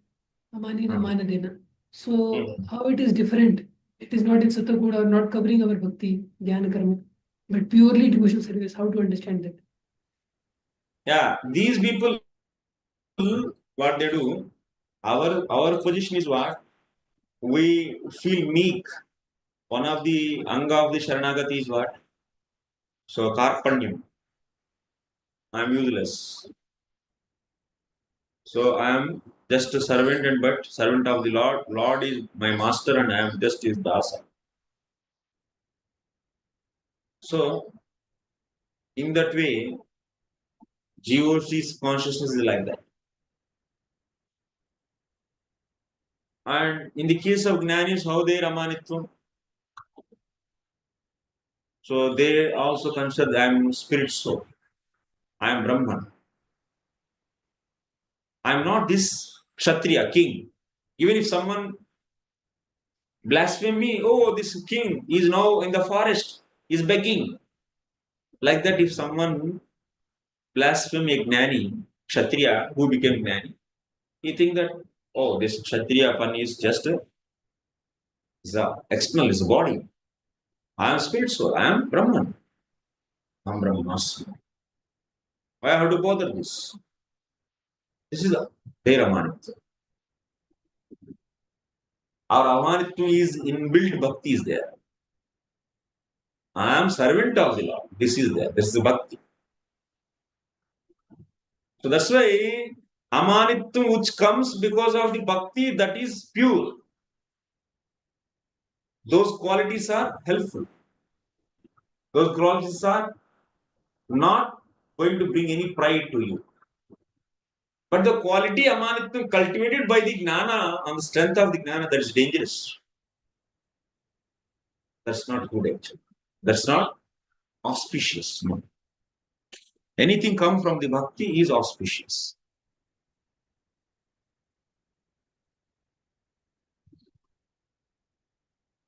Amani na mana dena. So how it is different? It is not in Sattva or not covering our bhakti, jnana karma, but purely devotional service. How to understand that? Yeah, these people, what they do, our position is what? We feel meek. One of the anga of the Sharanagati is what? So Karpanyam. I am useless. So I am just a servant and but servant of the Lord. Lord is my master and I am just his dasa. So in that way, GOC's consciousness is like that. And in the case of Jnanis, how they Ramanitvam? So they also consider I am spirit soul. I am Brahman. I am not this Kshatriya, king. Even if someone blaspheme me, oh, this king is now in the forest, is begging. Like that, if someone blaspheme a Gnani, Kshatriya, who became Gnani, he think that, oh, this Kshatriya Pan is just the external, is a body. I am spirit soul, I am Brahman. I am Brahmasmi. Why I have to bother this? This is their Amanitva. Our Amanitva is inbuilt bhakti is there. I am servant of the Lord. This is there. This is bhakti. So that's why Amanitva which comes because of the bhakti that is pure. Those qualities are helpful. Those qualities are not going to bring any pride to you. But the quality Amanitva cultivated by the Gnana, on the strength of the Gnana, that is dangerous. That's not good actually. That's not auspicious. No. Anything come from the bhakti is auspicious.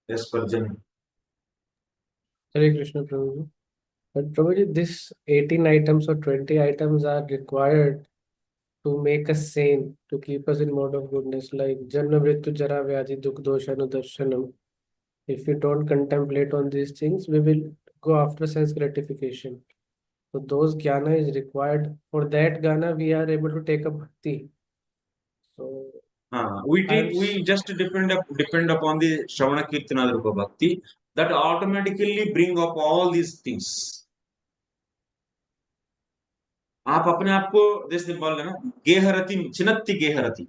Yes, Parjan. Hare Krishna, Prabhuji. But Prabhuji, this 18 items or 20 items are required to make us sane, to keep us in mode of goodness, like Janma Mrityu Jara Vyadhi Dukh Doshanu Darshanam. If we don't contemplate on these things, we will go after sense gratification. So those jnana is required. For that jnana, we are able to take up bhakti. So We just depend upon the Shravana Kirtana Rupa Bhakti that automatically bring up all these things. आप अपने आप को जैसे बोल रहे ना गेहरति चिनत्ति गेहरति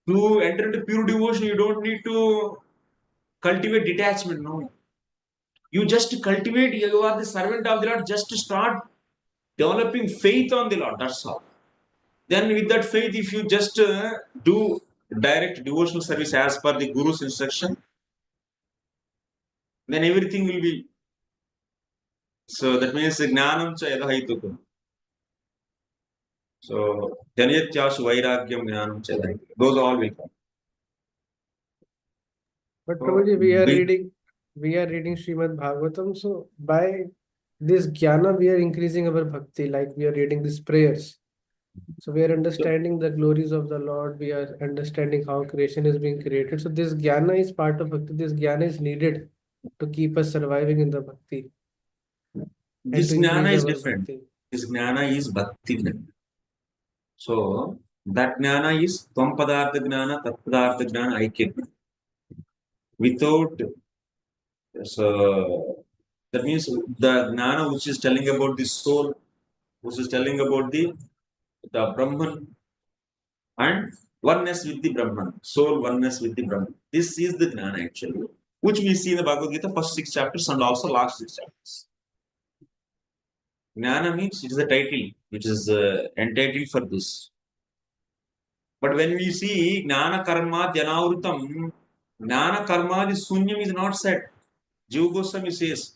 to enter into pure devotion you don't need to cultivate detachment no you just cultivate you are the servant of the Lord just start developing faith on the Lord that's all then with that faith if you just do direct devotional service as per the Guru's instruction then everything will be so that means gnanam cha yadahaitukam so janyatyashu vairagyam gnanam cha yadahaitukam those all will come. but So, Prabhuji, we are reading Srimad Bhagavatam. So by this jnana, we are increasing our bhakti, like we are reading these prayers. So we are understanding the glories of the Lord. We are understanding how creation is being created. So this jnana is part of bhakti. This jnana is needed to keep us surviving in the bhakti. This To jnana increase is our different. bhakti. This jnana is bhakti jnana. So that jnana is tvam padartha jnana, tat padartha jnana, aikya jnana. Without so that means the jnana which is telling about the soul, which is telling about the Brahman and oneness with the Brahman, soul oneness with the Brahman. This is the jnana actually, which we see in the Bhagavad Gita first 6 chapters and also last 6 chapters. Jnana means it is a title which is entitled for this. But when we see Jnana Karma Dhyanauritam, Jnana Karma the Sunyam is not said. Jiva Goswami says,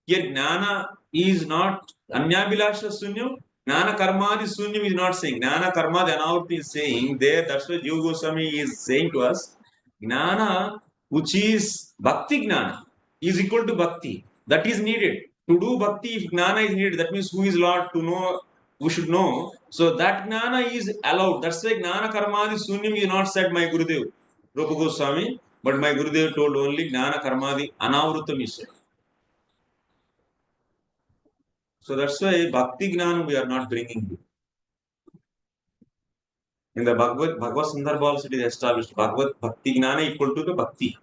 here Jnana is not Anyabilasha Sunyam, Jnana Karma the Sunyam is not saying. Jnana Karma Dhyanauritam is saying there, that's why Jiva Goswami is saying to us, Jnana which is Bhakti Jnana is equal to Bhakti. That is needed To do bhakti, if gnana is needed, that means who is Lord to know, we should know. So that gnana is allowed. That's why gnana karmadi sunyam is not said my Gurudev, Rupa Goswami, but my Gurudev told only gnana karmadi anavrutam is said. So that's why bhakti gnana we are not bringing here. In the Bhagavad Sandarbha also it is established. Bhagavad Bhakti Gnana equal to the Bhakti.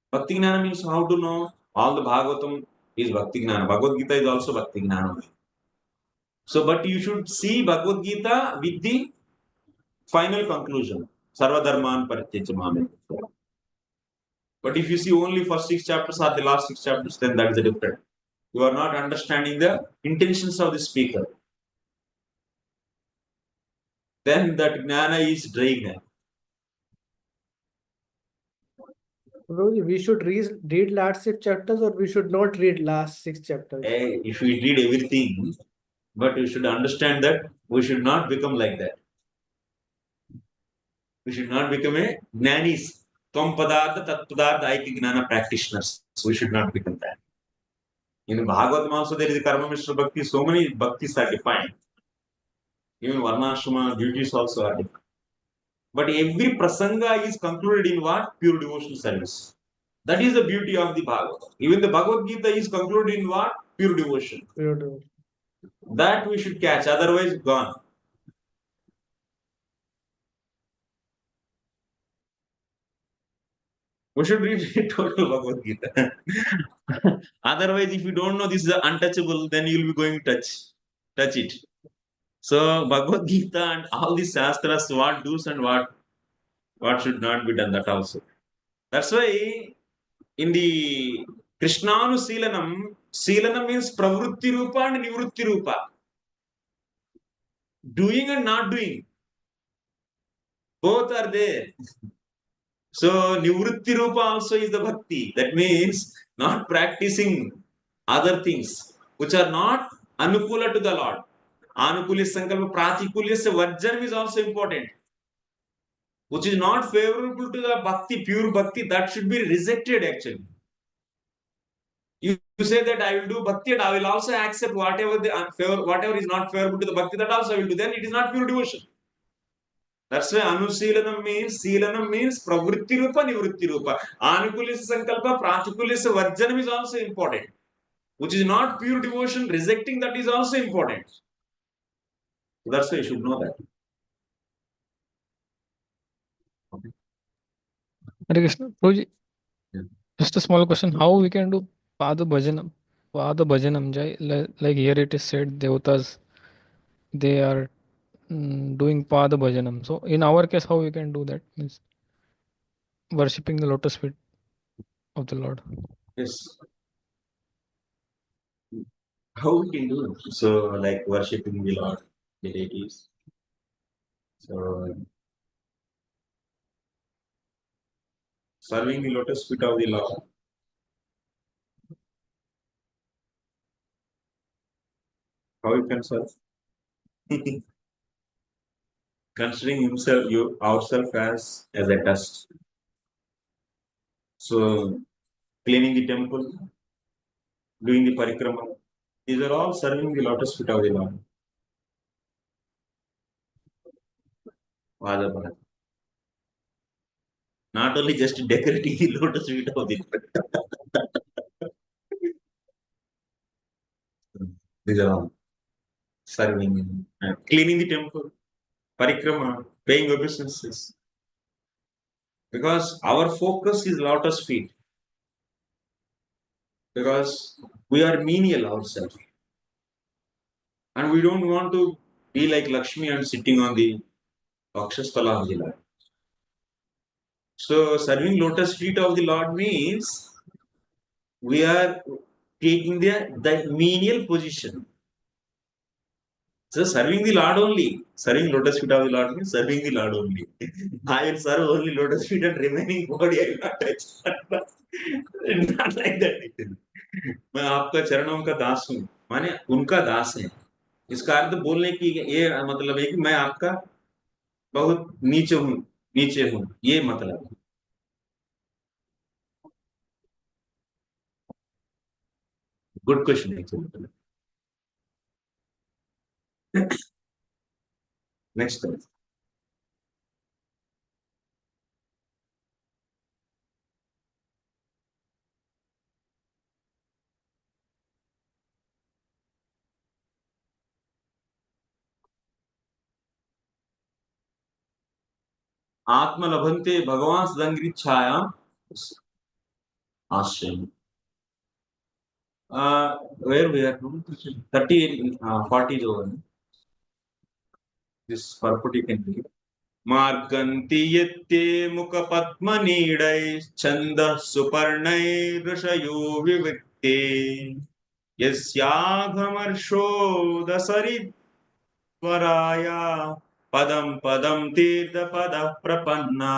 Bhakti Gnana means how to know all the Bhagavatam is Bhakti Gnana. Bhagavad Gita is also Bhakti Gnana. So, but you should see Bhagavad Gita with the final conclusion. Sarva Dharman Parityajamami. But if you see only first 6 chapters or the last 6 chapters, then that is a different. You are not understanding the intentions of the speaker. Then that Gnana is dry Gnana. Guruji, we should read last 6 chapters, or we should not read last 6 chapters? If we read everything, but we should understand that we should not become like that. We should not become a jnanis, Tvam Padartha, Tat Padartha, Aiki Gnana practitioners. We should not become that. In Bhagavatam also there is a Karma Mishra Bhakti, so many bhaktis are defined. Even Varnashrama duties also are defined. But every prasanga is concluded in what? Pure devotional service. That is the beauty of the Bhagavad. Even the Bhagavad Gita is concluded in what? Pure devotion. Pure devotion. That we should catch, otherwise gone. We should read total Bhagavad Gita. Otherwise, if you don't know this is untouchable, then you will be going to touch it. So Bhagavad Gita and all these shastras, what do's and what should not be done, that also. That's why in the Krishnanu Silanam means pravrutti rupa and nivrutti rupa. Doing and not doing. Both are there. So nivrutti rupa also is the bhakti. That means not practicing other things which are not anukula to the Lord. Anukulya sankalpa pratikulya varjanam is also important. Which is not favorable to the bhakti, pure bhakti, that should be rejected actually. You say that I will do bhakti and I will also accept whatever whatever is not favorable to the bhakti, that also I will do. Then it is not pure devotion. That's why Anusilanam means pravritti rupa, nivritti rupa. Anukulya sankalpa, pratikulya varjanam is also important. Which is not pure devotion, rejecting that is also important. So that's why you should know that. Okay. Hare Krishna. Guruji, Yeah. just a small question. How we can do Pada Bhajanam? Pada Bhajanam, like here it is said, Devatas, they are doing Pada Bhajanam. So in our case, how we can do that? Means worshipping the lotus feet of the Lord. Yes. How we can do it? So, like worshipping the Lord, the deities. So, serving the lotus feet of the Lord. How you can serve? Considering himself, ourselves as a dust. So, cleaning the temple, doing the parikrama. These are all serving the lotus feet of the Lord. Vaibhava. Not only just decorating the lotus feet of the Lord. These are all serving, cleaning the temple, parikrama, paying obeisances. Because our focus is lotus feet. Because we are menial ourselves. And we don't want to be like Lakshmi and sitting on the Akshasthala of the Lord. So serving lotus feet of the Lord means we are taking the menial position. So serving the Lord only. Serving lotus feet of the Lord means serving the Lord only. I will serve only lotus feet and remaining body I will not touch. Not like that. मैं आपका चरणों का दास हूँ, माने उनका दास है. इसका अर्थ बोलने की ये मतलब है कि मैं आपका बहुत नीचे हूँ, ये मतलब. Good question, actually. Next time. Atma labhante Bhagavan Sadangrichayam Ashram. Where we are? 30, 40 over. This purport you can read. मार्गन्ति यत्ते मुखपद्मनीडै छन्दः सुपर्णैर्ऋषयो विविक्ते यस्याघमर्षोदसरिद्वराया पदं पदं तीर्थपदः प्रपन्ना.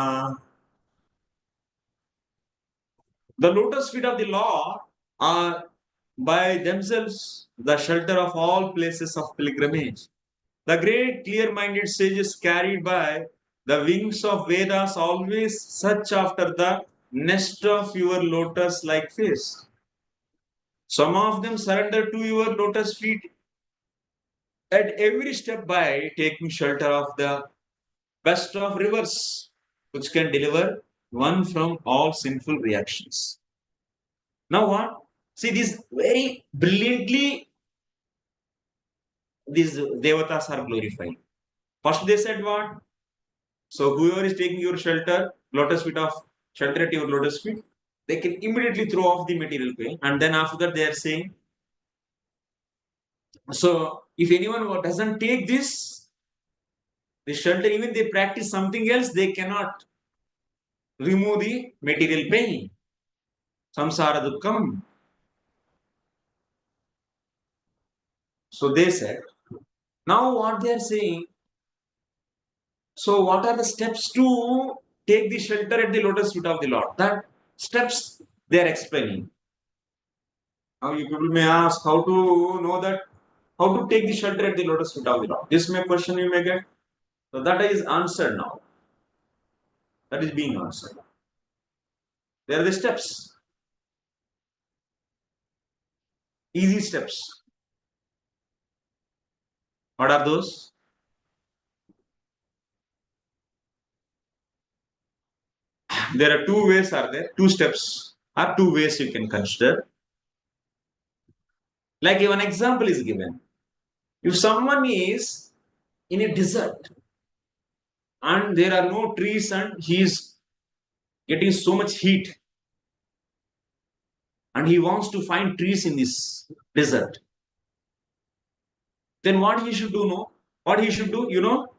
The lotus feet of the Lord are by themselves the shelter of all places of pilgrimage. The great clear-minded sages carried by the wings of Vedas always search after the nest of your lotus-like face. Some of them surrender to your lotus feet at every step by taking shelter of the best of rivers, which can deliver one from all sinful reactions. Now what? See, these very brilliantly these devatas are glorified. First they said what? So whoever is taking your shelter, lotus feet of shelter at your lotus feet, they can immediately throw off the material pain. And then after that they are saying, so if anyone doesn't take this shelter, even they practice something else, they cannot remove the material pain. Samsara dukkam. So they said, now what they are saying, so what are the steps to take the shelter at the lotus feet of the Lord? That steps they are explaining. Now you people may ask how to know that, how to take the shelter at the lotus feet of the Lord. This may question you may get. So that is answered now. That is being answered. There are the steps. Easy steps. What are those? There are two ways are there. Two steps are two ways you can consider. Like one example is given. If someone is in a desert and there are no trees and he is getting so much heat and he wants to find trees in this desert, then what he should do? No, what he should do, you know?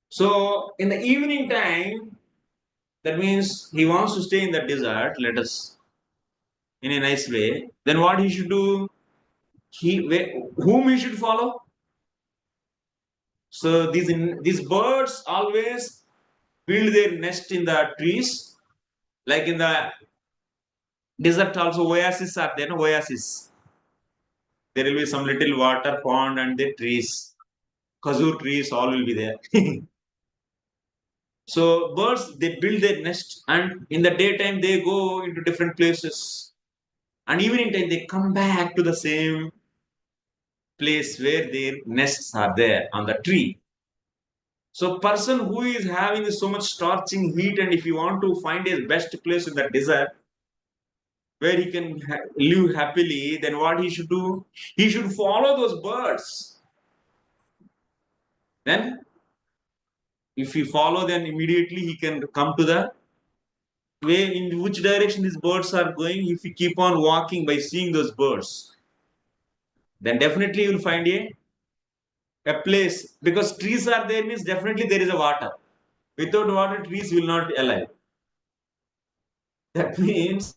So in the evening time, that means he wants to stay in the desert, let us, in a nice way. Then what he should do? Whom he should follow? So these birds always build their nest in the trees, like in the desert also oasis are there, no oasis. There will be some little water pond and the trees, khazur trees, all will be there. So birds they build their nest and in the daytime they go into different places and evening time they come back to the same place where their nests are there on the tree. So person who is having so much scorching heat and if you want to find his best place in the desert where he can live happily, then what he should do? He should follow those birds. Then if he follow, then immediately he can come to the way in which direction these birds are going. If you keep on walking by seeing those birds, then definitely you will find a place because trees are there means definitely there is a water. Without water, trees will not alive. That means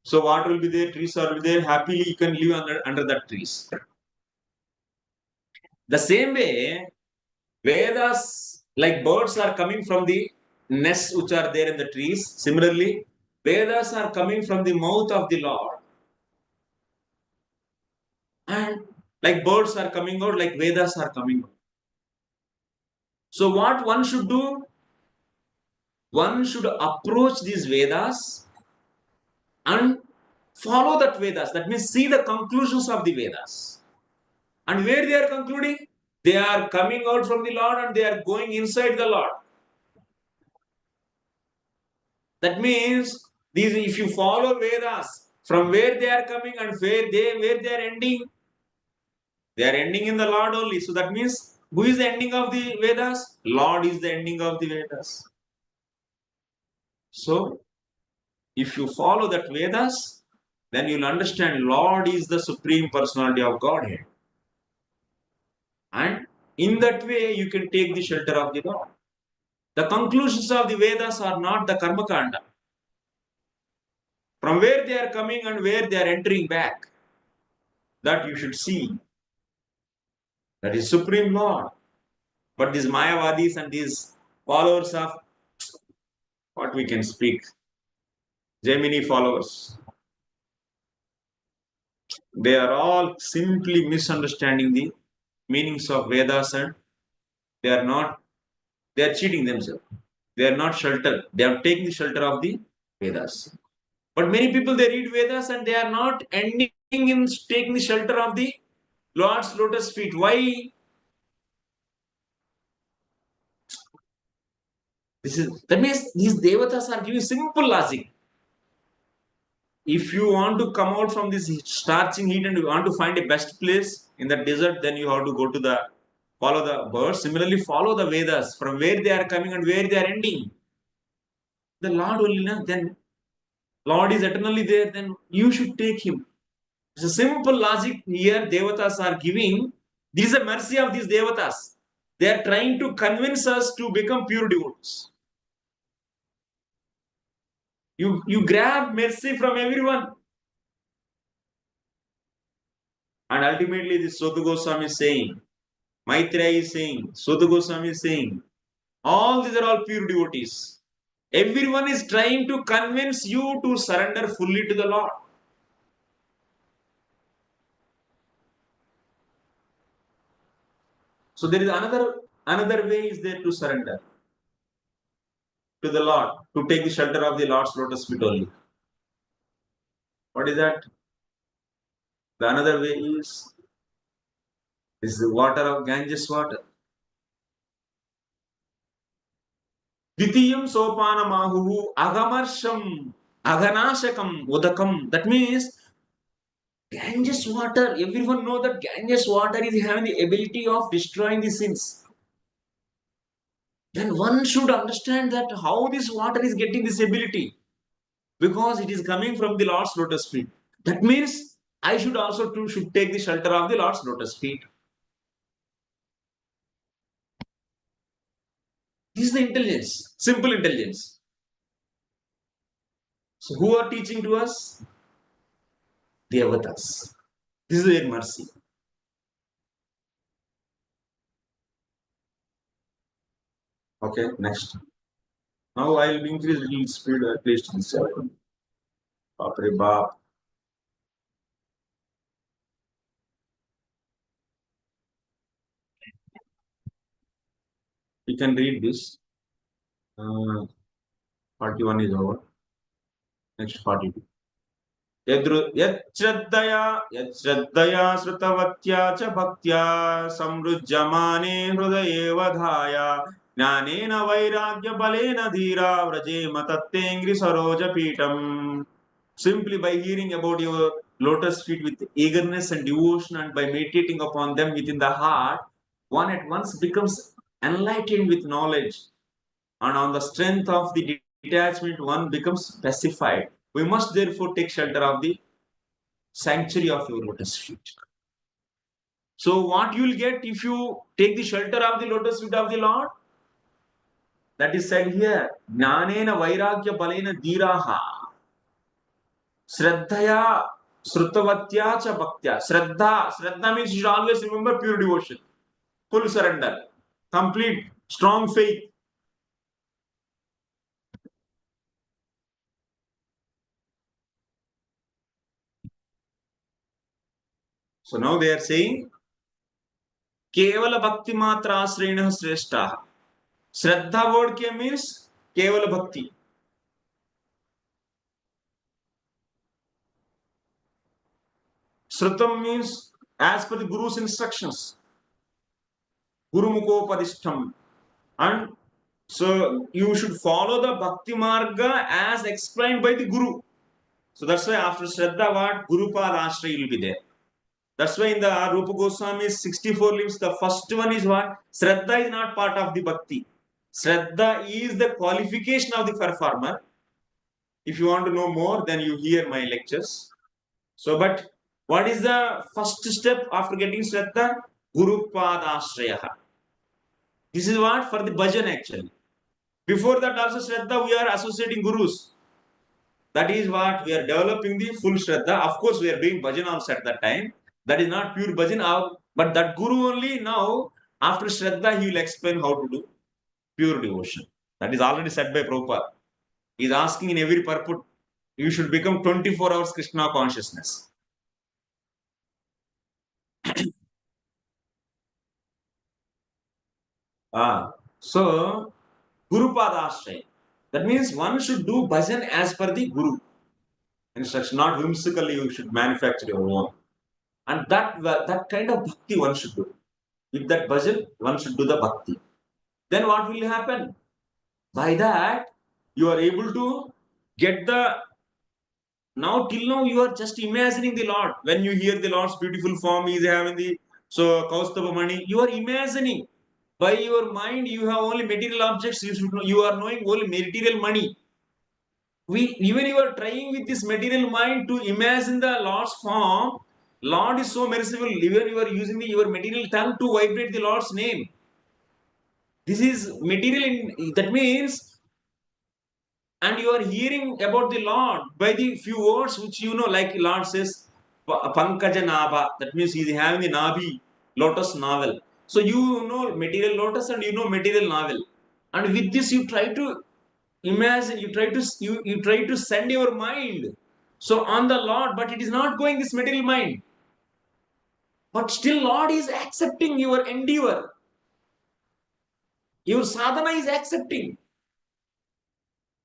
so water will be there, trees are there. Happily you can live under that trees. The same way, Vedas like birds are coming from the nests which are there in the trees. Similarly, Vedas are coming from the mouth of the Lord. And like birds are coming out, like Vedas are coming out. So what one should do? One should approach these Vedas and follow that Vedas. That means see the conclusions of the Vedas. And where they are concluding? They are coming out from the Lord and they are going inside the Lord. That means these, if you follow Vedas, from where they are coming and where they are ending in the Lord only. So that means who is the ending of the Vedas? Lord is the ending of the Vedas. So if you follow that Vedas, then you'll understand Lord is the supreme personality of Godhead. And in that way, you can take the shelter of the Lord. The conclusions of the Vedas are not the Karma Kanda. From where they are coming and where they are entering back, that you should see. That is Supreme Lord. But these Mayavadis and these followers of what we can speak, Gemini followers, they are all simply misunderstanding the meanings of Vedas and they are cheating themselves. They are not sheltered. They are taking the shelter of the Vedas. But many people they read Vedas and they are not ending in taking the shelter of the Lord's lotus feet. Why? That means these devatas are giving simple logic. If you want to come out from this scorching heat and you want to find a best place in the desert, then you have to go to follow the birds. Similarly, follow the Vedas from where they are coming and where they are ending. The Lord only, then Lord is eternally there, then you should take him. It's a simple logic here devatas are giving. This is a mercy of these devatas. They are trying to convince us to become pure devotees. You grab mercy from everyone. And ultimately, this Sotu Goswami is saying, Maitreya is saying, Sotu Goswami is saying, all these are all pure devotees. Everyone is trying to convince you to surrender fully to the Lord. So there is another way is there to surrender to the Lord, to take the shelter of the Lord's lotus feet only. What is that? The another way is the water of Ganges water. Ditiyam sopana mahu agamarsham aganashakam udakam. That means Ganges water. Everyone know that Ganges water is having the ability of destroying the sins. Then one should understand that how this water is getting this ability, because it is coming from the Lord's lotus feet. That means I should also too should take the shelter of the Lord's lotus feet. This is the intelligence, simple intelligence. So who are teaching to us? The avatars. This is their mercy. Okay, next. Now I will increase little speed at least in 7. Bapre Bap. You can read this. 41 is over. Next 42. यच्छ्रद्धया श्रुतवत्या च भक्त्या समृज्यमाने हृदये वधाय ज्ञानेन वैराग्यबलेन धीरा व्रजेम तत्तेऽङ्घ्रि सरोजपीठम्. Simply by hearing about your lotus feet with eagerness and devotion and by meditating upon them within the heart, one at once becomes enlightened with knowledge, and on the strength of the detachment one becomes pacified. We must therefore take shelter of the sanctuary of your lotus feet. So what you will get if you take the shelter of the lotus feet of the Lord? That is said here. Jnanena vairagya balena dhiraha. Shraddhaya srutavatya cha bhaktya. Shraddha means you should always remember pure devotion. Full surrender. Complete, strong faith. So now they are saying, Kevala Bhakti Matra Asrena Sreshta. Shraddha word ke means Kevala Bhakti. Srutam means as per the Guru's instructions. Guru Mukopadishtam. And so you should follow the Bhakti Marga as explained by the Guru. So that's why after Shraddha, what? Guru Padashraya will be there. That's why in the Rupa Goswami's 64 limbs, the first one is what? Shraddha is not part of the Bhakti. Shraddha is the qualification of the performer. If you want to know more, then you hear my lectures. So, but what is the first step after getting Shraddha? Guru Padashraya. This is what? For the bhajan actually. Before that also Shraddha, we are associating Gurus. That is what we are developing the full Shraddha. Of course, we are doing bhajan also at that time. That is not pure bhajan, but that Guru only now, after Shraddha, he will explain how to do pure devotion. That is already said by Prabhupada. He is asking in every purport, you should become 24 hours Krishna consciousness. So, Guru Padashraya. That means one should do bhajan as per the Guru instruction, not whimsically you should manufacture your own. And that kind of bhakti one should do. With that bhajan, one should do the bhakti. Then what will happen? By that, you are able to get the. Now, till now, you are just imagining the Lord. When you hear the Lord's beautiful form, He is having the Kaustava Mani, you are imagining. By your mind, you have only material objects. You should know. You are knowing only material money. Even you are trying with this material mind to imagine the Lord's form. Lord is so merciful. Even you are using your material tongue to vibrate the Lord's name. This is material. That means, and you are hearing about the Lord by the few words which you know, like Lord says, Pankaja Nabha. That means he is having the Nabi, lotus novel. So you know material lotus and you know material novel. And with this, you try to imagine, you try to send your mind so on the Lord, but it is not going this material mind. But still, Lord is accepting your endeavor. Your sadhana is accepting.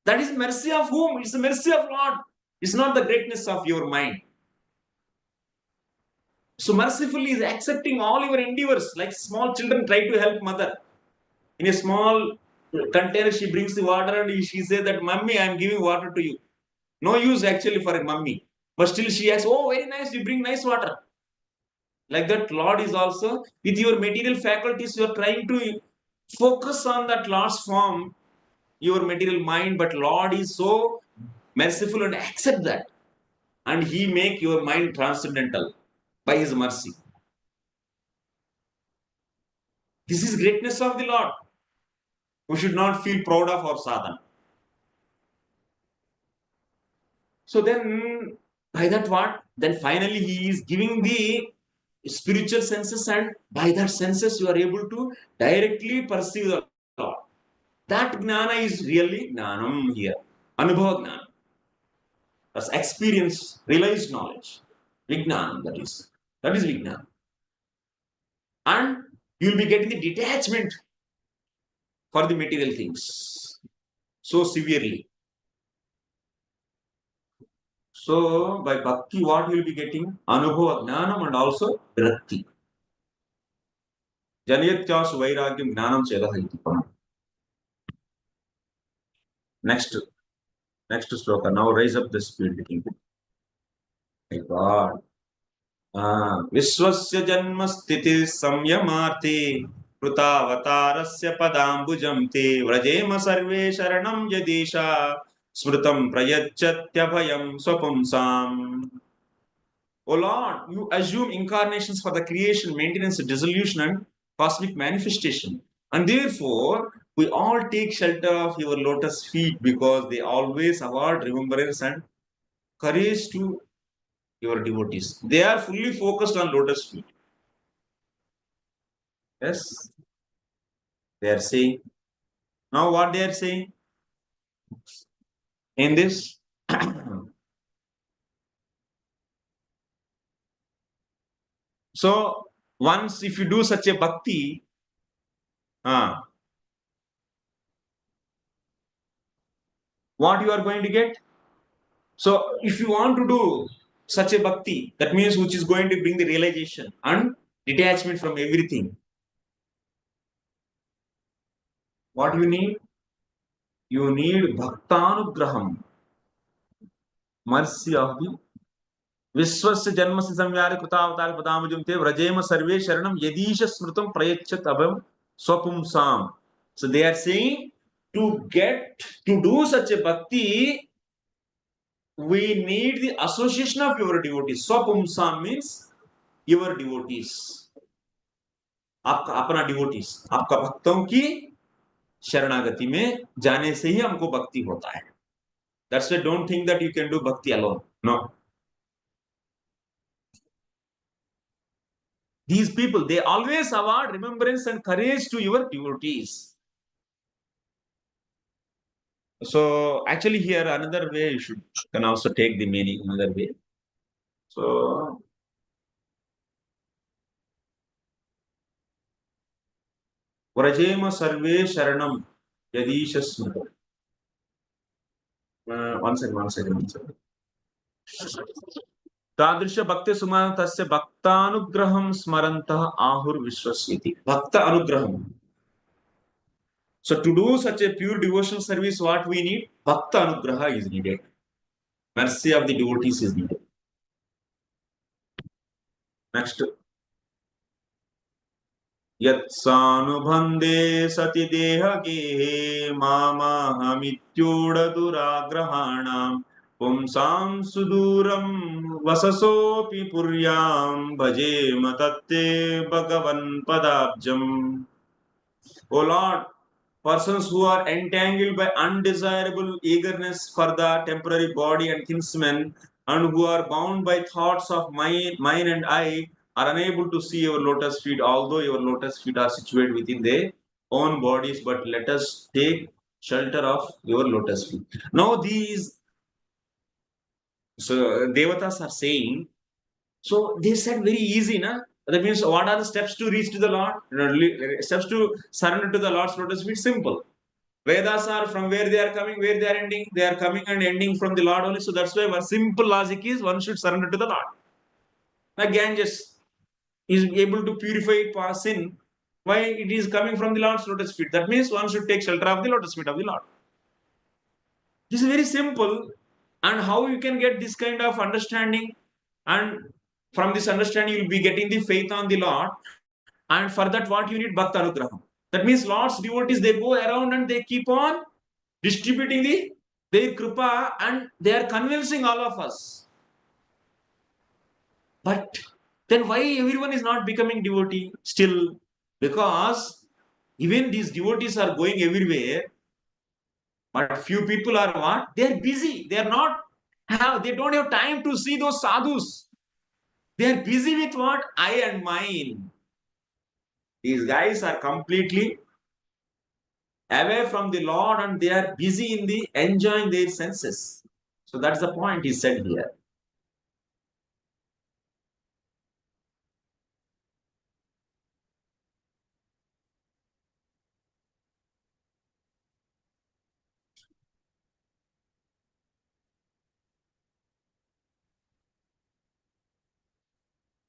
That is mercy of whom? It's the mercy of Lord. It's not the greatness of your mind. So mercifully is accepting all your endeavors. Like small children try to help mother. In a small container, she brings the water and she says that, Mummy, I am giving water to you. No use actually for a mummy. But still she asks, oh, very nice, you bring nice water. Like that, Lord is also, with your material faculties, you are trying to focus on that Lord's form, your material mind, but Lord is so merciful and accept that. And He make your mind transcendental by His mercy. This is greatness of the Lord. We should not feel proud of our sadhana. So then, by that what? Then finally He is giving the spiritual senses, and by that senses you are able to directly perceive the Lord. That gnana is really gnanam here. Anubhava gnana. That's experience, realized knowledge. Vijnanam, that is. That is Vijnana. And you will be getting the detachment for the material things so severely. So by bhakti, what you will be getting? Anubhava gnanam and also bhakti. Janyatyas vairagyam gnanam chedaha. Next sloka. Now raise up the speed. My God. विश्वस्य जन्म स्थिति संयमार्थे कृतावतारस्य पदाम्बुजं ते व्रजेम सर्वे शरणं यदीशा स्मृतं प्रयच्छत्यभयं स्वपुंसाम्. O Lord, you assume incarnations for the creation, maintenance, dissolution, and cosmic manifestation. And therefore, we all take shelter of your lotus feet because they always award remembrance and courage to your devotees. They are fully focused on lotus feet. Yes, they are saying. Now, what they are saying in this? So, once if you do such a bhakti, what you are going to get? So, if you want to do such a bhakti, that means which is going to bring the realization and detachment from everything. What you need? You need bhaktanugraham, mercy of the Vishwasya Janmasi Samyari Kutavatar Padamajum Te Vrajema Sarve Sharanam Yadisha Smrutam Prayachat Abham Swapumsam. So they are saying to do such a bhakti, we need the association of your devotees. Swapumsam means your devotees. आपका अपना devotees, आपका भक्तों की शरणागति में जाने से ही हमको भक्ति होता है. That's why don't think that you can do bhakti alone. No. These people, they always award remembrance and courage to your devotees. So actually here another way you can also take the meaning another way. So Vrajema Sarve Sharanam Yadisha Smrutam. One second. तादृश भक्ति सुमन तस्य भक्तानुग्रहं स्मरन्तः आहुर विश्वस्यति. Bhakta anugraham. So to do such a pure devotional service, what we need? Bhakta anugraha is needed. Mercy of the devotees is needed. Next. यत्सानुभन्दे सति देहगेहे मामाहमित्यूढदुराग्रहाणां पुंसां सुदूरं वससोऽपि पुर्यां भजेम तत्ते भगवन् पदाब्जम्. O Lord, persons who are entangled by undesirable eagerness for the temporary body and kinsmen, and who are bound by thoughts of mine and I, are unable to see your lotus feet, although your lotus feet are situated within their own bodies. But let us take shelter of your lotus feet. Now these devatas are saying, so they said very easy, na? That means what are the steps to reach to the Lord? Steps to surrender to the Lord's lotus feet? Simple. Vedas are from where they are coming, where they are ending. They are coming and ending from the Lord only. So that's why one simple logic is one should surrender to the Lord. Like Ganges is able to purify past sin. Why? It is coming from the Lord's lotus feet. That means one should take shelter of the lotus feet of the Lord. This is very simple. And how you can get this kind of understanding? And from this understanding, you will be getting the faith on the Lord. And for that, what you need? Bhakta anugraham. That means Lord's devotees, they go around and they keep on distributing their kripa, and they are convincing all of us. But then why everyone is not becoming devotee still? Because even these devotees are going everywhere, but few people are what? They are busy. They are not they don't have time to see those sadhus. They are busy with what? I and mine. These guys are completely away from the Lord, and they are busy in the enjoying their senses. So that's the point he said here.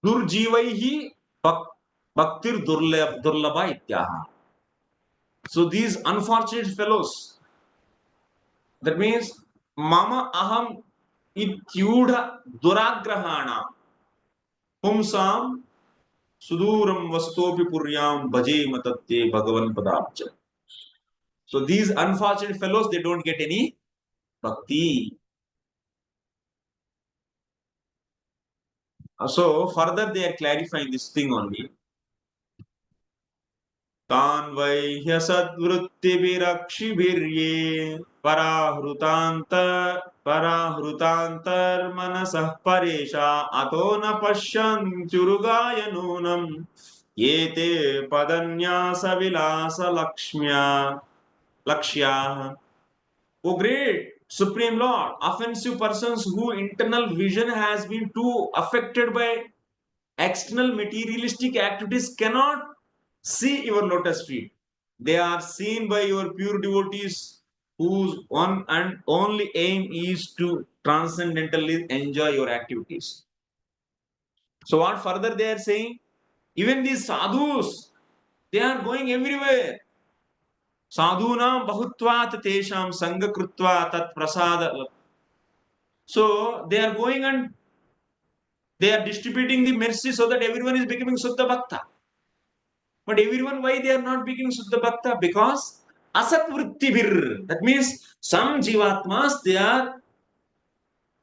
Durjivaihi bhaktir durlabha ityaha. So these unfortunate fellows, that means mama aham ityudha duragrahana pumsam suduram vastopi puryam bhaje matatte bhagavan padabcha. So these unfortunate fellows, they don't get any bhakti. So further they are clarifying this thing only. तान् वै ह्यसद्वृत्तिभिरक्षिभिर्ये पराहृतान्तर्मनसः परेशा अतो न पश्यन्त्युरुगाय नूनम् ये ते पदन्यासविलासलक्ष्याः. O great Supreme Lord, offensive persons whose internal vision has been too affected by external materialistic activities cannot see your lotus feet. They are seen by your pure devotees whose one and only aim is to transcendentally enjoy your activities. So what further they are saying? Even these sadhus, they are going everywhere. Sadhunam bahutvat tesham sangha krutva tat prasada. So they are going and they are distributing the mercy so that everyone is becoming Suddha Bhakta. But everyone, why they are not becoming Suddha Bhakta? Because asat vrittibhir. That means some jivatmas,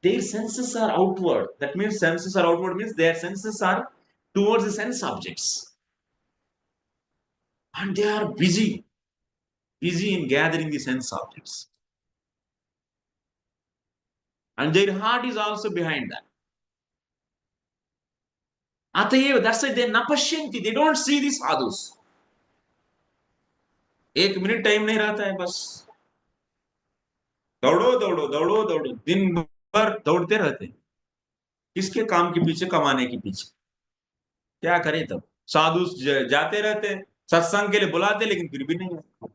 their senses are outward. That means senses are outward means their senses are towards the sense objects. And they are busy in gathering the sense objects. And their heart is also behind that. Atayev, that's why they napashyanti. They don't see the sadhus. 1 minute time नहीं रहता है बस दौड़ो दौड़ो दौड़ो दौड़ो दिन भर दौड़ते रहते हैं किसके काम के पीछे कमाने के पीछे क्या करें तब साधु जाते रहते हैं सत्संग के लिए बुलाते लेकिन फिर भी नहीं आते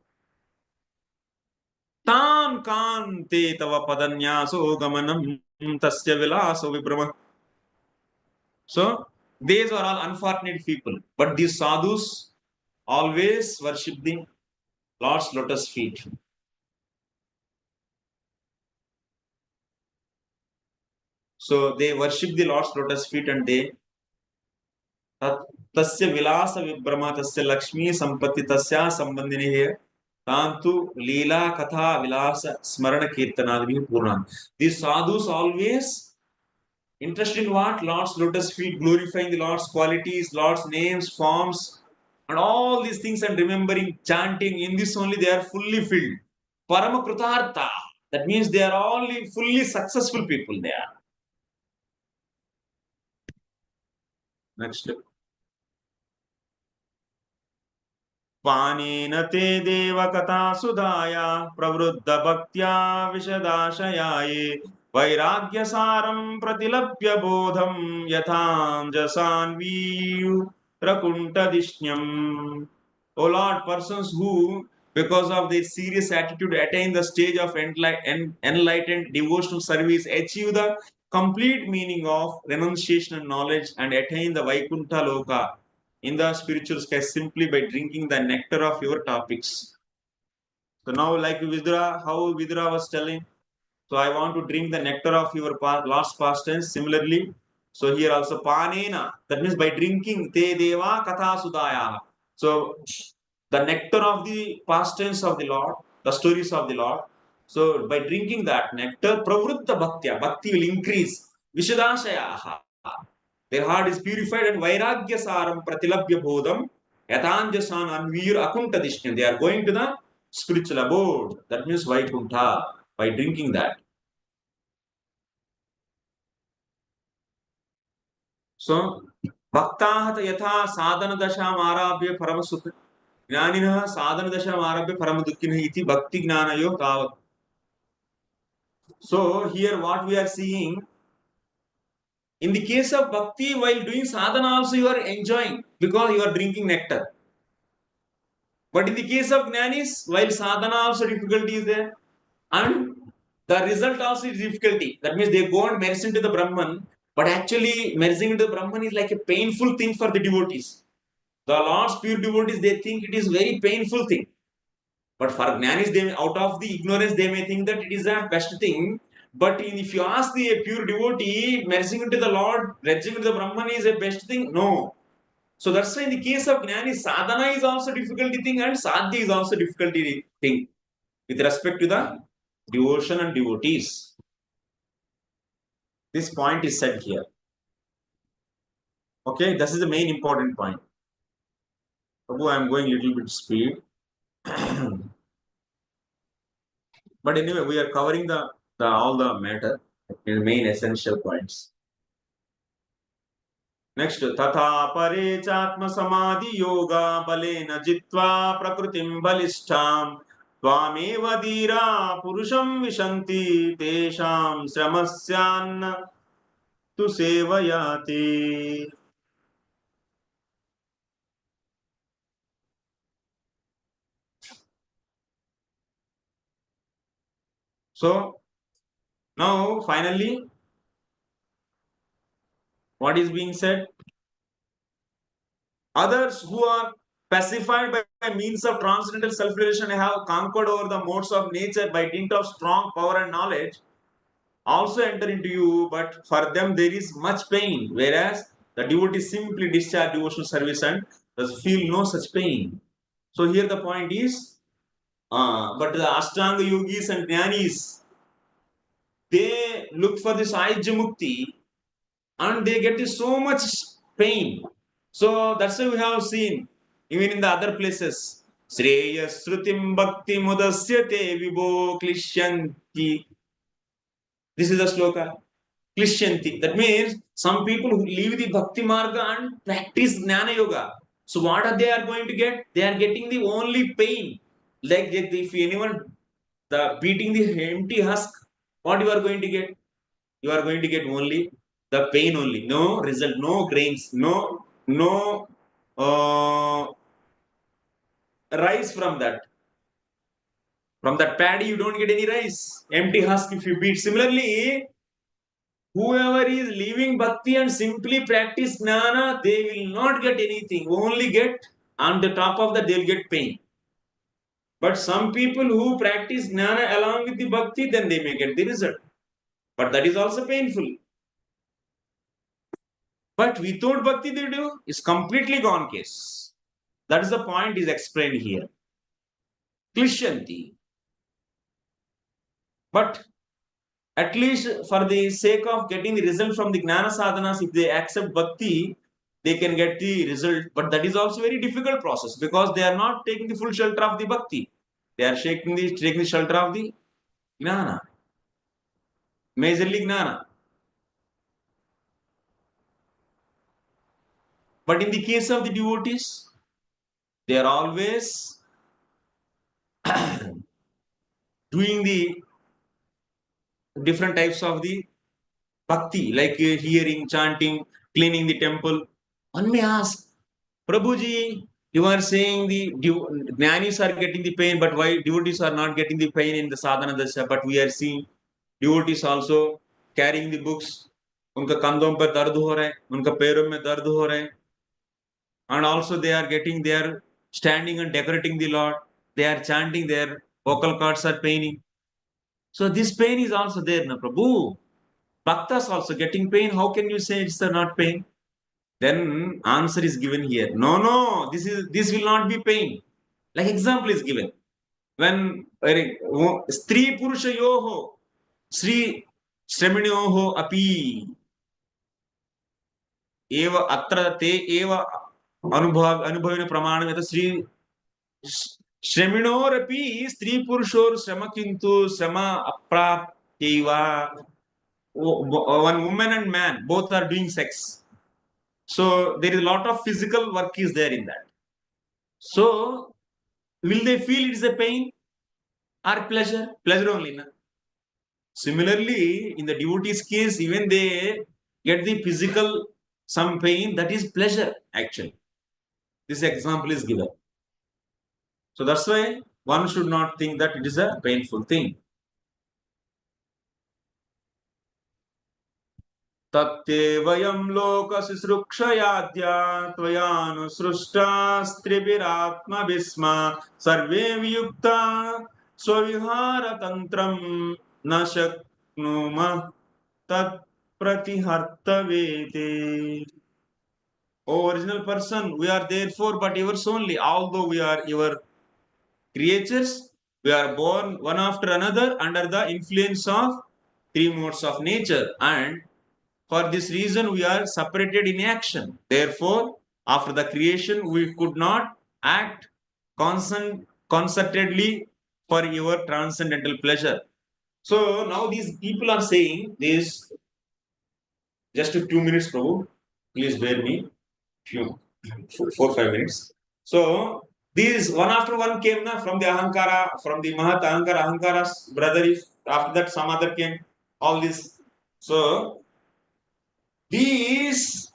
तान कांते तव पदन्यासो गमनम तस्य विलासो विभ्रम so these are all unfortunate people but these sadhus always worship the Lord's lotus feet. So they worship the Lord's lotus feet and they tasya vilasa vibrama tasya lakshmi sampatti tasya sambandhini here tantu leela katha vilasa smarana kirtanadhi purnam. These sadhus always interested in what? Lord's lotus feet, glorifying the Lord's qualities, Lord's names, forms, and all these things and remembering, chanting. In this only they are fully filled. Parama Krutartha. That means they are all fully successful people. They are. Next. पानेन ते देवकथा सुधाया प्रवृद्ध भक्त्या विशदाशयाये वैराग्यसारं प्रतिलभ्य बोधं यथाञ्जसान्वीयुरकुण्ठदिष्ण्यम्. O Lord, persons who, because of their serious attitude, attain the stage of enlightened devotional service, achieve the complete meaning of renunciation and knowledge, and attain the Vaikuntha Loka in the spiritual sky simply by drinking the nectar of your topics. So now, like Vidura, how Vidura was telling, so I want to drink the nectar of your last past tense. Similarly, so here also panena, that means by drinking te deva katha sudaya. So the nectar of the past tense of the Lord, the stories of the Lord. So by drinking that nectar, pravruddha bhaktya, bhakti will increase. Vishadashayaha. Their heart is purified and vairagya saram pratilabhya bodham yatanjasan anvir akunta dishyan. They are going to the spiritual abode. That means Vaikuntha by drinking that. So Bhaktahat yatha sadhana dasham arabhya paramasukha Jnanina sadhana dasham arabhya paramadukkinah iti bhakti jnanayo tavat. So here what we are seeing, in the case of bhakti, while doing sadhana also you are enjoying because you are drinking nectar. But in the case of jnanis, while sadhana also difficulty is there and the result also is difficulty. That means they go and merge into the Brahman, but actually merging into the Brahman is like a painful thing for the devotees. The Lord's pure devotees, they think it is very painful thing. But for jnanis, they out of the ignorance, they may think that it is a best thing. But if you ask the pure devotee, merging into the Lord, merging into the Brahman is a best thing? No. So that's why in the case of jnani, sadhana is also difficulty thing and sadhya is also difficulty thing with respect to the devotion and devotees. This point is said here. Okay, this is the main important point. Prabhu, I am going a little bit speed. But anyway, we are covering the all the matter, the main essential points. Next, तथा परे चात्म समाधि योगा बलेन जित्वा प्रकृतिं बलिष्ठां त्वामेव धीरा पुरुषं विशन्ति तेषां श्रमस्यान्न तु सेवयाति. So now finally, what is being said? Others who are pacified by means of transcendental self-realization have conquered over the modes of nature by dint of strong power and knowledge also enter into you, but for them there is much pain, whereas the devotees simply discharge devotional service and thus feel no such pain. So here the point is, but the Ashtanga yogis and jnanis, they look for this Aijya Mukti and they get so much pain. So that's why we have seen even in the other places. Sreya Srutim Bhakti Mudasyate Vibho Klishyanti. This is the sloka. Klishyanti. That means some people who leave the Bhakti Marga and practice Jnana Yoga. So what are they are going to get? They are getting the only pain. Like if anyone the beating the empty husk, what you are going to get? You are going to get only the pain only. No result, no grains, no rice from that. From that paddy, you don't get any rice. Empty husk if you beat. Similarly, whoever is leaving bhakti and simply practice jnana, they will not get anything. Only get on the top of that, they'll get pain. But some people who practice jnana along with the bhakti, then they may get the result. But that is also painful. But without bhakti, they do is completely gone case. That is the point is explained here. Klishyanti. But at least for the sake of getting the result from the Gnana sadhanas, if they accept bhakti, they can get the result. But that is also very difficult process because they are not taking the full shelter of the bhakti. They are taking the shelter of the Gnana. Majorly Gnana. But in the case of the devotees, they are always doing the different types of the bhakti, like hearing, chanting, cleaning the temple. One may ask, Prabhuji, you are saying the jnanis are getting the pain, but why devotees are not getting the pain in the sadhana dasha? But we are seeing devotees also carrying the books. उनका कंधों पर दर्द हो रहा है, उनका पैरों में दर्द हो रहा है, and also they are standing and decorating the Lord. They are chanting, their vocal cords are paining. So this pain is also there, na Prabhu. Bhaktas also getting pain. How can you say it's not pain? Then answer is given here. No, this will not be pain. Like example is given. When Stri Purushayoho Sri Shreminyoho Api Eva Atra Te Eva Anubhavina Pramanam Sri Shreminor Stri Purushor Shrama Kintu Shrama Apraptiva. One woman and man both are doing sex. So there is a lot of physical work is there in that. So will they feel it is a pain or pleasure? Pleasure only. Na? Similarly, in the devotee's case, even they get the physical some pain, that is pleasure actually. This example is given. So that's why one should not think that it is a painful thing. तत्ते वयं लोकशुश्रूक्षयाद्या त्वयानुसृष्टास्त्रिभिरात्मभिस्म सर्वे वियुक्ता स्वविहारतन्त्रं न शक्नुमः तत्प्रतिहर्तवेते. O original person, we are therefore but yours only. Although we are your creatures, we are born one after another under the influence of three modes of nature, and for this reason, we are separated in action. Therefore, after the creation, we could not act concertedly for your transcendental pleasure. So now these people are saying this. Just 2 minutes, Prabhu. Please bear me. Few 4-5 minutes. So these one after one came na, from the Ahankara, from the Mahat Ahankara's brother. If after that some other came, all this. So these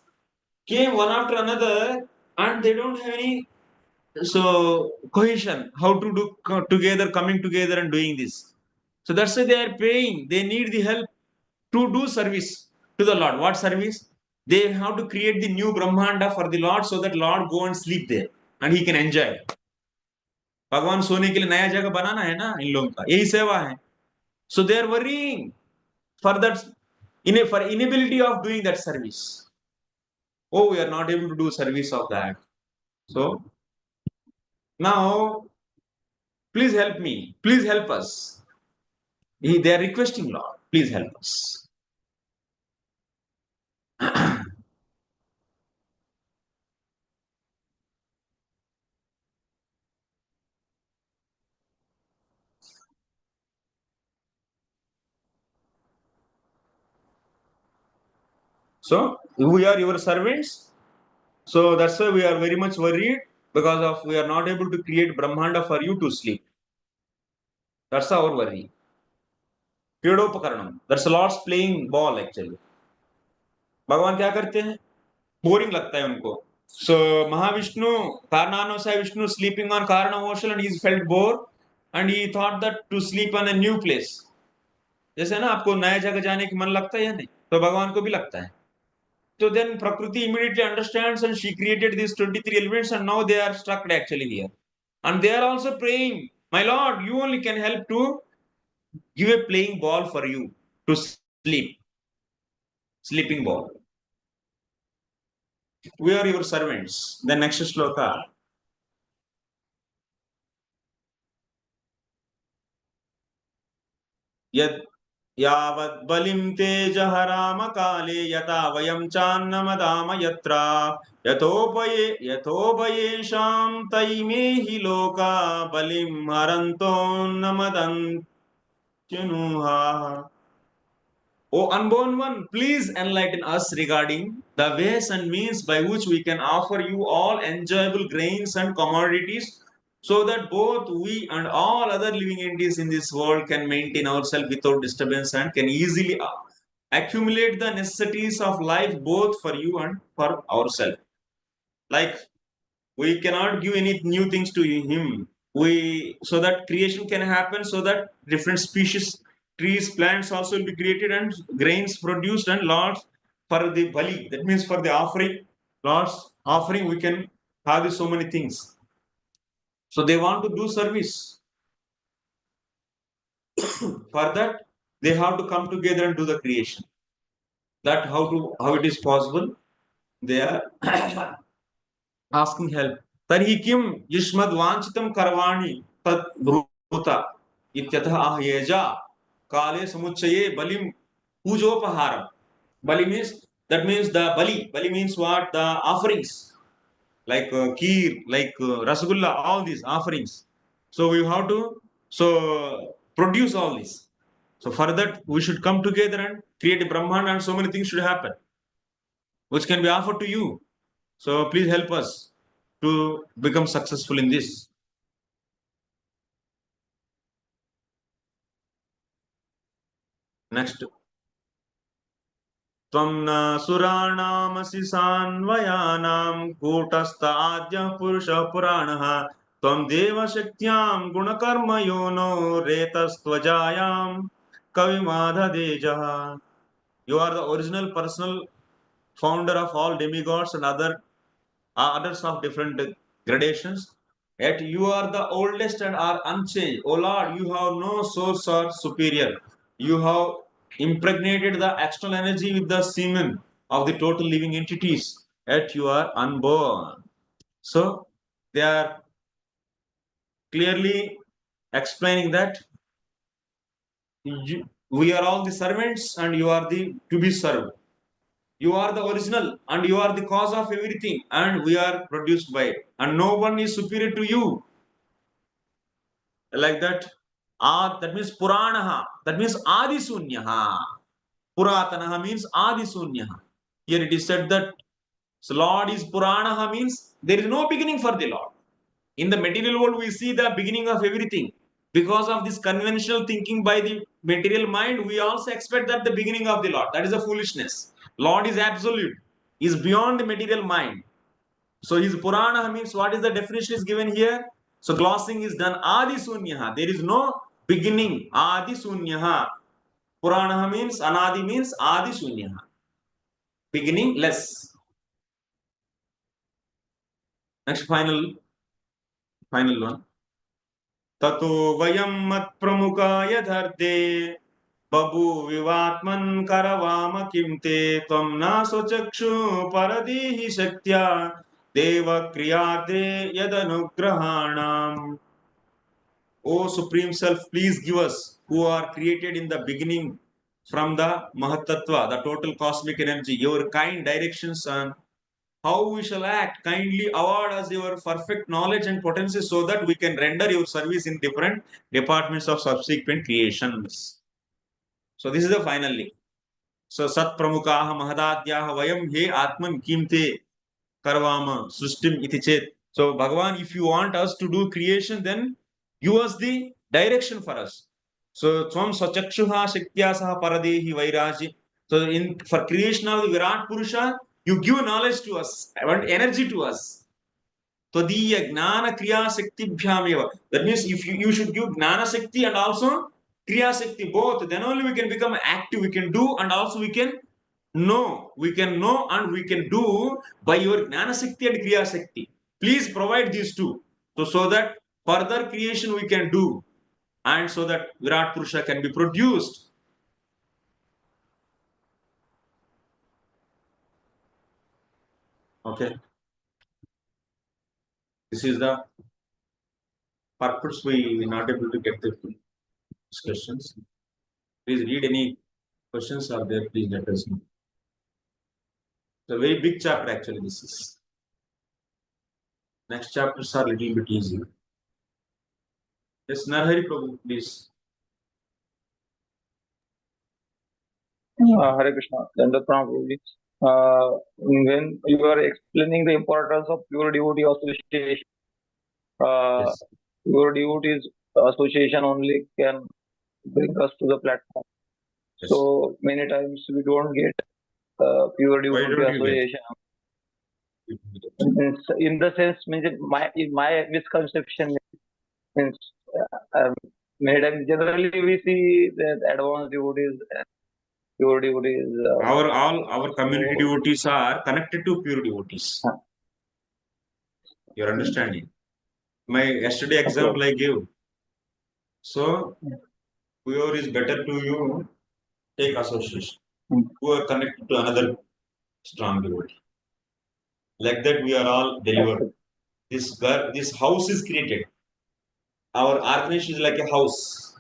came one after another and they don't have any cohesion how to do together, coming together and doing this. So that's why they are praying. They need the help to do service to the Lord. What service? They have to create the new Brahmanda for the Lord so that Lord go and sleep there and he can enjoy. भगवान सोने के लिए नया जगह बनाना है ना इन लोगों का, यही सेवा है. So they are worrying for that, for inability of doing that service. Oh, we are not able to do service of that. So now, please help me. Please help us. They are requesting Lord, please help us. So we are your servants. So that's why we are very much worried because of we are not able to create Brahmanda for you to sleep. That's our worry. Kridopakarnam. That's the Lord's playing ball actually. भगवान क्या करते हैं? Boring लगता है उनको. So Mahavishnu, Karnanasaya Vishnu sleeping on Karnavoshal and he felt bored and he thought that to sleep on a new place. जैसे ना आपको नया जगह जाने की मन लगता है या नहीं, तो भगवान को भी लगता है. So then Prakriti immediately understands and she created these 23 elements and now they are stuck actually here. And they are also praying, my Lord, you only can help to give a playing ball for you to sleep. Sleeping ball. We are your servants. The next shloka. Yad यावत् बलिं तेजहराम काले यथा वयं चान्नमदाम यत्रा यथोपयेषां तैमे हि लोका बलिं हरन्तोन्नमदन्त्यनुहा. O unborn one, please enlighten us regarding the ways and means by which we can offer you all enjoyable grains and commodities, so that both we and all other living entities in this world can maintain ourselves without disturbance and can easily accumulate the necessities of life both for you and for ourselves. Like we cannot give any new things to him. So that creation can happen, so that different species, trees, plants also will be created and grains produced, and Lord's for the bali, that means for the offering, Lord's offering, we can have so many things. So they want to do service. For that, they have to come together and do the creation. That how it is possible? They are asking help. तर्हि किं युष्मद्वाञ्छितं करवाणि तत् ब्रूता इत्यतः आहयेजा काले समुच्चये बलिं पूजोपहारम्. Bali means, that means the bali. Bali means what? The offerings like kheer, like rasgulla, all these offerings. So we have to produce all this. So for that we should come together and create a Brahman, and so many things should happen which can be offered to you. So please help us to become successful in this. Next. त्वं न सुराणामसि सान्वयानां कूटस्थाद्यः पुरुषः पुराणः त्वं देवशक्त्यां गुणकर्मयोनो रेतस्त्वजायां कविमाधदेजः. You are the original personal founder of all demigods and others of different gradations. Yet you are the oldest and are unchanged. O Lord, you have no source or superior. You have impregnated the external energy with the semen of the total living entities. Yet you are unborn. So they are clearly explaining that we are all the servants and you are the to be served. You are the original and you are the cause of everything, and we are produced by it, and no one is superior to you. Like that. That means Puranaha. That means Adi Sunyaha. Puratanaha means Adi Sunyaha. Here it is said that so Lord is Puranaha means there is no beginning for the Lord. In the material world, we see the beginning of everything. Because of this conventional thinking by the material mind, we also expect that the beginning of the Lord. That is a foolishness. Lord is absolute, is beyond the material mind. So his Purana means what is the definition is given here? So glossing is done Adi Sunyaha. There is no beginning, Adi Sunyaha. Purana means Anadi means Adi Sunyaha. Beginning less. Next final one. Tato vayam mat pramukaya dharde babu vivatman karavama kimte tvam naso chakshu paradihi shaktya deva kriyate yadanugrahanam. O Supreme Self, please give us who are created in the beginning from the Mahatattva, the total cosmic energy, your kind directions on how we shall act. Kindly award us your perfect knowledge and potency so that we can render your service in different departments of subsequent creations. So this is the finally. So Sat Pramukaha Mahadadyaha Vayam He Atman Kimte Karvama Srishtim Iti Chet. So Bhagavan, if you want us to do creation, then give us the direction for us. So Tvam Sachakshuha Shaktya Saha Paradehi Vairaji. So for creation of the Virat Purusha, you give knowledge to us, energy to us. Tadiya Gnana Kriya Shakti Bhyameva. That means if you should give Gnana Shakti and also Kriya Shakti both, then only we can become active, we can do, and also we can know. We can know and we can do by your Gnana Shakti and Kriya Shakti. Please provide these two. So that further creation we can do, and so that Virat Purusha can be produced. Okay. This is the purpose we are not able to get the discussions. Please read any questions are there, please let us know. It's a very big chapter actually this is. Next chapters are a little bit easier. Yes, Narhari Prabhu, please. Hare Krishna. Dandavat Pranam, Guruji. When you are explaining the importance of pure devotee association, Yes. pure devotees association only can bring us to the platform. Yes. So many times we don't get pure Why devotee don't you get? association. In the sense, means in my misconception means many times generally we see that advanced devotees, pure devotees. Our community devotees are connected to pure devotees. You're understanding? My yesterday example I gave. So whoever is better to you, take association. Who are connected to another strong devotee. Like that, we are all delivered. This house is created. Our organization is like a house.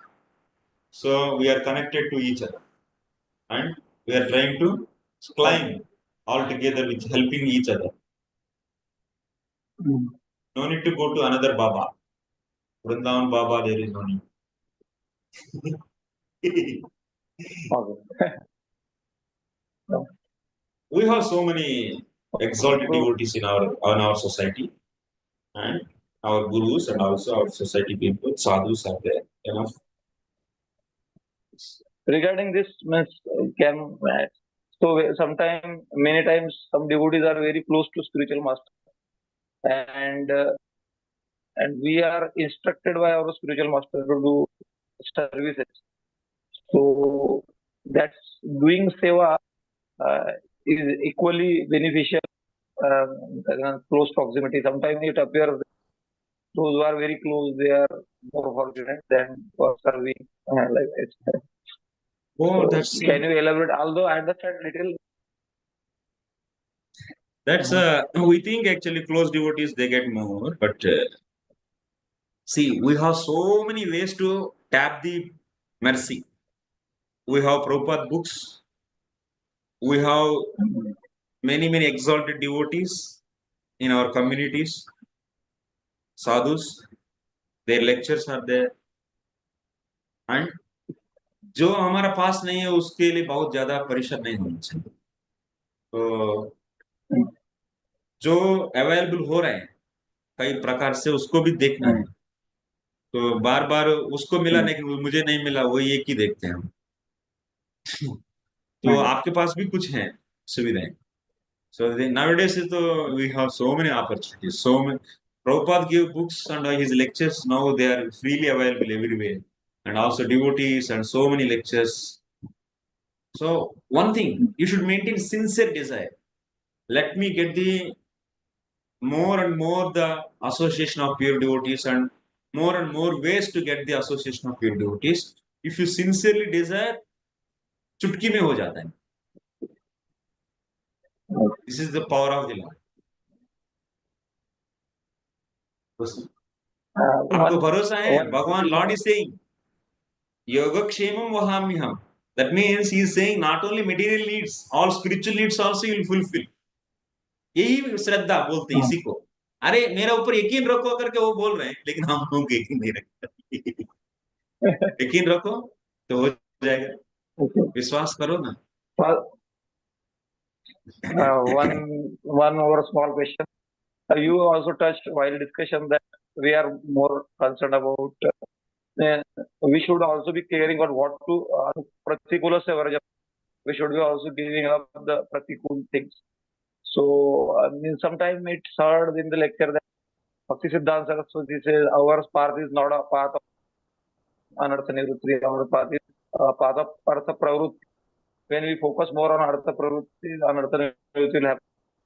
So we are connected to each other. And we are trying to climb all together with helping each other. No need to go to another Baba. Vrindavan Baba, there is no need. We have so many exalted devotees in our society, and our gurus and also our society people, sadhus are there. Enough. Regarding this, means can sometimes, many times, some devotees are very close to spiritual master, and we are instructed by our spiritual master to do services. So that's doing seva is equally beneficial. Close proximity. Sometimes it appears those who are very close, they are more fortunate than for serving like this. Oh, So can you elaborate? Although I understand little. We think actually close devotees they get more, but see, we have so many ways to tap the mercy. We have Prabhupada books. We have many exalted devotees in our communities, sadhus. Their lectures are there, and जो हमारा पास नहीं है उसके लिए बहुत ज्यादा परिश्रम नहीं होना चाहिए. तो जो अवेलेबल हो रहे हैं कई प्रकार से उसको भी देखना है. तो बार बार उसको मिला नहीं, मुझे नहीं मिला, वही एक ही देखते हैं हम. तो आपके पास भी कुछ है सुविधाएं. So nowadays we have so many opportunities. So many. Prabhupada gave books and his lectures now they are freely available everywhere. and also devotees and so many lectures. So one thing, you should maintain sincere desire. Let me get the more and more the association of pure devotees and more ways to get the association of pure devotees. If you sincerely desire, चुटकी में हो जाता है. This is the power of the Lord. आपको भरोसा है? भगवान Lord is saying, योगक्षेमं वहाम्यहम्. That means he is saying not only material needs, all spiritual needs also he will fulfill. यही श्रद्धा बोलते हैं इसी को. अरे मेरा ऊपर यकीन रखो करके वो बोल रहे हैं, लेकिन हम लोग यकीन नहीं रखते. यकीन रखो तो हो जाएगा. विश्वास करो ना. One more small question. You also touched while discussion that we are more concerned about. We should also be caring on what to pratikula se varja. We should be also giving up the pratikul things. So sometimes it's heard in the lecture that Bhakti Siddhanta Saraswati says our path is not a path of anartha nivritti, our path is a path of artha pravrutti. When we focus more on artha pravrutti, anartha nivritti will happen.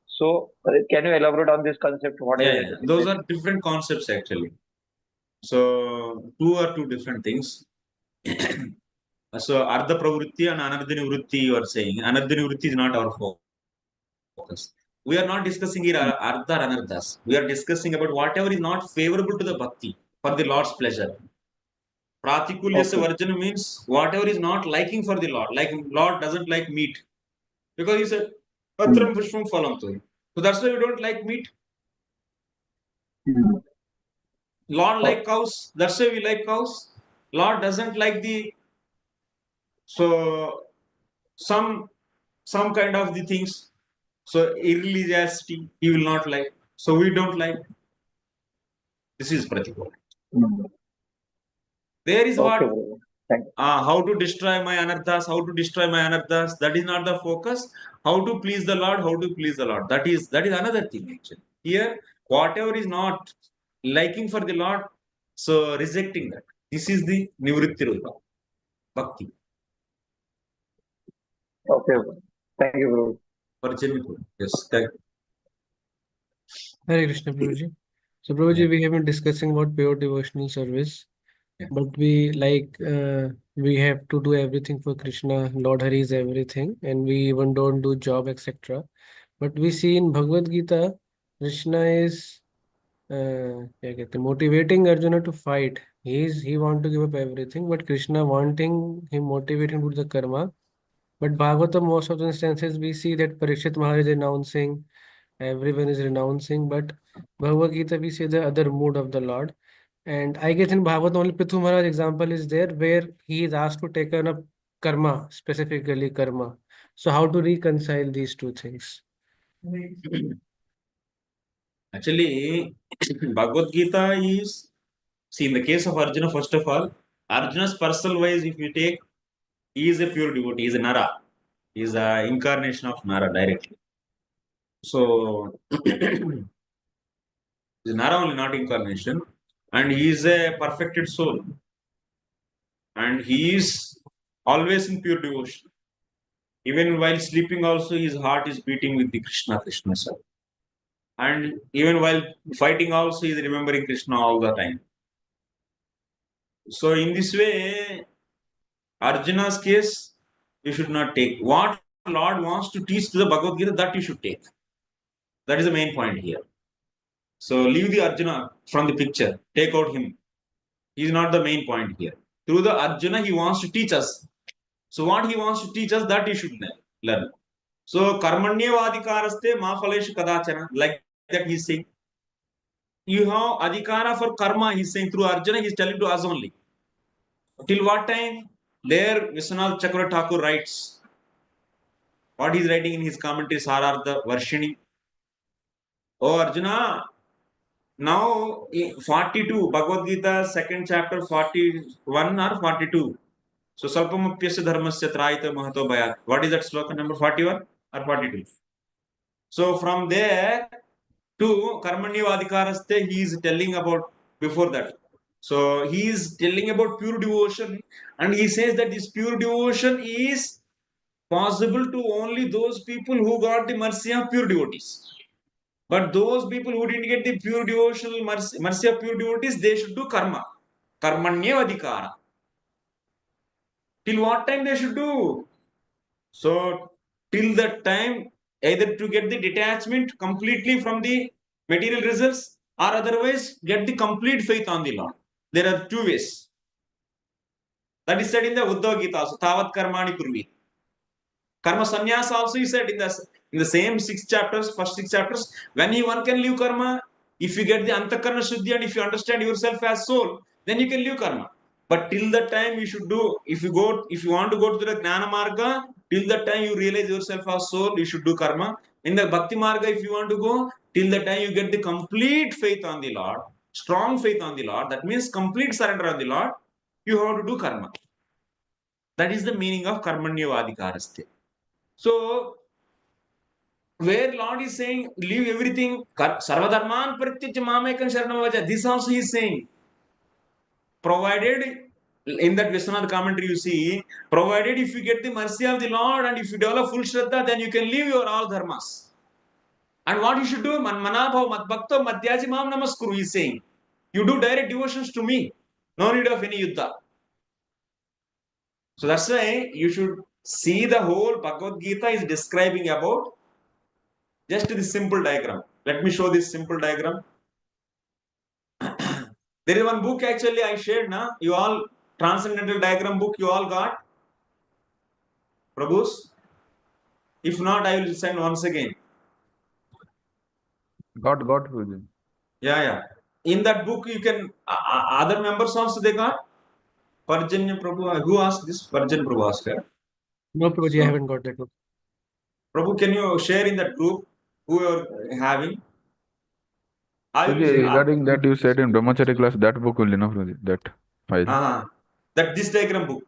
So can you elaborate on this concept? What Yeah, those are different concepts actually. So two different things. So Ardha Pravritti and Anardha Nivritti you are saying. Anardha Nivritti is not our focus. We are not discussing here Ardha or Anardhas. We are discussing about whatever is not favorable to the Bhakti for the Lord's pleasure. Pratikulyasya Varjana means whatever is not liking for the Lord. Like Lord doesn't like meat. Because he said, Patram Pushpam Phalam Tohi. So that's why we don't like meat. Lord like cows. That's why we like cows. Lord doesn't like the some kind of the things. So irreligiosity he will not like. So we don't like. This is Pratikula. There is what how to destroy my anarthas, how to destroy my anarthas. That is not the focus. How to please the Lord, how to please the Lord. That is another thing actually. Here, whatever is not liking for the Lord, so rejecting that. This is the Nivritti Rupa. Bhakti. Okay. Thank you, Guru. Yes, thank you. Hare Krishna, Prabhuji. So, Prabhuji, we have been discussing about pure devotional service, but we we have to do everything for Krishna. Lord Hari is everything, and we even don't do job, etc. But we see in Bhagavad Gita, Krishna is motivating Arjuna to fight. He want to give up everything, but Krishna wanting him, motivating to do the karma. But Bhagavatam, most of the instances, we see that Parikshit Maharaj is renouncing, everyone is renouncing, but Bhagavad Gita, we see the other mood of the Lord. And I guess in Bhagavatam, only Prithu Maharaj example is there where he is asked to take on up karma, specifically karma. So how to reconcile these two things? Actually, Bhagavad Gita is, see, in the case of Arjuna, first of all, Arjuna's personal wise, if you take, he is a pure devotee, he is a Nara. He is an incarnation of Nara directly. So, he is Nara only, not incarnation. And he is a perfected soul. And he is always in pure devotion. Even while sleeping also, his heart is beating with the Krishna self. And even while fighting also, he is remembering Krishna all the time. So in this way, Arjuna's case, you should not take. What Lord wants to teach to the Bhagavad Gita, that you should take. That is the main point here. So leave the Arjuna from the picture. Take out him. He is not the main point here. Through the Arjuna, he wants to teach us. So what he wants to teach us, that you should learn. So karmanyevadikaraste ma phaleshu kadachana. Like that he is saying. You have adhikara for karma, he is saying. Through Arjuna, he is telling to us only. Till what time? There, Vishwanath Chakra Thakur writes. What he is writing in his commentary, Sarartha Varshini. Oh Arjuna, now 42, Bhagavad Gita, second chapter, 41 or 42. So, Salpamapyasya Dharmasya Trayita Mahato Bhayat. What is that sloka number 41 or 42? So, from there to Karmanyevadikaraste, he is telling about before that. So he is telling about pure devotion, and he says that this pure devotion is possible to only those people who got the mercy of pure devotees. But those people who didn't get the pure devotional mercy of pure devotees, they should do karma. Karmanya adhikara. Till what time they should do? So till that time, either to get the detachment completely from the material results, or otherwise get the complete faith on the Lord. There are two ways. That is said in the Uddhava Gita also. Tavat karmani kurvi. Karma sannyas also is said in the same 6 chapters, first 6 chapters. When one can leave karma, if you get the antakarna shuddhi and if you understand yourself as soul, then you can leave karma. But till that time you should do, if you want to go to the Gnana Marga, till that time you realize yourself as soul, you should do karma. In the Bhakti Marga, if you want to go, till that time you get the complete faith on the Lord, strong faith on the Lord, that means complete surrender on the Lord, you have to do karma. That is the meaning of karmanya vadikaraste. So, where Lord is saying, leave everything, sarvadharman parityajya mamekam sharanam vaja, this also he is saying, provided, in that Vishwanath commentary you see, provided if you get the mercy of the Lord and if you develop full shraddha, then you can leave your all dharmas. And what you should do, manmanabhav mat bhakto madhyaji mam namaskuru, he is saying, you do direct devotions to me, no need of any yuddha. So that's why you should see the whole Bhagavad Gita is describing about just this simple diagram. Let me show this simple diagram. There is one book actually I shared now. You all, transcendental diagram book you all got? Prabhus? If not, I will send once again. Got Guruji. Yeah. In that book you can, other members also they got? Parjanya Prabhu, who asked this? Parjan Prabhu asked. No, Prabhuji, I haven't got that book. Prabhu, can you share in that group who you are having? Regarding that you said in Brahmachari class, that book only, no, Prabhuji, that file. This diagram book.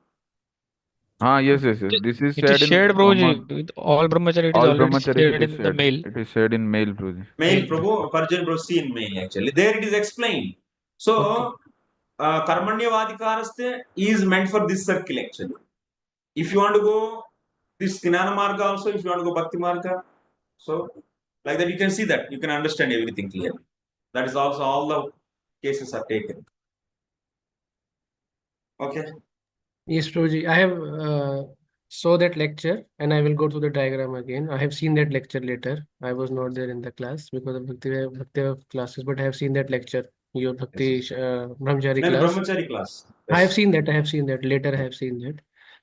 Yes. This is It is shared in shared, Prabhuji. With all brahmachari, it is all already Brahmacharis. shared It is in the shared. mail. It is shared in mail, Prabhuji. Mail, Prabhu, Parjan Prabhu, see in mail actually. There it is explained. So, Karmanya Vadikaraste is meant for this circle actually. If you want to go this Jnana Marga also, if you want to go Bhakti Marga, so like that you can see that, you can understand everything clearly. That is also all the cases are taken. Okay. Yes, Prabhuji, I have saw that lecture and I will go through the diagram again. I have seen that lecture later. I was not there in the class because of Bhakti classes, but I have seen that lecture, your Bhakti Brahmachari Then class. Brahmachari class. I have seen that. Later, I have seen that.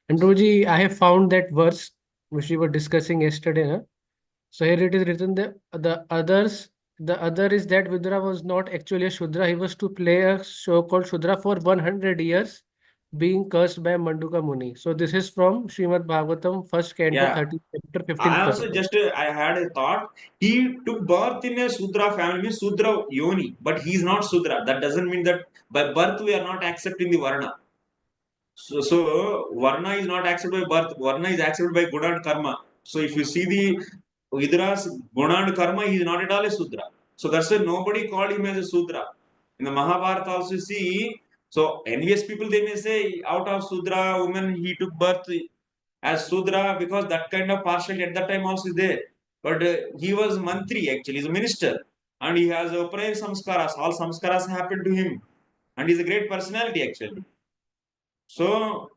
And Prabhuji, I have found that verse which we were discussing yesterday. Na? So here it is written the other is that Vidura was not actually a Shudra. He was to play a show called Shudra for 100 years, being cursed by Manduka Muni. So this is from Srimad Bhagavatam, first canto, 30th chapter, 15th I also verse. I had a thought. He took birth in a Sudra family, means Sudra Yoni, but he is not Sudra. That doesn't mean that by birth we are not accepting the Varna. So Varna is not accepted by birth. Varna is accepted by Guna and Karma. So if you see the Vidra's Guna and Karma, he is not at all a Sudra. So that's why nobody called him as a Sudra. In the Mahabharata also see, so envious people they may say out of Sudra woman he took birth as Sudra because that kind of partiality at that time also is there. But he was mantri actually, he's a minister. And he has prayer samskaras. All samskaras happened to him. And he's a great personality actually. So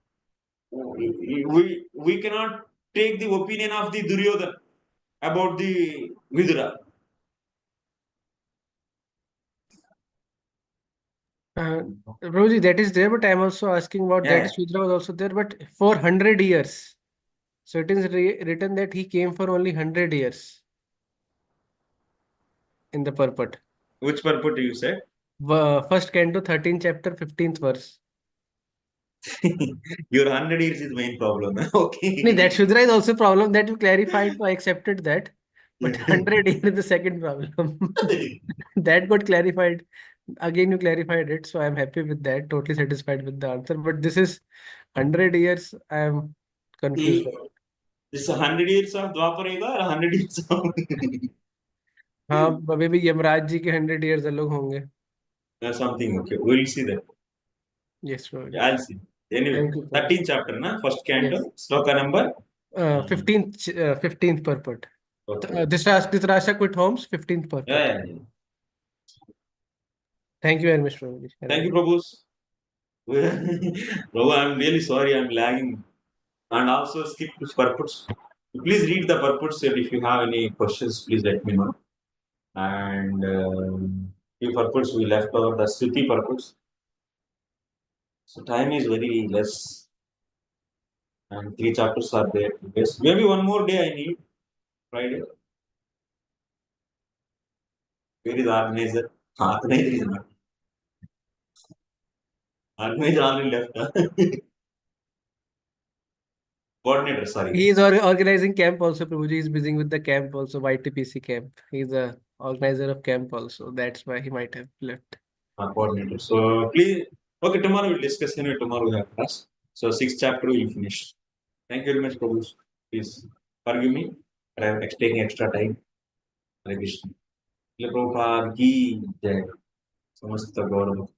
we cannot take the opinion of the Duryodhan about the Vidura. Prabhuji, that is there, but I am also asking about that. Shudra was also there, but for 100 years. So it is written that he came for only 100 years in the purport. Which purport you said? First canto, 13th chapter, 15th verse. Your 100 years is the main problem. Okay. No, that Shudra is also problem that you clarified, so I accepted that. But 100 years is the second problem. That got clarified. Again, you clarified it, so I'm happy with that. Totally satisfied with the answer. But this is 100 years. I am confused. This is 100 years of Dwapara Yuga or 100 years of हाँ, अभी भी यमराज जी के 100 years अलग होंगे. something. Okay, we'll see that. Yes, Prabhuji. Yeah, I'll see. Anyway, Thank you, Prabhuji. 13th chapter, na? First canto, Yes. sloka number. 15th purport. Okay. Dhritarashtra quit homes, 15th purport. Yeah, yeah. Thank you very much, Prabhuji. Thank you, Prabhus. Prabhu, I'm really sorry, I'm lagging. And also skip to purports. Please read the purports, and if you have any questions, please let me know. And few purports we left over, the Sruti purports. So time is very less. And 3 chapters are there. Yes, maybe one more day I need. Friday. Where is the organizer? Organizer is not. Organizer already left. Coordinator, sorry. He is organizing camp also, Prabhuji. He is busy with the camp also, YTPC camp. He is the organizer of camp also. That's why he might have left. Coordinator. So please, okay, tomorrow we'll discuss. Anyway, tomorrow we have class. So 6th chapter we'll finish. Thank you very much, Prabhu. Please forgive me for taking extra time. Hare Krishna. Prabhupada ki jai. Samasta Gaurav.